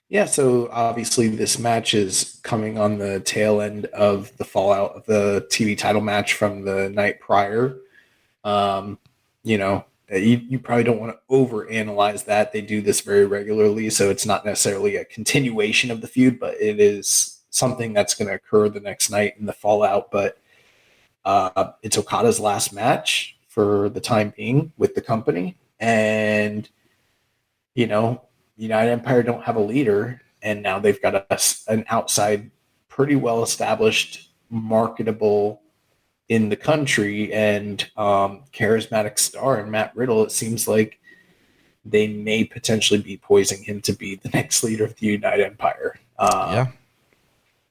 Yeah, so obviously this match is coming on the tail end of the fallout of the TV title match from the night prior. You probably don't want to overanalyze that. They do this very regularly, so it's not necessarily a continuation of the feud, but it is something that's going to occur the next night in the fallout. But it's Okada's last match for the time being with the company. And, United Empire don't have a leader. And now they've got an outside, pretty well-established, marketable in the country and charismatic star in Matt Riddle. It seems like they may potentially be poising him to be the next leader of the United Empire. Yeah.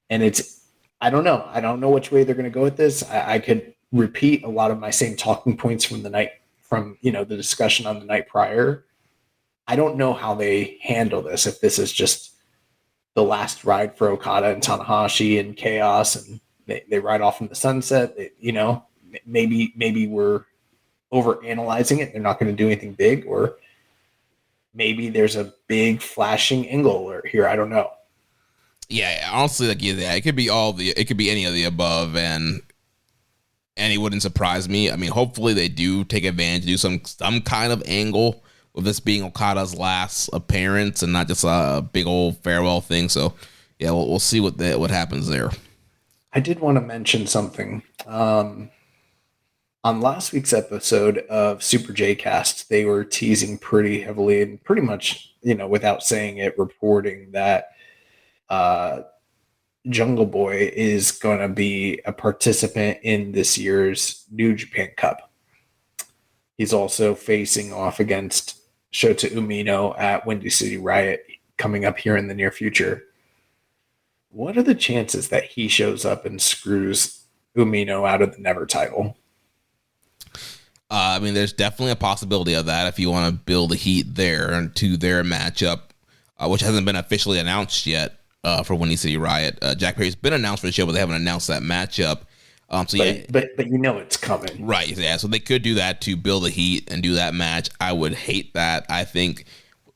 And I don't know. I don't know which way they're going to go with this. I could repeat a lot of my same talking points from the discussion on the night prior. I don't know how they handle this. If this is just the last ride for Okada and Tanahashi and Chaos, and they ride off in the sunset. Maybe we're overanalyzing it. They're not going to do anything big, or maybe there's a big flashing angle alert here. I don't know. Yeah, honestly, it could be any of the above, and it wouldn't surprise me. I mean, hopefully they do take advantage, do some kind of angle with this being Okada's last appearance and not just a big old farewell thing. So, yeah, we'll see what happens there. I did want to mention something. On last week's episode of Super J-Cast, they were teasing pretty heavily and pretty much, without saying it, reporting that Jungle Boy is going to be a participant in this year's New Japan Cup. He's also facing off against Shota Umino at Windy City Riot coming up here in the near future. What are the chances that he shows up and screws Umino out of the Never title? I mean, there's definitely a possibility of that if you want to build a heat there to their matchup, which hasn't been officially announced yet. for Windy City Riot. Jack Perry's been announced for the show, but they haven't announced that matchup. But it's coming. Right, yeah. So they could do that to build the heat and do that match. I would hate that. I think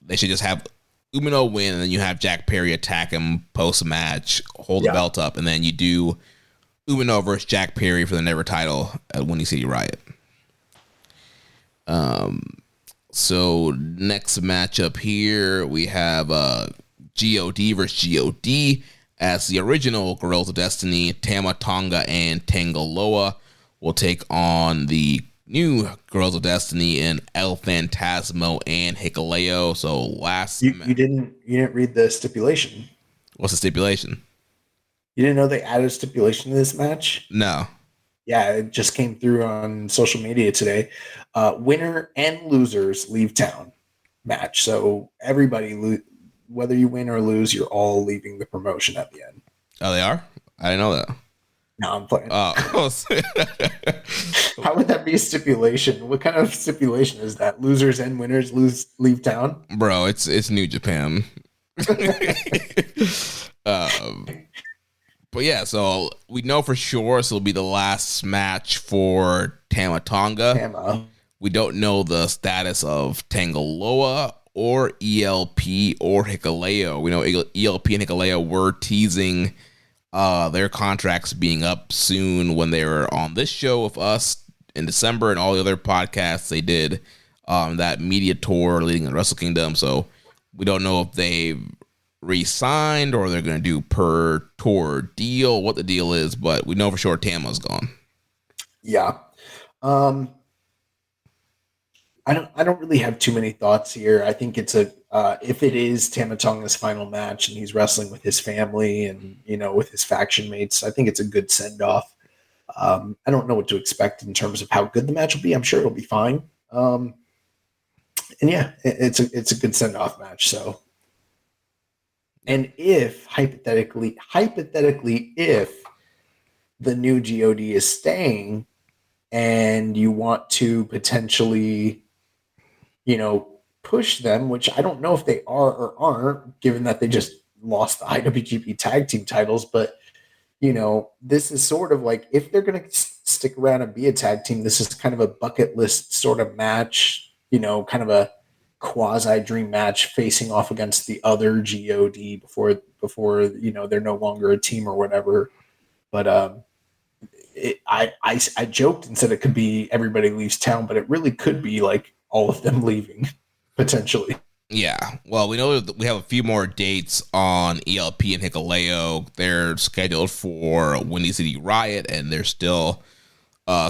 they should just have Umino win, and then you have Jack Perry attack him post-match, hold the belt up, and then you do Umino versus Jack Perry for the Never title at Windy City Riot. So next matchup here, we have GOD versus GOD. As the original Girls of Destiny, Tama Tonga and Tangaloa will take on the new Girls of Destiny in El Phantasmo and Hikuleo. So you didn't read the stipulation. What's the stipulation? You didn't know they added a stipulation to this match? No. Yeah, it just came through on social media today. Winner and losers leave town match. So everybody, whether you win or lose, you're all leaving the promotion at the end. Oh, they are? I didn't know that. No, I'm playing. Oh. How would that be a stipulation? What kind of stipulation is that? Losers and winners leave town? Bro, it's New Japan. But yeah, so we know for sure this will be the last match for Tama Tonga. We don't know the status of Tangaloa or ELP or Hikuleo. We know ELP and Hikuleo were teasing their contracts being up soon when they were on this show with us in December and all the other podcasts they did that media tour leading to Wrestle Kingdom. So we don't know if they've re-signed or they're going to do per tour deal, what the deal is, but we know for sure Tama's gone. Yeah. I don't really have too many thoughts here. I think it's if it is Tama Tonga's final match and he's wrestling with his family and, with his faction mates, I think it's a good send-off. I don't know what to expect in terms of how good the match will be. I'm sure it'll be fine. And yeah, it's a good send-off match. So, and if hypothetically, if the new GOD is staying and you want to potentially, push them, which I don't know if they are or aren't, given that they just lost the IWGP tag team titles. But, this is sort of like, if they're going to stick around and be a tag team, this is kind of a bucket list sort of match, kind of a quasi dream match facing off against the other GOD before they're no longer a team or whatever. But I joked and said it could be everybody leaves town, but it really could be like all of them leaving potentially. Yeah, well, we know that we have a few more dates on ELP and Hikuleo. They're scheduled for Windy City Riot, and they're still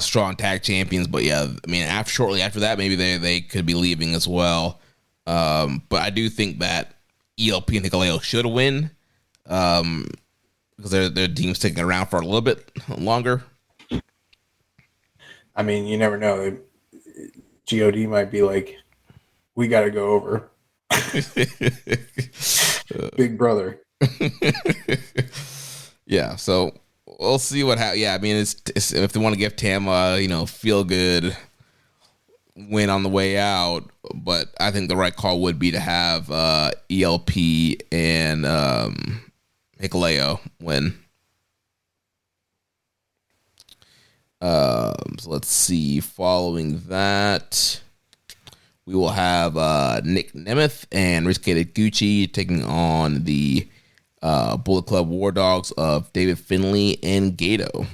strong tag champions. But yeah, I mean, shortly after that, maybe they could be leaving as well. But I do think that ELP and Hikuleo should win because their team's sticking around for a little bit longer. I mean, you never know. GOD might be like, we got to go over. Big brother. Yeah, so we'll see what happens. Yeah, I mean, it's if they want to give Tama, feel good win on the way out, but I think the right call would be to have ELP and Hikuleo win. So let's see. Following that, we will have Nic Nemeth and Risque Gucci taking on the Bullet Club War Dogs of David Finlay and Gato.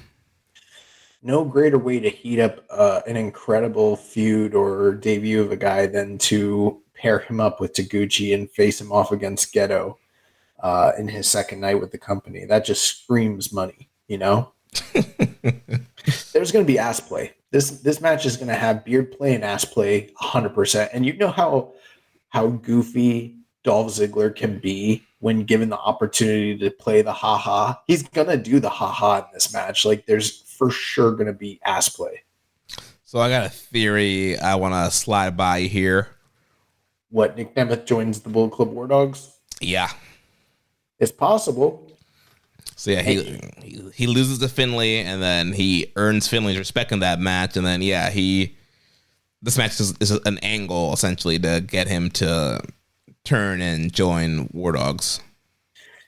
No greater way to heat up an incredible feud or debut of a guy than to pair him up with Taguchi and face him off against Geto in his second night with the company. That just screams money, There's going to be ass play. This match is going to have beard play and ass play 100%. And you know how goofy Dolph Ziggler can be when given the opportunity to play the haha. He's going to do the haha in this match. Like, there's for sure going to be ass play. So I got a theory I want to slide by you here. What, Nic Nemeth joins the Bullet Club War Dogs? Yeah. It's possible. So yeah, he loses to Finlay, and then he earns Finlay's respect in that match, and then this match is an angle essentially to get him to turn and join War Dogs.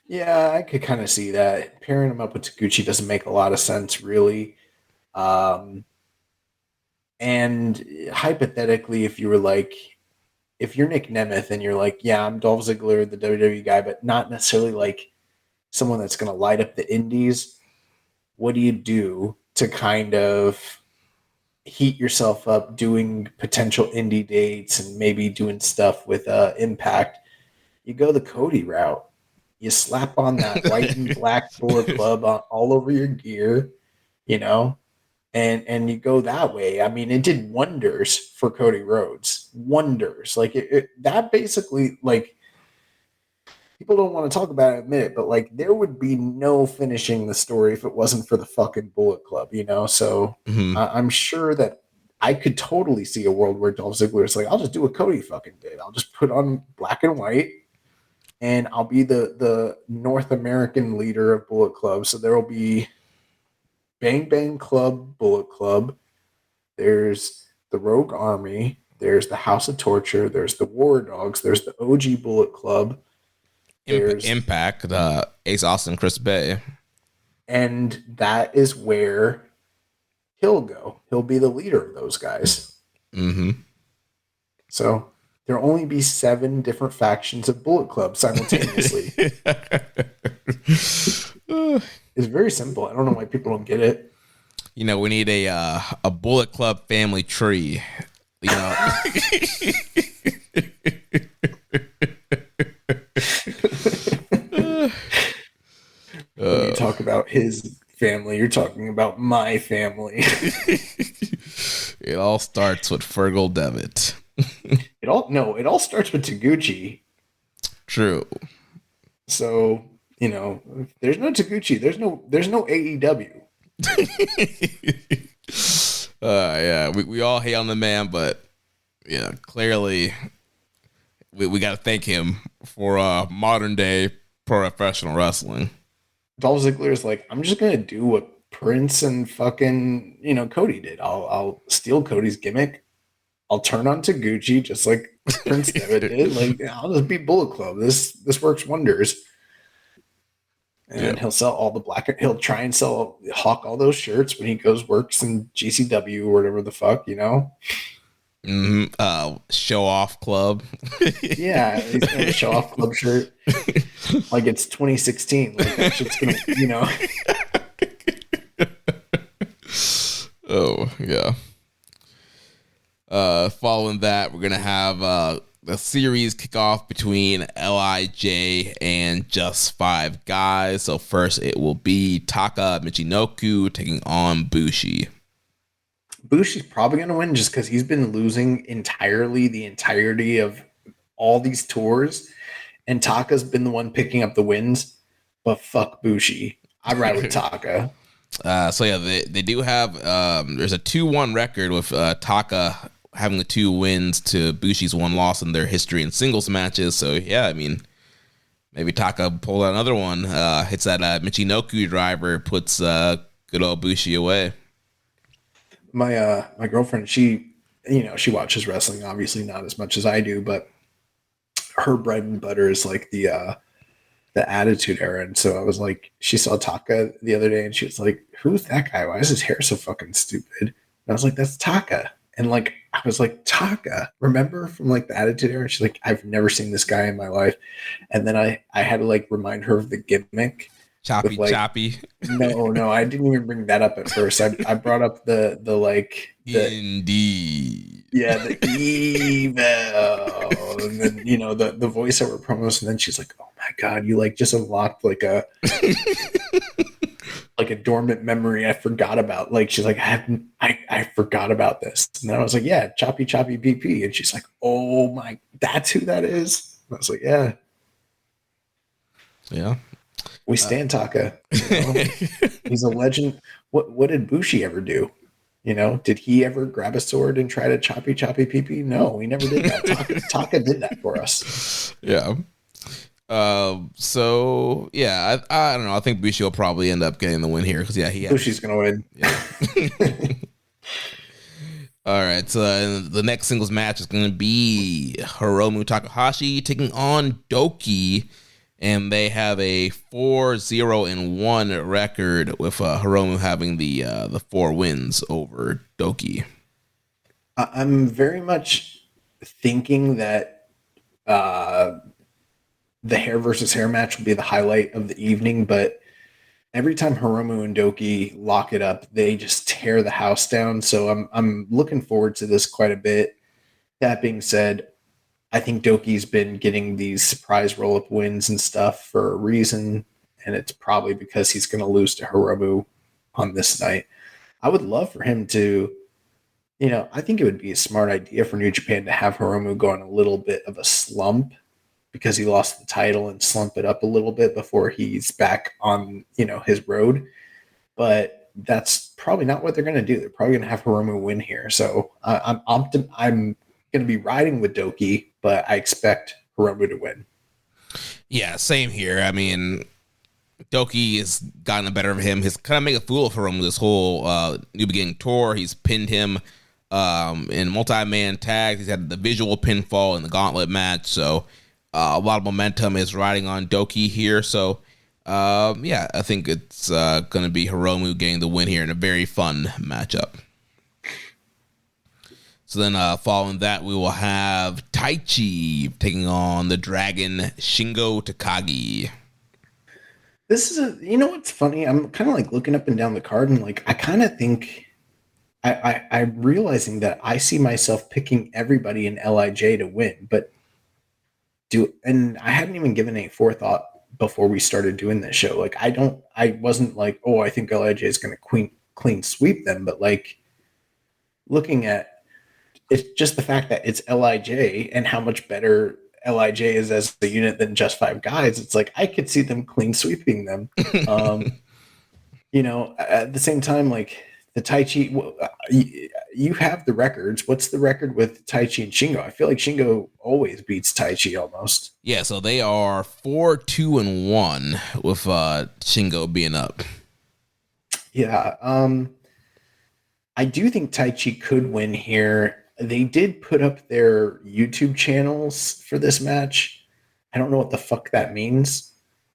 Yeah, I could kind of see that. Pairing him up with Taguchi doesn't make a lot of sense, really. Um, and hypothetically, if you're Nic Nemeth and you're like, yeah, I'm Dolph Ziggler, the WWE guy, but not necessarily like someone that's going to light up the indies, what do you do to kind of heat yourself up doing potential indie dates and maybe doing stuff with Impact? You go the Cody route. You slap on that white and black Bullet Club all over your gear, you know, and you go that way. I mean, it did wonders for Cody Rhodes. Wonders. Like that basically, like, people don't want to talk about it, admit it, but like there would be no finishing the story if it wasn't for the fucking Bullet Club, you know? So I'm sure that I could totally see a world where Dolph Ziggler is like, I'll just do what Cody fucking did. I'll just put on black and white and I'll be the North American leader of Bullet Club. So there will be Bang Bang Club, Bullet Club. There's the Rogue Army. There's the House of Torture. There's the War Dogs. There's the OG Bullet Club. There's Impact, Ace Austin, Chris Bay. And that is where he'll go. He'll be the leader of those guys. Mm-hmm. So there'll only be 7 different factions of Bullet Club simultaneously. It's very simple. I don't know why people don't get it. You know, we need a Bullet Club family tree. You know. When you talk about his family, you're talking about my family. It all starts with Fergal Devitt. It all starts with Taguchi. True. So, you know, if there's no Taguchi, there's no AEW. Yeah, we all hate on the man, but yeah, clearly we got to thank him for modern day professional wrestling. Dolph Ziggler is like, I'm just gonna do what Prince and fucking, you know, Cody did. I'll steal Cody's gimmick. I'll turn on Taguchi just like Prince Devitt did. Like, I'll just be Bullet Club. This works wonders. And he'll sell all the black. He'll try and sell Hawk all those shirts when he goes works in GCW or whatever the fuck, you know. Show off club. Yeah, he's gonna show off club shirt like it's 2016. Like that shit's gonna, you know. Oh yeah. Following that, we're gonna have the series kickoff between LIJ and Just Five Guys. So first, it will be Taka Michinoku taking on Bushi. Bushi's probably going to win just because he's been losing entirely the entirety of all these tours. And Taka's been the one picking up the wins. But fuck Bushi. I ride with Taka. So yeah, they do have, there's a 2-1 record with Taka having the 2 wins to Bushi's 1 loss in their history in singles matches. So yeah, I mean, maybe Taka pull out another one. Hits that Michinoku driver, puts good old Bushi away. My girlfriend, she watches wrestling, obviously not as much as I do, but her bread and butter is like the Attitude Era. And so I was like, she saw Taka the other day and she was like, who's that guy? Why is his hair so fucking stupid? And I was like, that's Taka. And like, I was like, Taka, remember from like the Attitude Era? And she's like, I've never seen this guy in my life. And then I had to like remind her of the gimmick. Choppy. No, I didn't even bring that up at first. I brought up the Indeed. Yeah, the evil, and then you know the voiceover promos, and then she's like, "Oh my god, you like just unlocked like a like a dormant memory I forgot about." Like she's like, I forgot about this, and then I was like, "Yeah, Choppy PP," and she's like, "Oh my, that's who that is." And I was like, "Yeah, yeah." We stand Taka. You know? He's a legend. What did Bushi ever do? You know, did he ever grab a sword and try to choppy PP? No, he never did that. Taka did that for us. Yeah. So yeah, I don't know. I think Bushi will probably end up getting the win here because Bushi's gonna win. Yeah. All right. So the next singles match is going to be Hiromu Takahashi taking on Doki. and they have a 4-0-1 record with Hiromu having the 4 wins over Doki. I'm very much thinking that the hair versus hair match will be the highlight of the evening, but every time Hiromu and Doki lock it up, they just tear the house down. So I'm looking forward to this quite a bit. That being said, I think Doki's been getting these surprise roll-up wins and stuff for a reason, and it's probably because he's going to lose to Hiromu on this night. I would love for him to, I think it would be a smart idea for New Japan to have Hiromu go on a little bit of a slump because he lost the title and slump it up a little bit before he's back on, his road. But that's probably not what they're going to do. They're probably going to have Hiromu win here. So I'm going to be riding with Doki, but I expect Hiromu to win. Yeah, same here. I mean, Doki has gotten the better of him. He's kind of made a fool of Hiromu this whole New Beginning tour. He's pinned him in multi-man tags. He's had the visual pinfall in the gauntlet match. So a lot of momentum is riding on Doki here. So, I think it's going to be Hiromu getting the win here in a very fun matchup. So then following that, we will have Taichi taking on the Dragon Shingo Takagi. This is what's funny? I'm kind of like looking up and down the card and like, I kind of think I'm realizing that I see myself picking everybody in LIJ to win, but and I hadn't even given any forethought before we started doing this show. Like, I wasn't like, oh, I think LIJ is going to clean sweep them, but like looking at, it's just the fact that it's LIJ and how much better LIJ is as a unit than just 5 guys. It's like, I could see them clean sweeping them. At the same time, like the Taichi, you have the records. What's the record with Taichi and Shingo? I feel like Shingo always beats Taichi almost. Yeah, so they are 4-2-1 with Shingo being up. Yeah. I do think Taichi could win here. They did put up their YouTube channels for this match. I don't know what the fuck that means.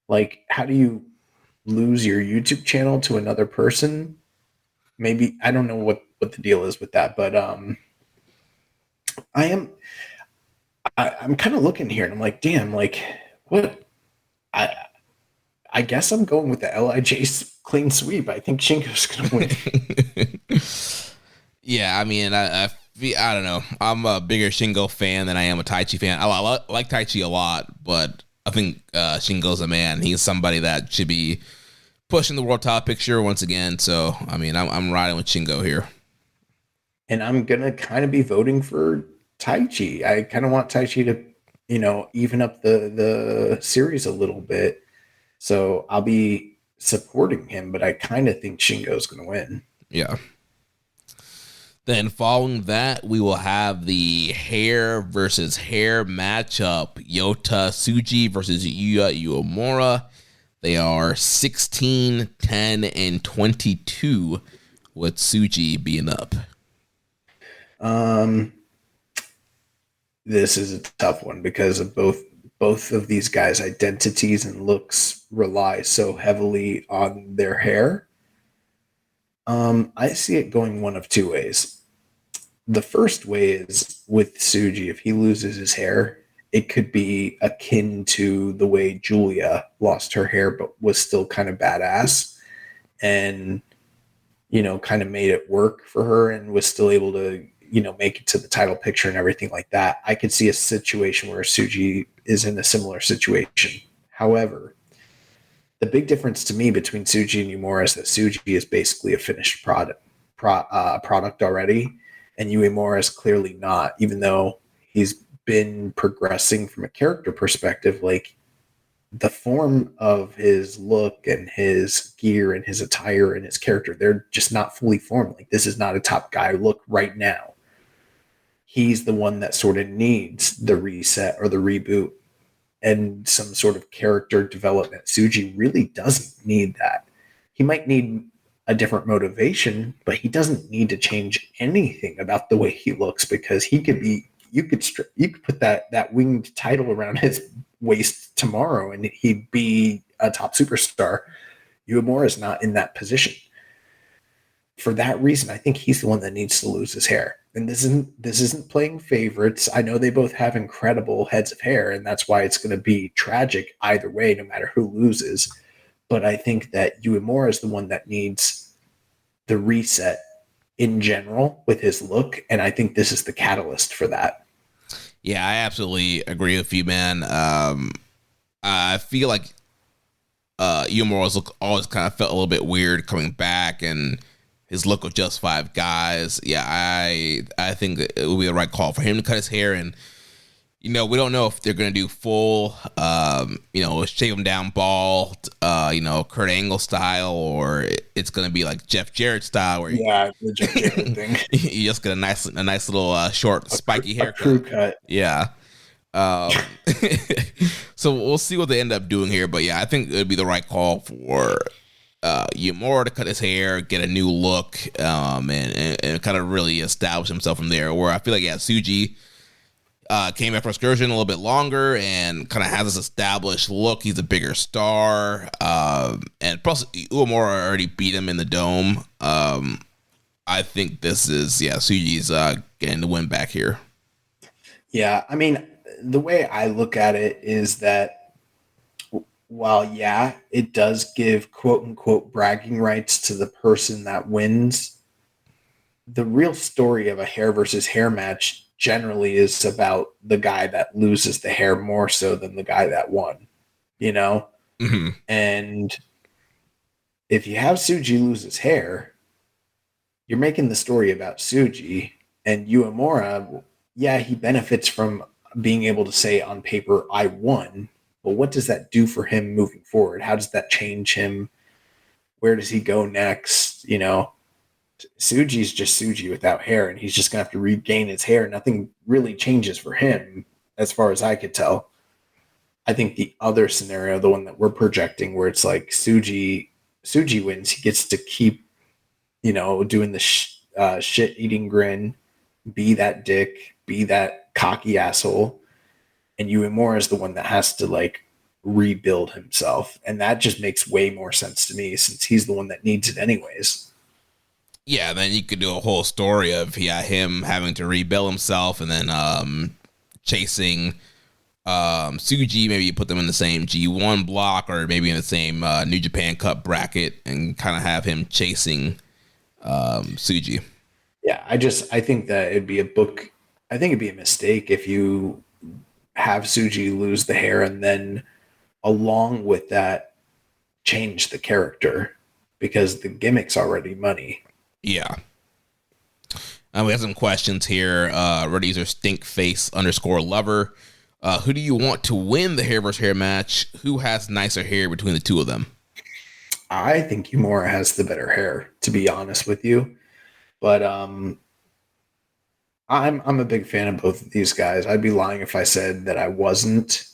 Like, how do you lose your YouTube channel to another person? Maybe, I don't know what the deal is with that, but I'm kind of looking here and I'm like, damn, like what? I guess I'm going with the LIJ clean sweep. I think Shingo's going to win. Yeah, I mean, I don't know. I'm a bigger Shingo fan than I am a Taichi fan. I like Taichi a lot, but I think Shingo's a man. He's somebody that should be pushing the world top picture once again. So, I mean, I'm riding with Shingo here. And I'm going to kind of be voting for Taichi. I kind of want Taichi to, even up the series a little bit. So I'll be supporting him, but I kind of think Shingo's going to win. Yeah. Then following that, we will have the hair versus hair matchup. Yota Tsuji versus Yuya Uemura. They are 16, 10, and 22 with Tsuji being up. This is a tough one because of both of these guys' identities and looks rely so heavily on their hair. I see it going one of 2 ways. The first way is with Tsuji, if he loses his hair, it could be akin to the way Julia lost her hair, but was still kind of badass and, kind of made it work for her and was still able to, make it to the title picture and everything like that. I could see a situation where Tsuji is in a similar situation. However, the big difference to me between Tsuji and Uemura is that Tsuji is basically a finished product already. And Uemura is clearly not, even though he's been progressing from a character perspective. Like, the form of his look and his gear and his attire and his character, they're just not fully formed. Like, this is not a top guy look right now. He's the one that sort of needs the reset or the reboot and some sort of character development. Tsuji really doesn't need that. He might need a different motivation, but he doesn't need to change anything about the way he looks because he could be, you could put that winged title around his waist tomorrow and he'd be a top superstar. Uemura is not in that position. For that reason, I think he's the one that needs to lose his hair. And this isn't playing favorites. I know they both have incredible heads of hair, and that's why it's going to be tragic either way, no matter who loses. But I think that Uemura is the one that needs the reset in general with his look, and I think this is the catalyst for that. Yeah, I absolutely agree with you, man. I feel like Uemura's look always kind of felt a little bit weird coming back, and his look of just five guys. Yeah, I think that it would be the right call for him to cut his hair. And, we don't know if they're going to do full, shave him down bald, Kurt Angle style, or it's going to be like Jeff Jarrett style. Where the Jeff Jarrett thing. You just get a nice little short, spiky haircut. Crew cut. Yeah. So we'll see what they end up doing here. But, yeah, I think it would be the right call for Uemura to cut his hair, get a new look, and kind of really establish himself from there. Where I feel like Tsuji came after Excursion a little bit longer and kind of has this established look. He's a bigger star, and plus Uemura already beat him in the Dome. I think this is Tsuji's getting the win back here. Yeah, I mean, the way I look at it is that while, it does give quote-unquote bragging rights to the person that wins, the real story of a hair versus hair match generally is about the guy that loses the hair more so than the guy that won, Mm-hmm. And if you have Tsuji lose his hair, you're making the story about Tsuji, and Uemura, he benefits from being able to say on paper, I won. But what does that do for him moving forward? How does that change him? Where does he go next? Tsuji's just Tsuji without hair, and he's just going to have to regain his hair. Nothing really changes for him, as far as I could tell. I think the other scenario, the one that we're projecting, where it's like Tsuji wins, he gets to keep, doing the shit-eating grin, be that dick, be that cocky asshole. And Uemura is the one that has to rebuild himself. And that just makes way more sense to me since he's the one that needs it anyways. Yeah, then you could do a whole story of him having to rebuild himself and then chasing Tsuji. Maybe you put them in the same G1 block or maybe in the same New Japan Cup bracket and kind of have him chasing Tsuji. Yeah, I think that it'd be a mistake if you have Tsuji lose the hair and then along with that change the character, because the gimmick's already money. Yeah. We have some questions here. These are stinkface_lover. Who do you want to win the hair versus hair match? Who has nicer hair between the two of them? I think Uemura has the better hair, to be honest with you. But I'm a big fan of both of these guys. I'd be lying if I said that I wasn't,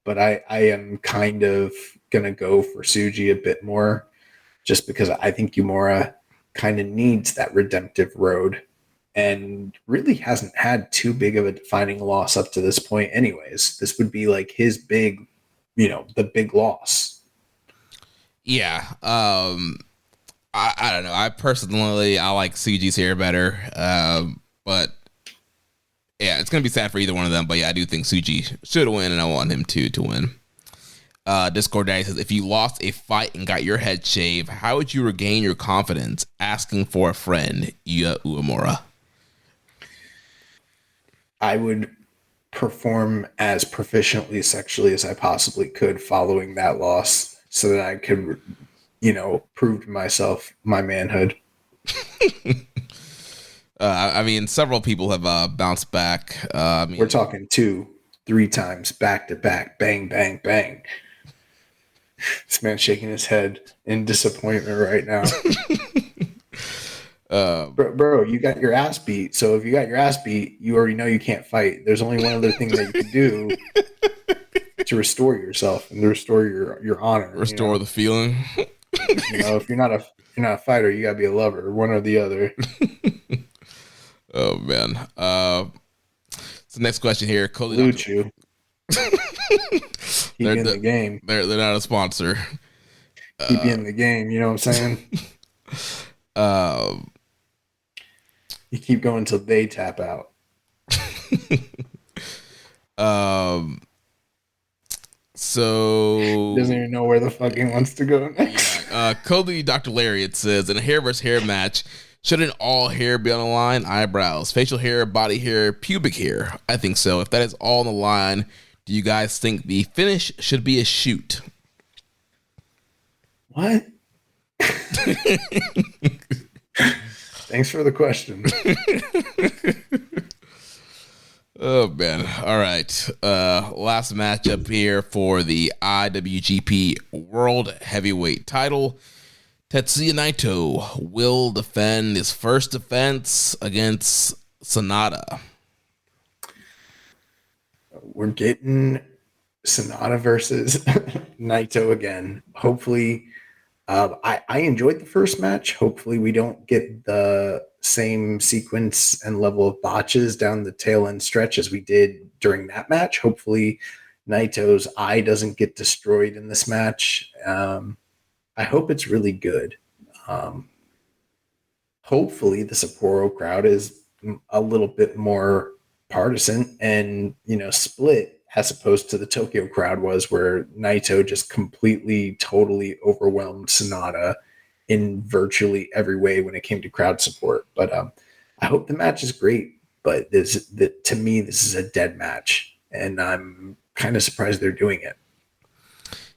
but I am kind of gonna go for Tsuji a bit more, just because I think Uemura kind of needs that redemptive road, and really hasn't had too big of a defining loss up to this point. Anyways, this would be like his big, the big loss. Yeah. I don't know. I personally like Tsuji's hair better, but. Yeah, it's going to be sad for either one of them, but I do think Tsuji should win, and I want him to win. Discord Daddy says, if you lost a fight and got your head shaved, how would you regain your confidence? Asking for a friend, Uemura. I would perform as proficiently sexually as I possibly could following that loss so that I could, prove to myself my manhood. Several people have bounced back. We're talking 2-3 times back to back, bang, bang, bang. This man's shaking his head in disappointment right now. Bro, you got your ass beat. So if you got your ass beat, you already know you can't fight. There's only one other thing that you can do to restore yourself and to restore your honor. Restore the feeling. If you're not a fighter, you gotta be a lover, one or the other. Oh man. So next question here, Luchu. Keep you in the game. They're not a sponsor. Keep you in the game. You know what I'm saying? You keep going until they tap out. So Doesn't even know where the fuck he wants to go next. Yeah. Cody Dr. Lariat says, in a hair versus hair match, shouldn't all hair be on the line? Eyebrows, facial hair, body hair, pubic hair. I think so. If that is all on the line, do you guys think the finish should be a shoot? What? Thanks for the question. Oh, man. All right. Last matchup here for the IWGP World Heavyweight title. Tetsuya Naito will defend his first defense against Sonata. We're getting Sonata versus Naito again. Hopefully, I enjoyed the first match. Hopefully, we don't get the same sequence and level of botches down the tail end stretch as we did during that match. Hopefully, Naito's eye doesn't get destroyed in this match. I hope it's really good. Hopefully, the Sapporo crowd is a little bit more partisan and, split as opposed to the Tokyo crowd was, where Naito just completely, totally overwhelmed Sonata in virtually every way when it came to crowd support. But I hope the match is great. But to me, this is a dead match, and I'm kind of surprised they're doing it.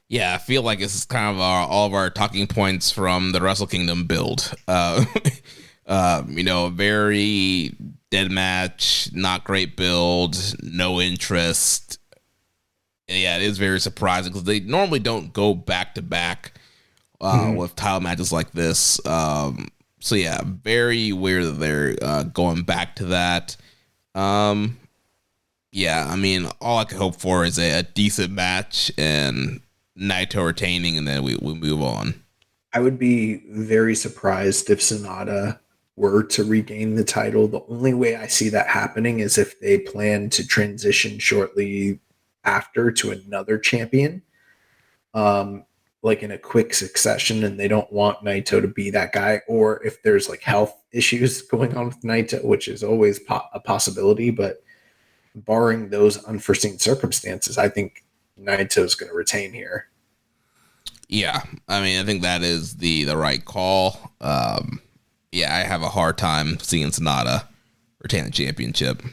Yeah, I feel like this is kind of all of our talking points from the Wrestle Kingdom build. Very dead match, not great build, no interest. Yeah, it is very surprising because they normally don't go back to back with title matches like this. So yeah, very weird that they're going back to that. Yeah, I mean, all I could hope for is a decent match and Naito retaining, and then we move on. I would be very surprised if Sonata were to regain the title. The only way I see that happening is if they plan to transition shortly after to another champion, like in a quick succession, and they don't want Naito to be that guy, or if there's like health issues going on with Naito, which is always a possibility. But barring those unforeseen circumstances, I think Naito's going to retain here. Yeah, I mean, I think that is the right call. Yeah, I have a hard time seeing Sonata retain the championship.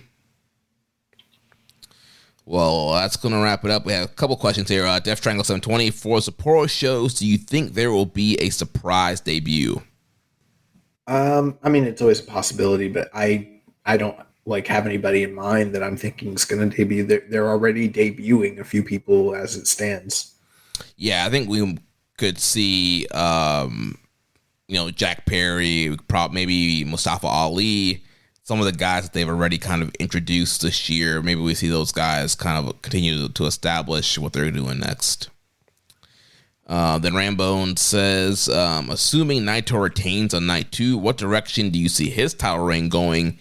Well, that's going to wrap it up. We have a couple questions here. Death Triangle 720, for Sapporo shows, do you think there will be a surprise debut? I mean, it's always a possibility, but I don't have anybody in mind that I'm thinking is going to debut. They're already debuting a few people as it stands. Yeah, I think we could see, Jack Perry, maybe Mustafa Ali, some of the guys that they've already kind of introduced this year. Maybe we see those guys kind of continue to establish what they're doing next. Then Rambone says, assuming Naito retains on night 2, what direction do you see his title reign going?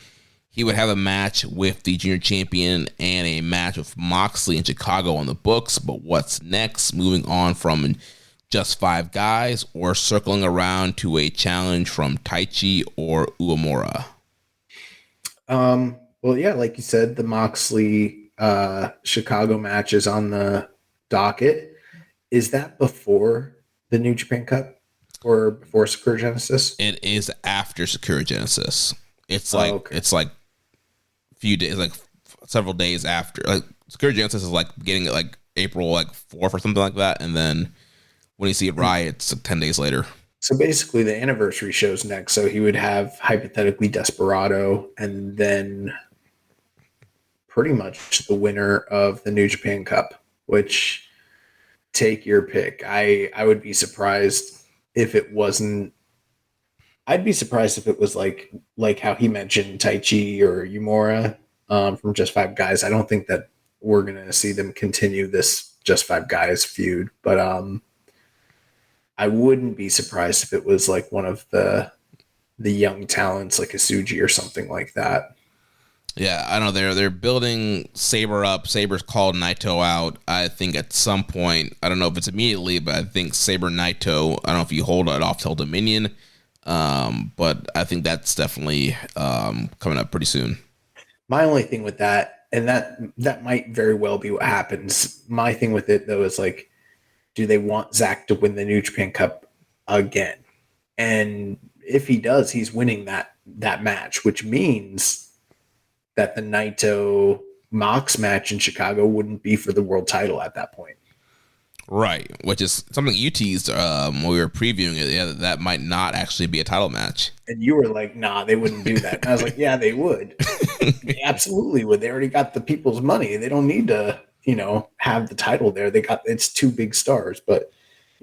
He would have a match with the junior champion and a match with Moxley in Chicago on the books, but what's next? Moving on from just 5 guys or circling around to a challenge from Taichi or Uemura? Well, yeah, like you said, the Moxley Chicago match is on the docket. Is that before the New Japan Cup or before Sakura Genesis? It is after Sakura Genesis. It's like it's like a few days, like several days after. Like Sakura Genesis is like beginning at like April 4th or something like that, and then when you see it Riot, it's 10 days later. So basically, the anniversary show's next. So he would have hypothetically Desperado, and then pretty much the winner of the New Japan Cup, which take your pick. I would be surprised if it wasn't. I'd be surprised if it was like how he mentioned Taichi or Uemura from Just 5 Guys. I don't think that we're gonna see them continue this Just 5 Guys feud, but I wouldn't be surprised if it was like one of the young talents like Asuji or something like that. Yeah, I know they're building Saber up. Saber's called Naito out. I think at some point, I don't know if it's immediately, but I think Saber Naito, I don't know if you hold it off till Dominion, but I think that's definitely coming up pretty soon. My only thing with that, and that might very well be what happens. My thing with it though is like, do they want Zach to win the New Japan Cup again? And if he does, he's winning that match, which means that the Naito Mox match in Chicago wouldn't be for the world title at that point. Right, which is something you teased when we were previewing it. Yeah, that might not actually be a title match. And you were like, nah, they wouldn't do that. And I was like, yeah, they would. They absolutely would. They already got the people's money. They don't need to, have the title there. It's two big stars, but,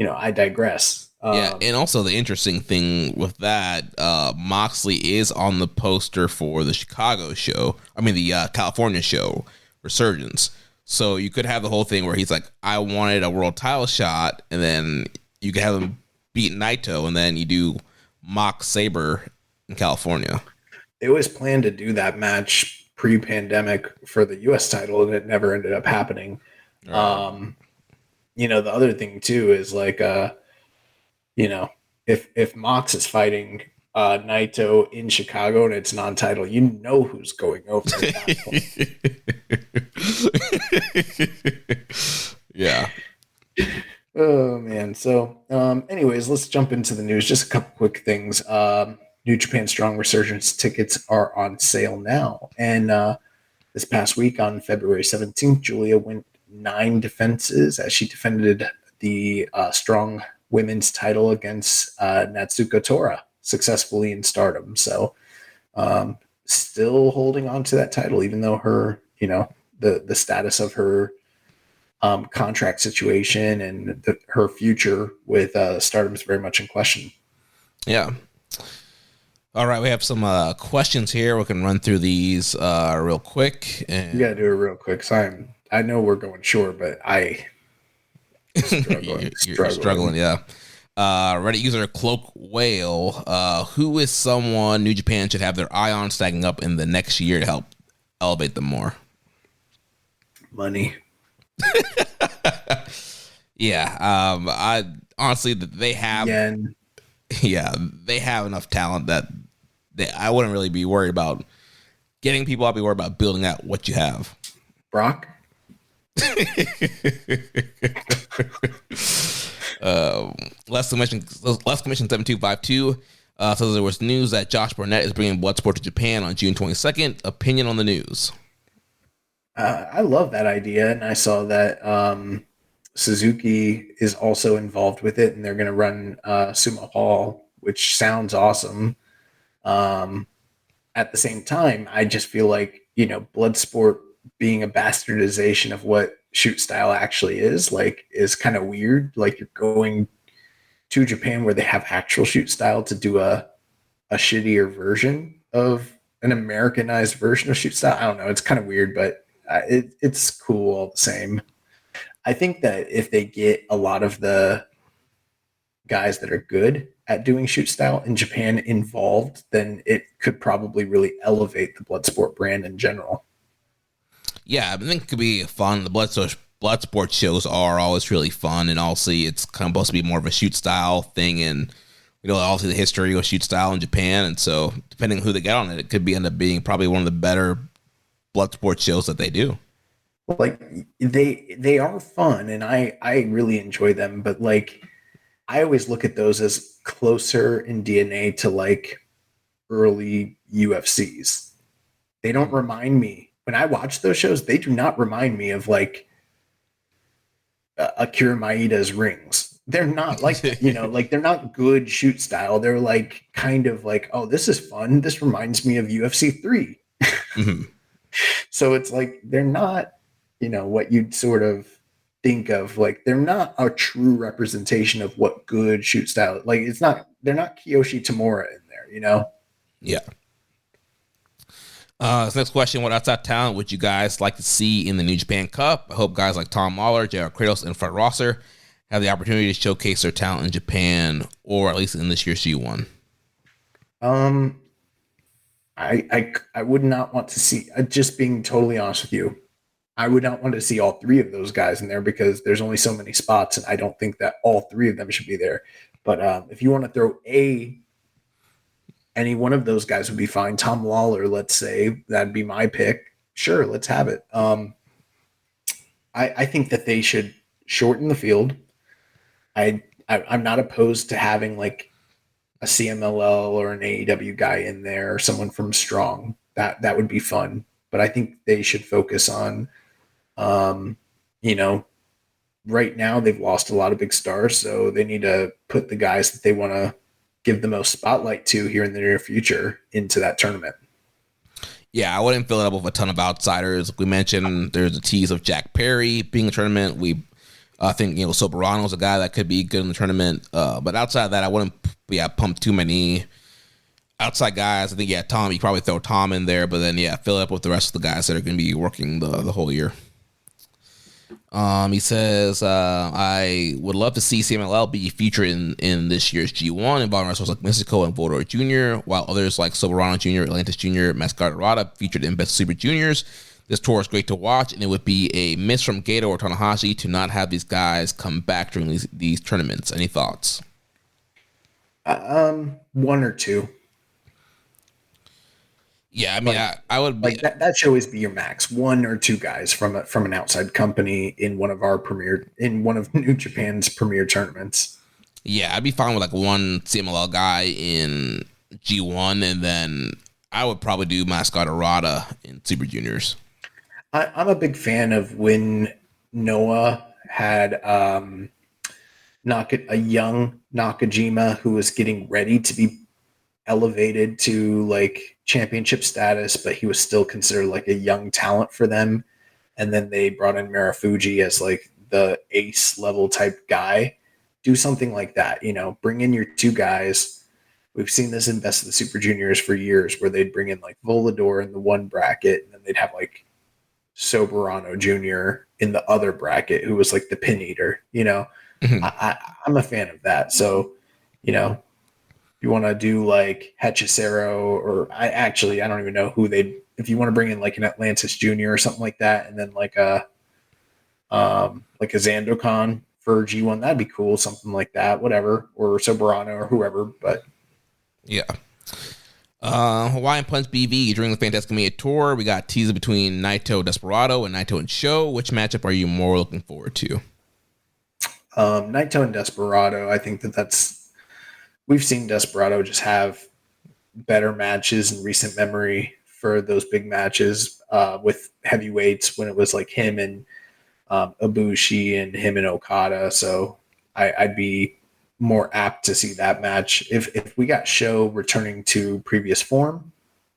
I digress. Yeah, and also the interesting thing with that, Moxley is on the poster for the Chicago show. I mean, the California show, Resurgence. So you could have the whole thing where he's like, I wanted a world title shot, and then you could have him beat Naito, and then you do Mox Saber in California. They always planned to do that match pre-pandemic for the U.S. title, and it never ended up happening. The other thing, too, is like... if Mox is fighting Naito in Chicago and it's non-title, who's going over at that point. Yeah. Oh man. So anyways, let's jump into the news. Just a couple quick things. New Japan Strong Resurgence tickets are on sale now. And this past week on February 17th, Julia went 9 defenses as she defended the Strong Women's title against Natsuko Tora successfully in Stardom. So still holding on to that title, even though her, the status of her contract situation and her future with Stardom is very much in question. Yeah. All right, we have some questions here. We can run through these real quick. And... You got to do it real quick. So I know we're going short, but You're struggling, yeah. Reddit user Cloak Whale. Who is someone New Japan should have their eye on stacking up in the next year to help elevate them more? Money. Yeah. I honestly, they have. Yen. Yeah, they have enough talent that I wouldn't really be worried about getting people. I'd be worried about building out what you have. Brock. Less Commission 7252 says there was news that Josh Barnett is bringing Bloodsport to Japan on June 22nd. Opinion on the news? I love that idea, and I saw that Suzuki is also involved with it, and they're going to run Sumo Hall, which sounds awesome. At the same time, I just feel like Bloodsport being a bastardization of what shoot style actually is kind of weird. Like, you're going to Japan where they have actual shoot style to do a shittier version of an Americanized version of shoot style. I don't know. It's kind of weird, but it's cool all the same. I think that if they get a lot of the guys that are good at doing shoot style in Japan involved, then it could probably really elevate the Bloodsport brand in general. Yeah, I think it could be fun. The Bloodsport shows are always really fun, and also it's kind of supposed to be more of a shoot style thing, and obviously the history of shoot style in Japan, and so depending on who they get on it, it could end up being probably one of the better Bloodsport shows that they do. Like, they are fun, and I really enjoy them, but like, I always look at those as closer in DNA to like early UFCs. They don't remind me. When I watch those shows, they do not remind me of like Akira Maeda's rings. They're not like that, like they're not good shoot style. They're like kind of like, oh, this is fun. This reminds me of UFC 3. Mm-hmm. So it's like, they're not, what you'd sort of think of. Like, they're not a true representation of what good shoot style. Like, they're not Kiyoshi Tamura in there, Yeah. This next question: what outside talent would you guys like to see in the New Japan Cup? I hope guys like Tom Mahler, JR Kratos, and Fred Rosser have the opportunity to showcase their talent in Japan, or at least in this year's G1. I would not want to see, just being totally honest with you, I would not want to see all three of those guys in there because there's only so many spots, and I don't think that all three of them should be there. But if you want to throw any one of those guys would be fine. Tom Lawler, let's say, that'd be my pick. Sure, let's have it. I think that they should shorten the field. I'm not opposed to having like a CMLL or an AEW guy in there, or someone from Strong. That would be fun. But I think they should focus on, you know, right now they've lost a lot of big stars, so they need to put the guys that they want to give the most spotlight to here in the near future into that tournament. Yeah, I wouldn't fill it up with a ton of outsiders. We mentioned there's a tease of Jack Perry being in the tournament. I think, Soberano's a guy that could be good in the tournament. But outside of that, I wouldn't pump too many outside guys. I think, Tom, you probably throw Tom in there, but then, fill it up with the rest of the guys that are going to be working the whole year. He says, I would love to see CMLL be featured in this year's G1 involving wrestlers like Mystico and Volador Jr., while others like Soberano Jr., Atlantis Jr., Mascot Arata featured in Best Super Juniors. This tour is great to watch, and it would be a miss from Gato or Tanahashi to not have these guys come back during these tournaments. Any thoughts? One or two. Yeah, I mean, I would be, like that should always be your max. One or two guys from an outside company in one of New Japan's premier tournaments. Yeah, I'd be fine with like one CMLL guy in G1, and then I would probably do Mascot Arata in Super Juniors. I'm a big fan of when Noah had a young Nakajima who was getting ready to be elevated to like championship status, but he was still considered like a young talent for them. And then they brought in Marufuji as like the ace level type guy. Do something like that, bring in your two guys. We've seen this in Best of the Super Juniors for years where they'd bring in like Volador in the one bracket, and then they'd have like Soberano Jr. in the other bracket who was like the pin eater, Mm-hmm. I'm a fan of that. So, you want to do like Hechicero, or I don't even know who if you want to bring in like an Atlantis Jr. or something like that, and then like a Zandokan for G1, that'd be cool. Something like that, whatever, or Soberano or whoever. But yeah. Hawaiian Punch BV during the Fantastica Mania tour. We got teaser between Naito Desperado and Naito and Show. Which matchup are you more looking forward to? Naito and Desperado. I think we've seen Desperado just have better matches in recent memory for those big matches with heavyweights when it was like him and Ibushi and him and Okada. So I'd be more apt to see that match. If we got Show returning to previous form,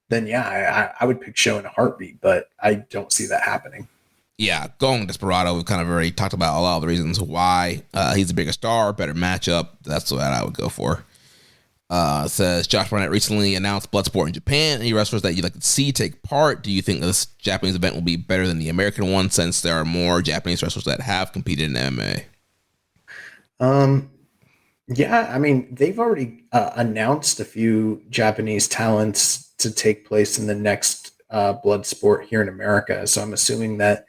then I would pick Show in a heartbeat, but I don't see that happening. Yeah, going Desperado, we've kind of already talked about a lot of the reasons why. He's a bigger star, better matchup. That's what I would go for. Says Josh Barnett recently announced Bloodsport in Japan. Any wrestlers that you'd like to see take part? Do you think this Japanese event will be better than the American one, since there are more Japanese wrestlers that have competed in MMA? Yeah, I mean, they've already announced a few Japanese talents to take place in the next Bloodsport here in America. So I'm assuming that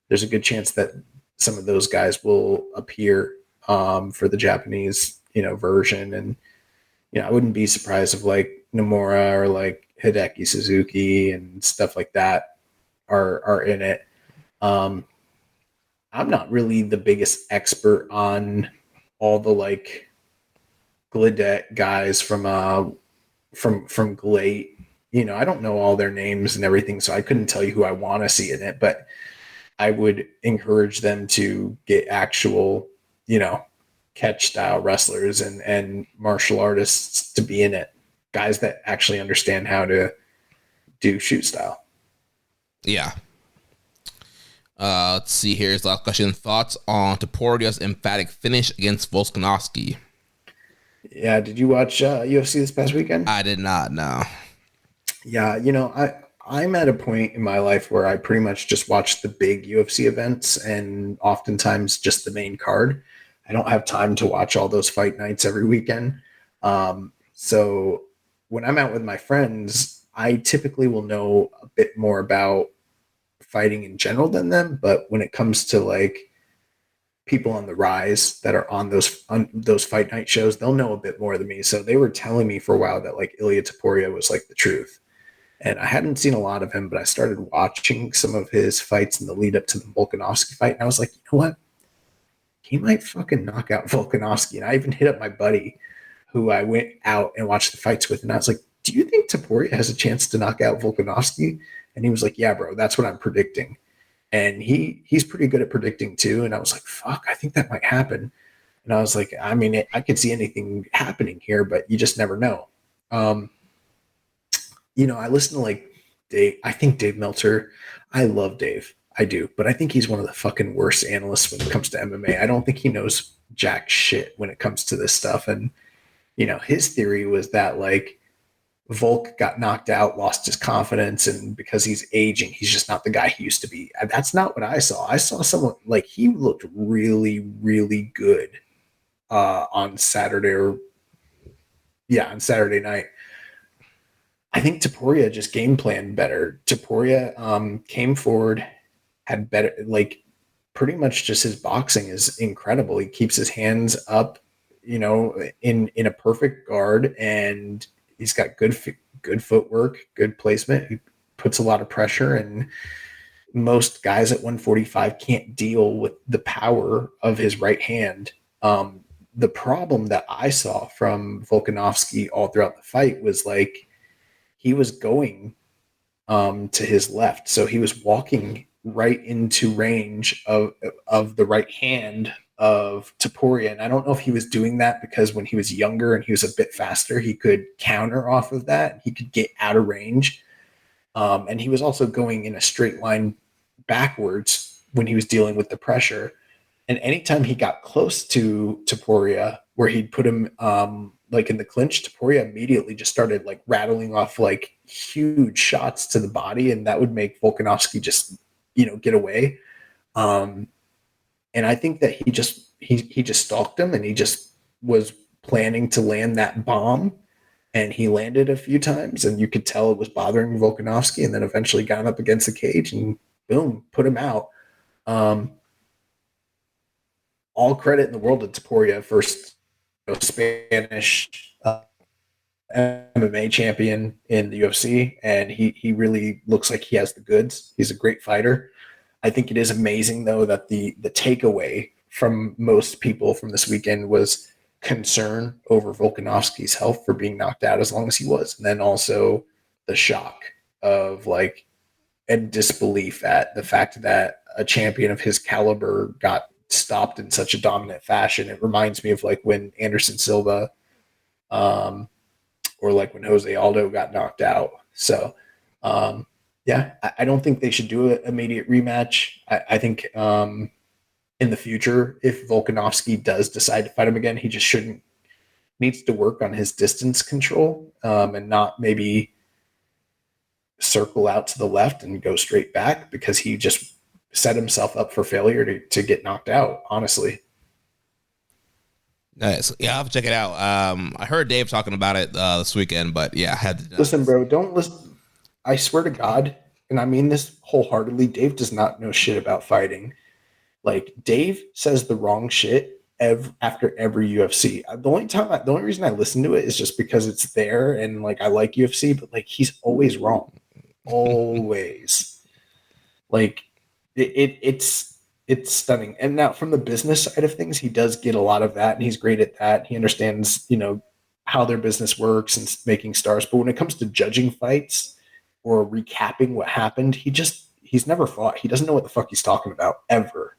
there's a good chance that some of those guys will appear for the Japanese, version. And, I wouldn't be surprised if like Nomura or like Hideki Suzuki and stuff like that are in it. I'm not really the biggest expert on all the like Gillette guys from Glate. I don't know all their names and everything, so I couldn't tell you who I want to see in it, but I would encourage them to get actual, catch style wrestlers and martial artists to be in it. Guys that actually understand how to do shoot style. Yeah. Let's see. Here's the last question. Thoughts on Toporia's emphatic finish against Volkanovski? Yeah, did you watch UFC this past weekend? I did not, no. Yeah, I'm at a point in my life where I pretty much just watch the big UFC events and oftentimes just the main card. I don't have time to watch all those fight nights every weekend. So when I'm out with my friends, I typically will know a bit more about fighting in general than them, but when it comes to like people on the rise that are on those fight night shows, they'll know a bit more than me. So they were telling me for a while that like Ilia Topuria was like the truth. And I hadn't seen a lot of him, but I started watching some of his fights in the lead up to the Volkanovski fight. And I was like, you know what? He might fucking knock out Volkanovski. And I even hit up my buddy who I went out and watched the fights with. And I was like, do you think Topuria has a chance to knock out Volkanovski? And he was like, yeah, bro, that's what I'm predicting. And he's pretty good at predicting too. And I was like, fuck, I think that might happen. And I was like, I mean, I could see anything happening here, but you just never know. You know, I listen to like Dave. I think Dave Meltzer. I love Dave. I do. But I think he's one of the fucking worst analysts when it comes to MMA. I don't think he knows jack shit when it comes to this stuff. And, you know, his theory was that like Volk got knocked out, lost his confidence, and because he's aging, he's just not the guy he used to be. That's not what I saw. I saw someone like he looked really, really good on Saturday night. I think Topuria just game planned better. Topuria came forward, had better, like pretty much just his boxing is incredible. He keeps his hands up, you know, in a perfect guard, and he's got good footwork, good placement. He puts a lot of pressure, and most guys at 145 can't deal with the power of his right hand. The problem that I saw from Volkanovski all throughout the fight was like he was going to his left. So he was walking right into range of the right hand of Topuria. And I don't know if he was doing that because when he was younger and he was a bit faster, he could counter off of that. He could get out of range. And he was also going in a straight line backwards when he was dealing with the pressure. And anytime he got close to Topuria, where he'd put him like in the clinch, Topuria immediately just started like rattling off like huge shots to the body, and that would make Volkanovski just, you know, get away. And I think that he just stalked him, and he just was planning to land that bomb, and he landed a few times, and you could tell it was bothering Volkanovski, and then eventually got up against the cage and boom, put him out. All credit in the world to Topuria, first Spanish MMA champion in the UFC, and he really looks like he has the goods. He's a great fighter. I think it is amazing, though, that the takeaway from most people from this weekend was concern over Volkanovski's health for being knocked out as long as he was, and then also the shock of like and disbelief at the fact that a champion of his caliber got stopped in such a dominant fashion. It reminds me of like when Anderson Silva or like when Jose Aldo got knocked out. So yeah, I don't think they should do an immediate rematch. I think in the future, if Volkanovski does decide to fight him again, he just needs to work on his distance control and not maybe circle out to the left and go straight back, because he just set himself up for failure to get knocked out, honestly. Nice. Yeah, I'll have to check it out. I heard Dave talking about it this weekend, but yeah, I had to listen, bro. Don't listen. I swear to God, and I mean this wholeheartedly, Dave does not know shit about fighting. Like, Dave says the wrong shit after every UFC. The only reason I listen to it is just because it's there and like I like UFC, but like he's always wrong, always. Like it's stunning. And now from the business side of things, he does get a lot of that, and he's great at that. He understands, you know, how their business works and making stars. But when it comes to judging fights or recapping what happened, he's never fought. He doesn't know what the fuck he's talking about ever.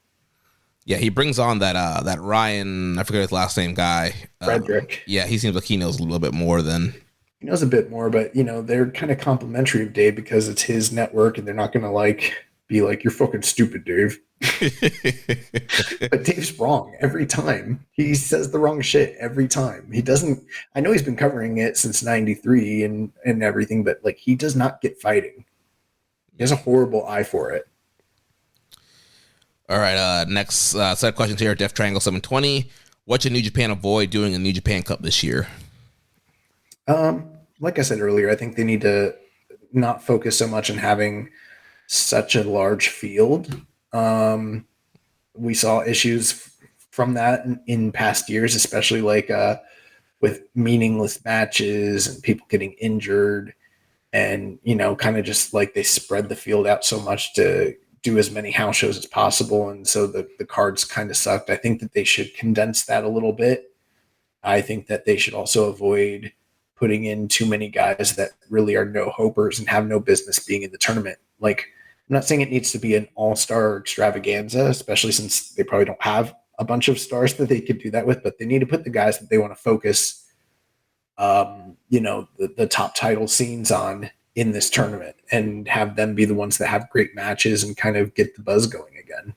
Yeah, he brings on that Ryan, I forget his last name, guy. Frederick. Yeah, he seems like he knows a little bit more than. He knows a bit more, but you know, they're kind of complimentary of Dave because it's his network, and they're not going to like be like, you're fucking stupid, Dave. But Dave's wrong every time. He says the wrong shit every time. He doesn't. I know he's been covering it since '93 and everything, but like he does not get fighting. He has a horrible eye for it. All right, next set of questions here. Def Triangle 720. What should New Japan avoid doing in New Japan Cup this year? Like I said earlier, I think they need to not focus so much on having such a large field. We saw issues from that in past years, especially like with meaningless matches and people getting injured, and kind of just like they spread the field out so much to do as many house shows as possible, and so the cards kind of sucked. I think that they should condense that a little bit. I think that they should also avoid putting in too many guys that really are no hopers and have no business being in the tournament. Like, I'm not saying it needs to be an all-star extravaganza, especially since they probably don't have a bunch of stars that they could do that with, but they need to put the guys that they want to focus, the top title scenes on in this tournament, and have them be the ones that have great matches and kind of get the buzz going again.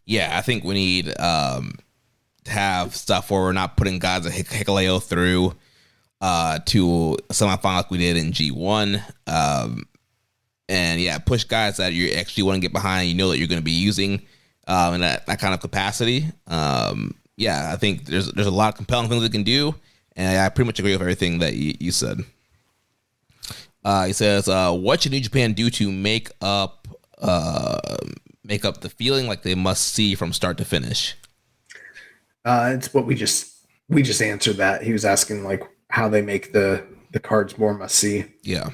Yeah, I think we need to have stuff where we're not putting guys like Hikuleo through to a semifinal like we did in G1. And yeah, push guys that you actually want to get behind, that you're going to be using in that kind of capacity. Yeah, I think there's a lot of compelling things they can do, and I pretty much agree with everything that you said. He says, what should New Japan do to make up the feeling like they must see from start to finish? It's what we just answered that. He was asking like how they make the cards more must see. Yeah.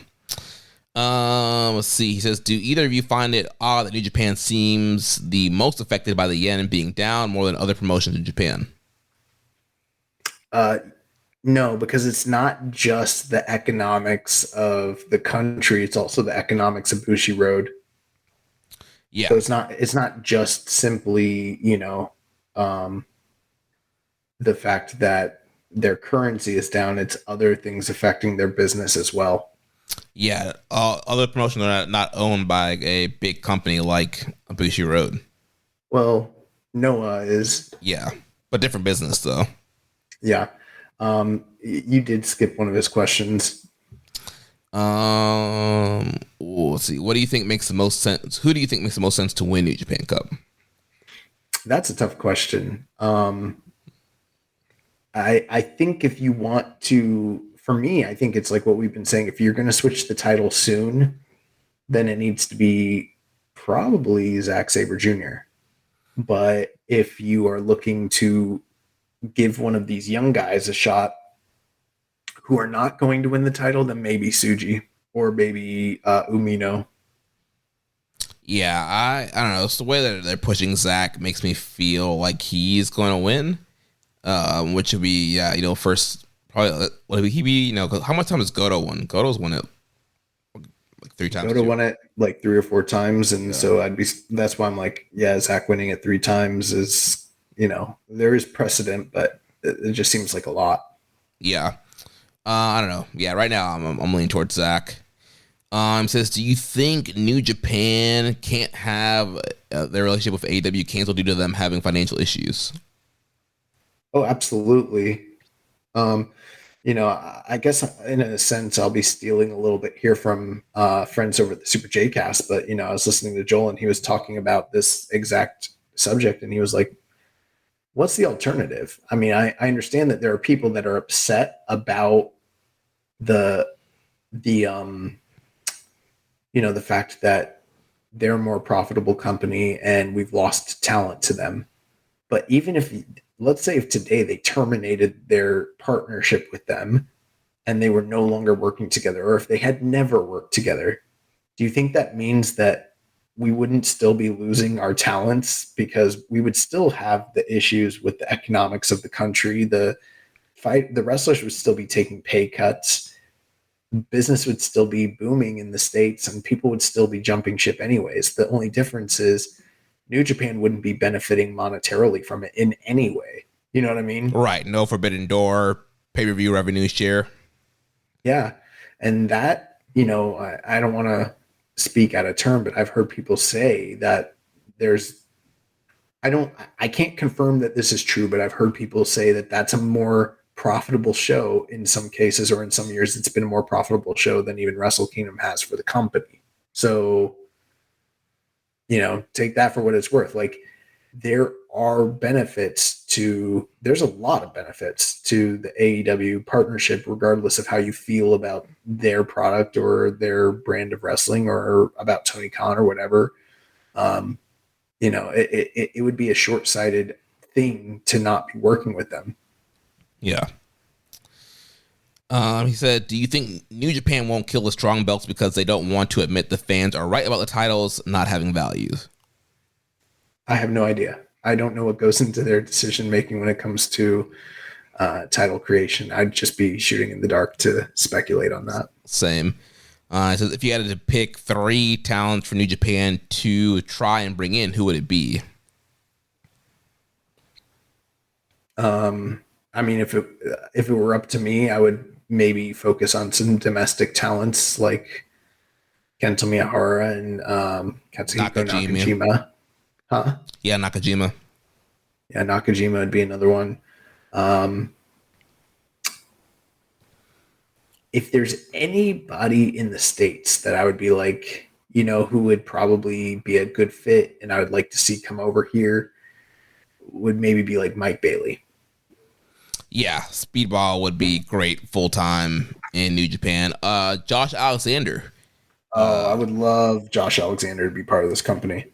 Let's see. He says, do either of you find it odd that New Japan seems the most affected by the yen being down more than other promotions in Japan? No, because it's not just the economics of the country; it's also the economics of Bushiroad. Yeah. So it's not just simply the fact that their currency is down. It's other things affecting their business as well. Yeah, other promotions are not owned by a big company like Bushiroad. Well, Noah is. Yeah, but different business though. Yeah. You did skip one of his questions. Let's see. What do you think makes the most sense? Who do you think makes the most sense to win New Japan Cup? That's a tough question. I think if you want to, for me, I think it's like what we've been saying. If you're going to switch the title soon, then it needs to be probably Zack Sabre Jr. But if you are looking to give one of these young guys a shot who are not going to win the title, then maybe Tsuji or maybe Umino. Yeah, I don't know. It's the way that they're pushing Zack makes me feel like he's going to win, which would be first probably. Would he be? Cause how much time has Goto won? Goto's won it like 3 times. Goto won it like 3 or 4 times, and so that's why I'm like, yeah, Zack winning it 3 times is, there is precedent, but it just seems like a lot. Yeah. I don't know. Yeah, right now I'm leaning towards Zack. Says, do you think New Japan can't have their relationship with AEW canceled due to them having financial issues? Oh, absolutely. I guess in a sense I'll be stealing a little bit here from friends over at the Super J Cast, but I was listening to Joel and he was talking about this exact subject, and he was like, what's the alternative? I mean, I understand that there are people that are upset about the fact that they're a more profitable company and we've lost talent to them. But even if, let's say if today they terminated their partnership with them and they were no longer working together, or if they had never worked together, do you think that means that we wouldn't still be losing our talents, because we would still have the issues with the economics of the country? The wrestlers would still be taking pay cuts. Business would still be booming in the States, and people would still be jumping ship anyways. The only difference is New Japan wouldn't be benefiting monetarily from it in any way. You know what I mean? Right. No Forbidden Door, pay-per-view revenue share. Yeah. And that, I don't want to speak out of turn, but I've heard people say that I can't confirm that this is true, but I've heard people say that that's a more profitable show in some cases, or in some years it's been a more profitable show than even Wrestle Kingdom has for the company. So, take that for what it's worth. Like, there are benefits there's a lot of benefits to the AEW partnership, regardless of how you feel about their product or their brand of wrestling or about Tony Khan or whatever. It would be a short-sighted thing to not be working with them. Yeah. He said, do you think New Japan won't kill the strong belts because they don't want to admit the fans are right about the titles not having values? I have no idea. I don't know what goes into their decision-making when it comes to title creation. I'd just be shooting in the dark to speculate on that. Same. He says, if you had to pick 3 talents for New Japan to try and bring in, who would it be? I mean, if it were up to me, I would maybe focus on some domestic talents like Kento Miyahara and Katsuhiko Nakajima. Huh? Yeah, Nakajima. Yeah, Nakajima would be another one. If there's anybody in the States that I would be like, who would probably be a good fit and I would like to see come over here, would maybe be like Mike Bailey. Yeah, Speedball would be great full-time in New Japan. Josh Alexander. I would love Josh Alexander to be part of this company.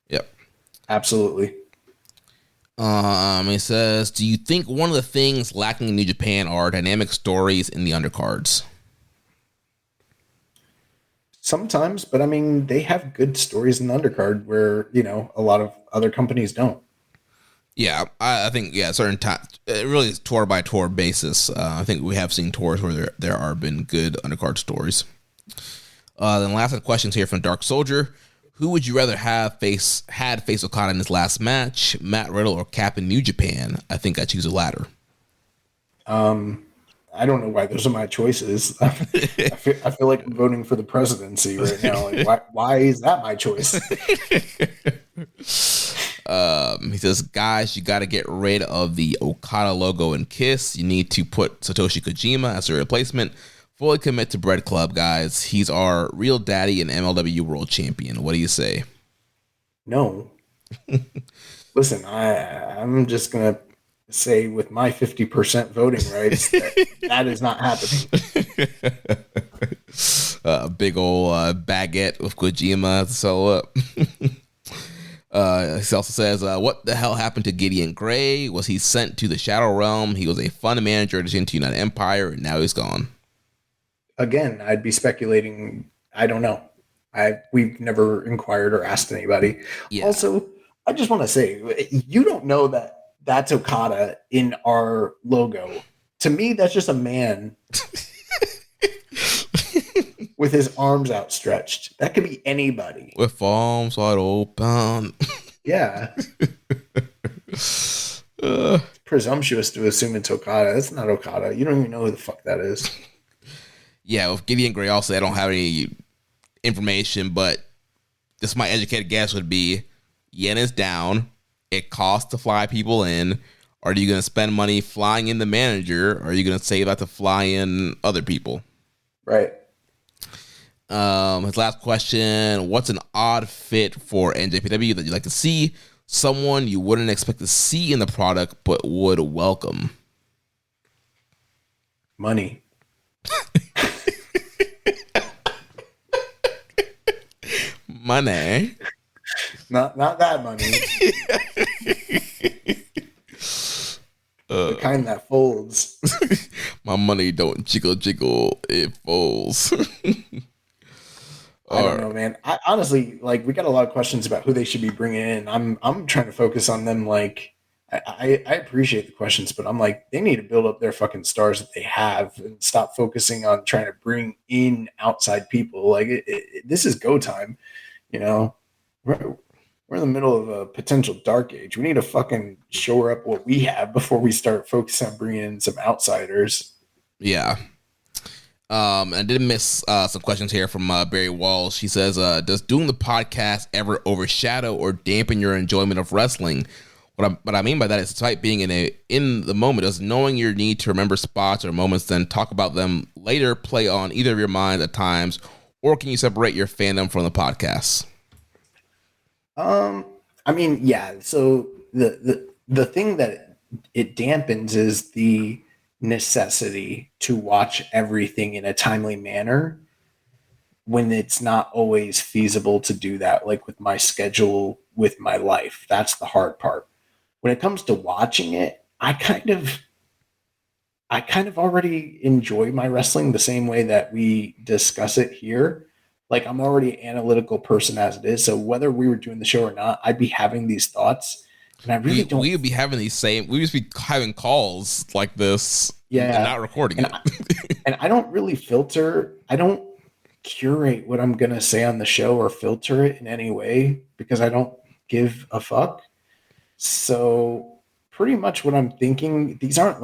Yep. Absolutely. He says, do you think one of the things lacking in New Japan are dynamic stories in the undercards? Sometimes, but I mean, they have good stories in the undercard where, a lot of other companies don't. Yeah, I think, certain times, it really is tour by tour basis. I think we have seen tours where there are been good undercard stories. Then last set of questions here from Dark Soldier. Who would you rather have face Okada in his last match, Matt Riddle or Cap in New Japan? I think I choose the latter. I don't know why those are my choices. I feel like I'm voting for the presidency right now. Like, why is that my choice? He says, guys, you got to get rid of the Okada logo and Kiss. You need to put Satoshi Kojima as a replacement. Fully commit to Bread Club, guys. He's our real daddy and MLW world champion. What do you say? No. Listen, I'm just going to say with my 50% voting rights that is not happening. Big old baguette with Kojima to sell up. He also says, what the hell happened to Gideon Gray? Was he sent to the Shadow Realm? He was a fun manager to United Empire, and now he's gone. Again, I'd be speculating. I don't know. We've never inquired or asked anybody. Yeah. Also, I just want to say, you don't know that that's Okada in our logo. To me, that's just a man with his arms outstretched. That could be anybody. With arms wide open. Yeah. Presumptuous to assume it's Okada. That's not Okada. You don't even know who the fuck that is. Yeah, with Gideon Gray also, I don't have any information, but just my educated guess would be yen is down. It costs to fly people in. Are you going to spend money flying in the manager, or are you going to save that to fly in other people? Right. His last question, what's an odd fit for NJPW that you'd like to see? Someone you wouldn't expect to see in the product, but would welcome. Money. Money. Not that money. The kind that folds. My money don't jiggle, it folds. I don't know, man. I honestly, like, we got a lot of questions about who they should be bringing in. I'm trying to focus on them. Like, I appreciate the questions, but I'm like, they need to build up their fucking stars that they have and stop focusing on trying to bring in outside people. Like, this is go time. We're in the middle of a potential dark age. We need to fucking shore up what we have before we start focusing on bringing in some outsiders. Yeah. I did miss some questions here from Barry Walsh. He says, does doing the podcast ever overshadow or dampen your enjoyment of wrestling? What I mean by that is, despite being in the moment, does knowing your need to remember spots or moments, then talk about them later, play on either of your minds at times, or can you separate your fandom from the podcast? I mean, yeah. So the the thing that it dampens is the necessity to watch everything in a timely manner when it's not always feasible to do that, like with my schedule, with my life. That's the hard part. When it comes to watching it, I kind of already enjoy my wrestling the same way that we discuss it here. Like, I'm already an analytical person as it is. So whether we were doing the show or not, I'd be having these thoughts. And I really don't. We would be having we just be having calls like this, Yeah, and not recording it. And I don't really filter. I don't curate what I'm going to say on the show or filter it in any way because I don't give a fuck. So pretty much what I'm thinking, these aren't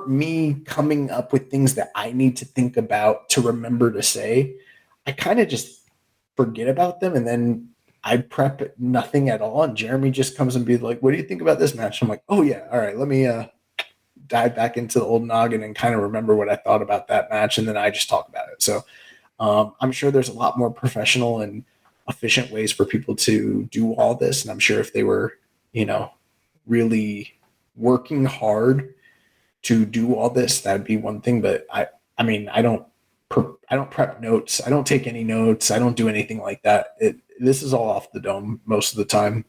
me coming up with things that I need to think about to remember to say. I kind of just forget about them, and then I prep nothing at all. And Jeremy just comes and be like, what do you think about this match? I'm like, oh yeah. All right. Let me dive back into the old noggin and kind of remember what I thought about that match. And then I just talk about it. So I'm sure there's a lot more professional and efficient ways for people to do all this. And I'm sure if they were, really working hard to do all this, that'd be one thing. But I don't prep notes. I don't take any notes. I don't do anything like that. This is all off the dome most of the time.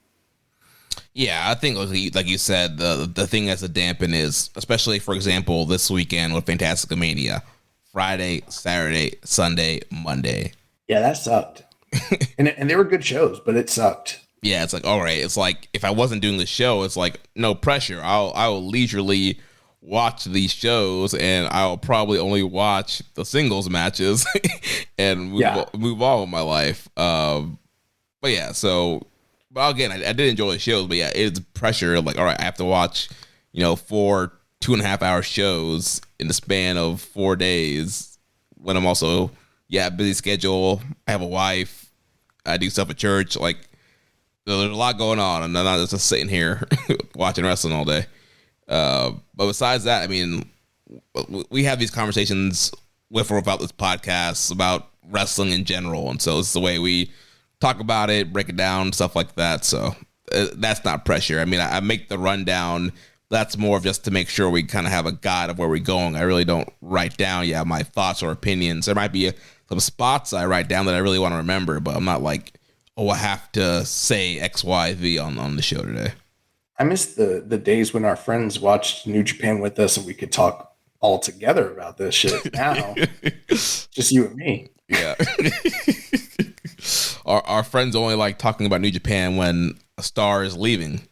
Yeah, I think like you said, the thing that's a dampen is, especially for example, this weekend with Fantastica Mania, Friday, Saturday, Sunday, Monday. Yeah, that sucked. and they were good shows, but it sucked. Yeah, it's like, all right, it's like if I wasn't doing the show, it's like no pressure. I will leisurely watch these shows, and I'll probably only watch the singles matches and move on with my life. But yeah, so. Well, again, I did enjoy the shows, but yeah, it's pressure. Like, all right, I have to watch, 4 2.5-hour shows in the span of 4 days. When I'm also, busy schedule. I have a wife. I do stuff at church. Like, there's a lot going on, and I'm not just sitting here watching wrestling all day. But besides that, I mean, we have these conversations with or without this podcast about wrestling in general, and so it's the way we talk about it, break it down, stuff like that. So that's not pressure. I mean, I make the rundown. That's more of just to make sure we kind of have a guide of where we're going. I really don't write down, my thoughts or opinions. There might be some spots I write down that I really want to remember, but I'm not like, I have to say X, Y, Z on the show today. I miss the days when our friends watched New Japan with us and we could talk all together about this shit. Now, just you and me. Yeah. Our friends only like talking about New Japan when a star is leaving.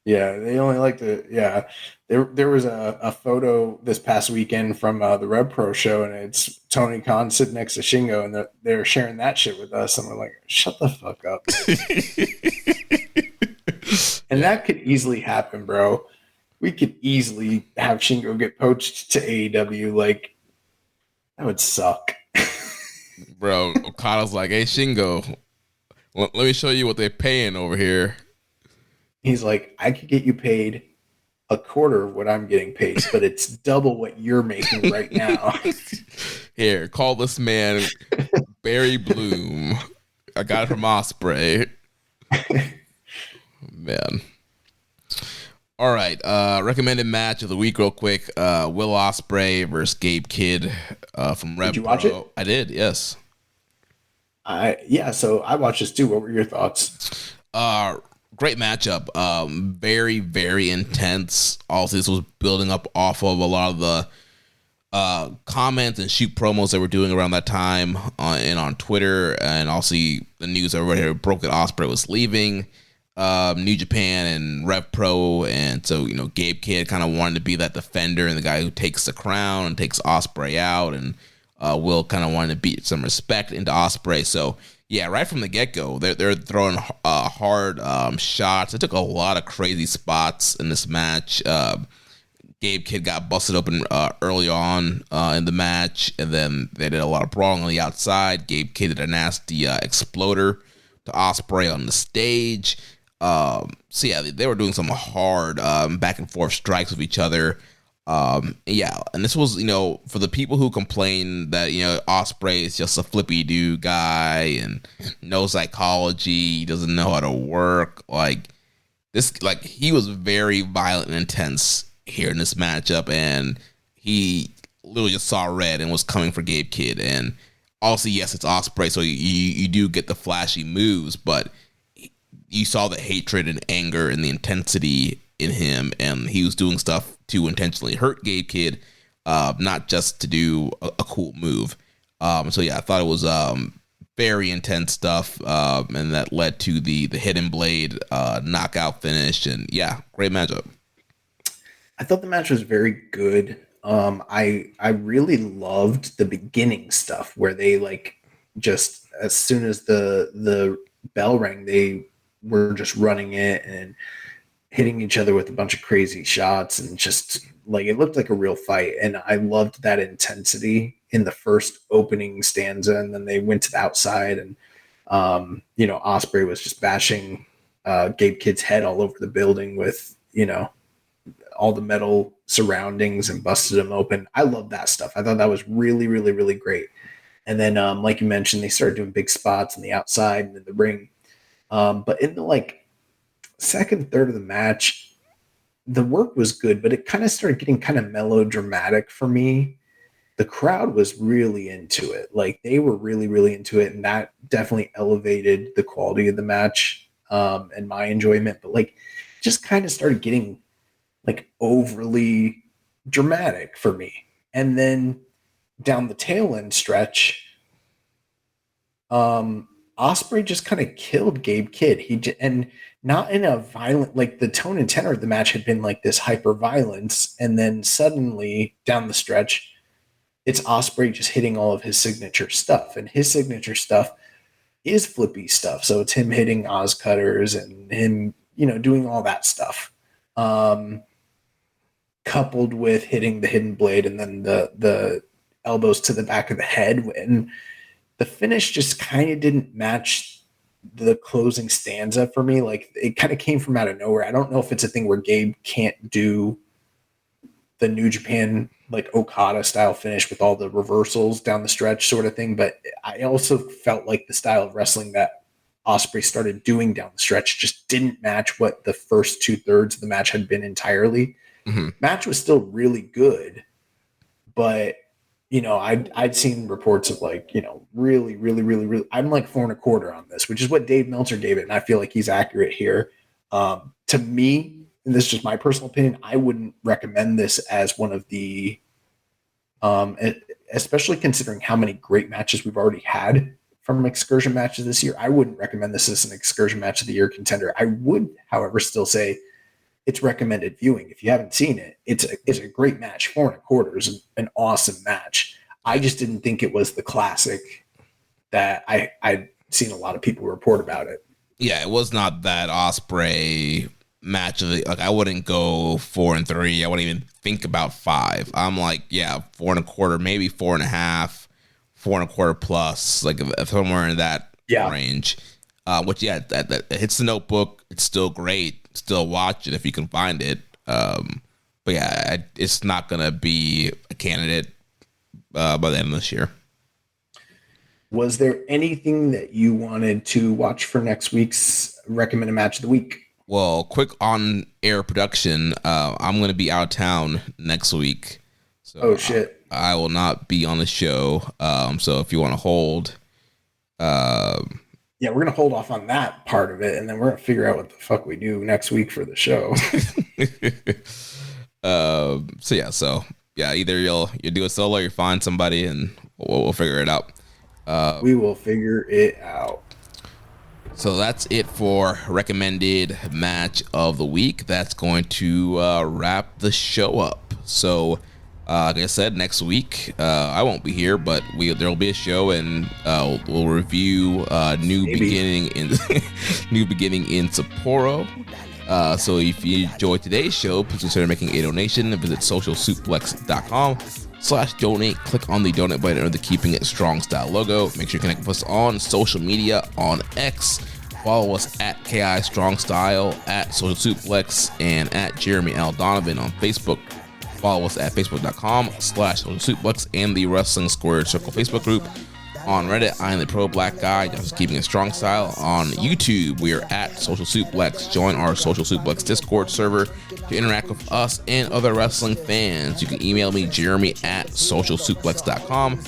Yeah, they only like to. Yeah, there was a photo this past weekend from the Rev Pro show, and it's Tony Khan sitting next to Shingo, and they're sharing that shit with us, and we're like, shut the fuck up. And that could easily happen, bro. We could easily have Shingo get poached to AEW. Like, that would suck. Bro, Okada's like, hey, Shingo, let me show you what they're paying over here. He's like, I could get you paid a quarter of what I'm getting paid, but it's double what you're making right now. Here, call this man Barry Bloom. I got it from Osprey. Man. All right. Recommended match of the week real quick. Will Ospreay versus Gabe Kidd from Rev Pro. Did you watch it? I did, yes. So I watched this too. What were your thoughts? Great matchup. Very, very intense. Also, this was building up off of a lot of the comments and shoot promos that we're doing around that time and on Twitter, and also the news everybody broke that Ospreay was leaving New Japan and Rev Pro, and so Gabe Kidd kind of wanted to be that defender and the guy who takes the crown and takes Ospreay out, and Will kind of wanted to beat some respect into Ospreay. So yeah, right from the get-go, they're throwing hard shots. It took a lot of crazy spots in this match. Gabe Kidd got busted open early on in the match, and then they did a lot of brawling on the outside. Gabe Kidd did a nasty exploder to Ospreay on the stage. So yeah, they were doing some hard back and forth strikes with each other. Yeah, and this was, for the people who complain that, Ospreay is just a flippy-do guy and no psychology, he doesn't know how to work, like, he was very violent and intense here in this matchup, and he literally just saw red and was coming for Gabe Kidd. And also, yes, it's Ospreay, so you do get the flashy moves, but you saw the hatred and anger and the intensity in him, and he was doing stuff to intentionally hurt Gabe Kidd, not just to do a cool move. So yeah, I thought it was very intense stuff, and that led to the Hidden Blade knockout finish, and yeah, great matchup. I thought the match was very good. I really loved the beginning stuff where they like just as soon as the bell rang, they were just running it and hitting each other with a bunch of crazy shots, and just like it looked like a real fight. And I loved that intensity in the first opening stanza, and then they went to the outside, and Ospreay was just bashing Gabe Kidd's head all over the building with all the metal surroundings and busted him open. I love that stuff. I thought that was really, really, really great. And then, like you mentioned, they started doing big spots on the outside and in the ring. But in the second third of the match, the work was good, but it kind of started getting kind of melodramatic for me. The crowd was really into it. Like they were really, really into it. And that definitely elevated the quality of the match and my enjoyment. But just kind of started getting overly dramatic for me. And then down the tail end stretch, Ospreay just kind of killed Gabe Kidd. And not in a violent, the tone and tenor of the match had been this hyper violence. And then suddenly down the stretch, it's Ospreay just hitting all of his signature stuff. And his signature stuff is flippy stuff. So it's him hitting Oz cutters and him, doing all that stuff. Coupled with hitting the Hidden Blade and then the elbows to the back of the head. And the finish just kind of didn't match the closing stanza for me. It kind of came from out of nowhere. I don't know if it's a thing where Gabe can't do the New Japan, Okada style finish with all the reversals down the stretch sort of thing. But I also felt like the style of wrestling that Ospreay started doing down the stretch just didn't match what the first 2/3 of the match had been entirely. Mm-hmm. Match was still really good, but I'd seen reports of really, really, really, really. I'm 4.25 on this, which is what Dave Meltzer gave it, and I feel like he's accurate here. To me, and this is just my personal opinion, I wouldn't recommend this as one of the, especially considering how many great matches we've already had from excursion matches this year. I wouldn't recommend this as an excursion match of the year contender. I would, however, still say it's recommended viewing. If you haven't seen it, it's a great match. 4.25 is an awesome match. I just didn't think it was the classic that I'd seen a lot of people report about it. Yeah, it was not that Ospreay match. I wouldn't go 4 and 3. I wouldn't even think about 5. I'm 4.25, maybe 4.5, 4.25 plus, somewhere in that range. Which that hits the notebook. It's still great. Still watch it if you can find it. But yeah, it's not gonna be a candidate by the end of this year. Was there anything that you wanted to watch for next week's recommended match of the week? Well, quick on-air production. I'm gonna be out of town next week. So shit! I will not be on the show. So if you want to hold, yeah, we're going to hold off on that part of it, and then we're going to figure out what the fuck we do next week for the show. So either you'll do a solo or you find somebody, and we'll figure it out. We will figure it out. So that's it for recommended match of the week. That's going to wrap the show up. So like I said, next week I won't be here, but there'll be a show, and we'll review New Beginning in Sapporo. So if you enjoyed today's show, please consider making a donation. Visit socialsuplex.com/donate. Click on the donate button under the Keeping It Strong Style logo. Make sure you connect with us on social media on X. Follow us at KI Strong Style, at Social Suplex, and at Jeremy L. Donovan on Facebook. Follow us at facebook.com/socialsuplex and the Wrestling Squared Circle Facebook group. On Reddit, I am the Pro Black Guy, just keeping it strong style. On YouTube, we are at Social Suplex. Join our Social Suplex Discord server to interact with us and other wrestling fans. You can email me, Jeremy, at socialsuplex.com.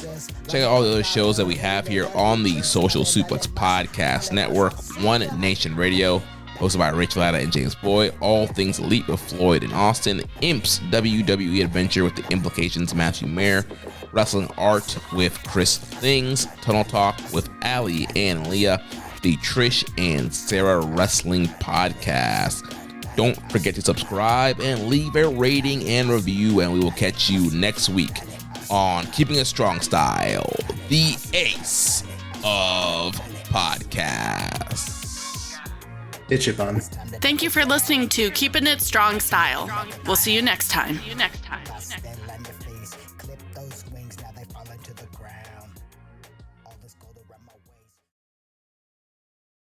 Check out all the other shows that we have here on the Social Suplex Podcast Network. One Nation Radio, hosted by Rich Latta and James Boyd. All Things Elite with Floyd and Austin. Imps WWE Adventure with The Implications, Matthew Mayer. Wrestling Art with Chris Things. Tunnel Talk with Ali and Leah. The Trish and Sarah Wrestling Podcast. Don't forget to subscribe and leave a rating and review, and we will catch you next week on Keeping It Strong Style, the ace of podcasts. Ditch it, bun. Thank you for listening to Keepin' It Strong Style. We'll see you next time.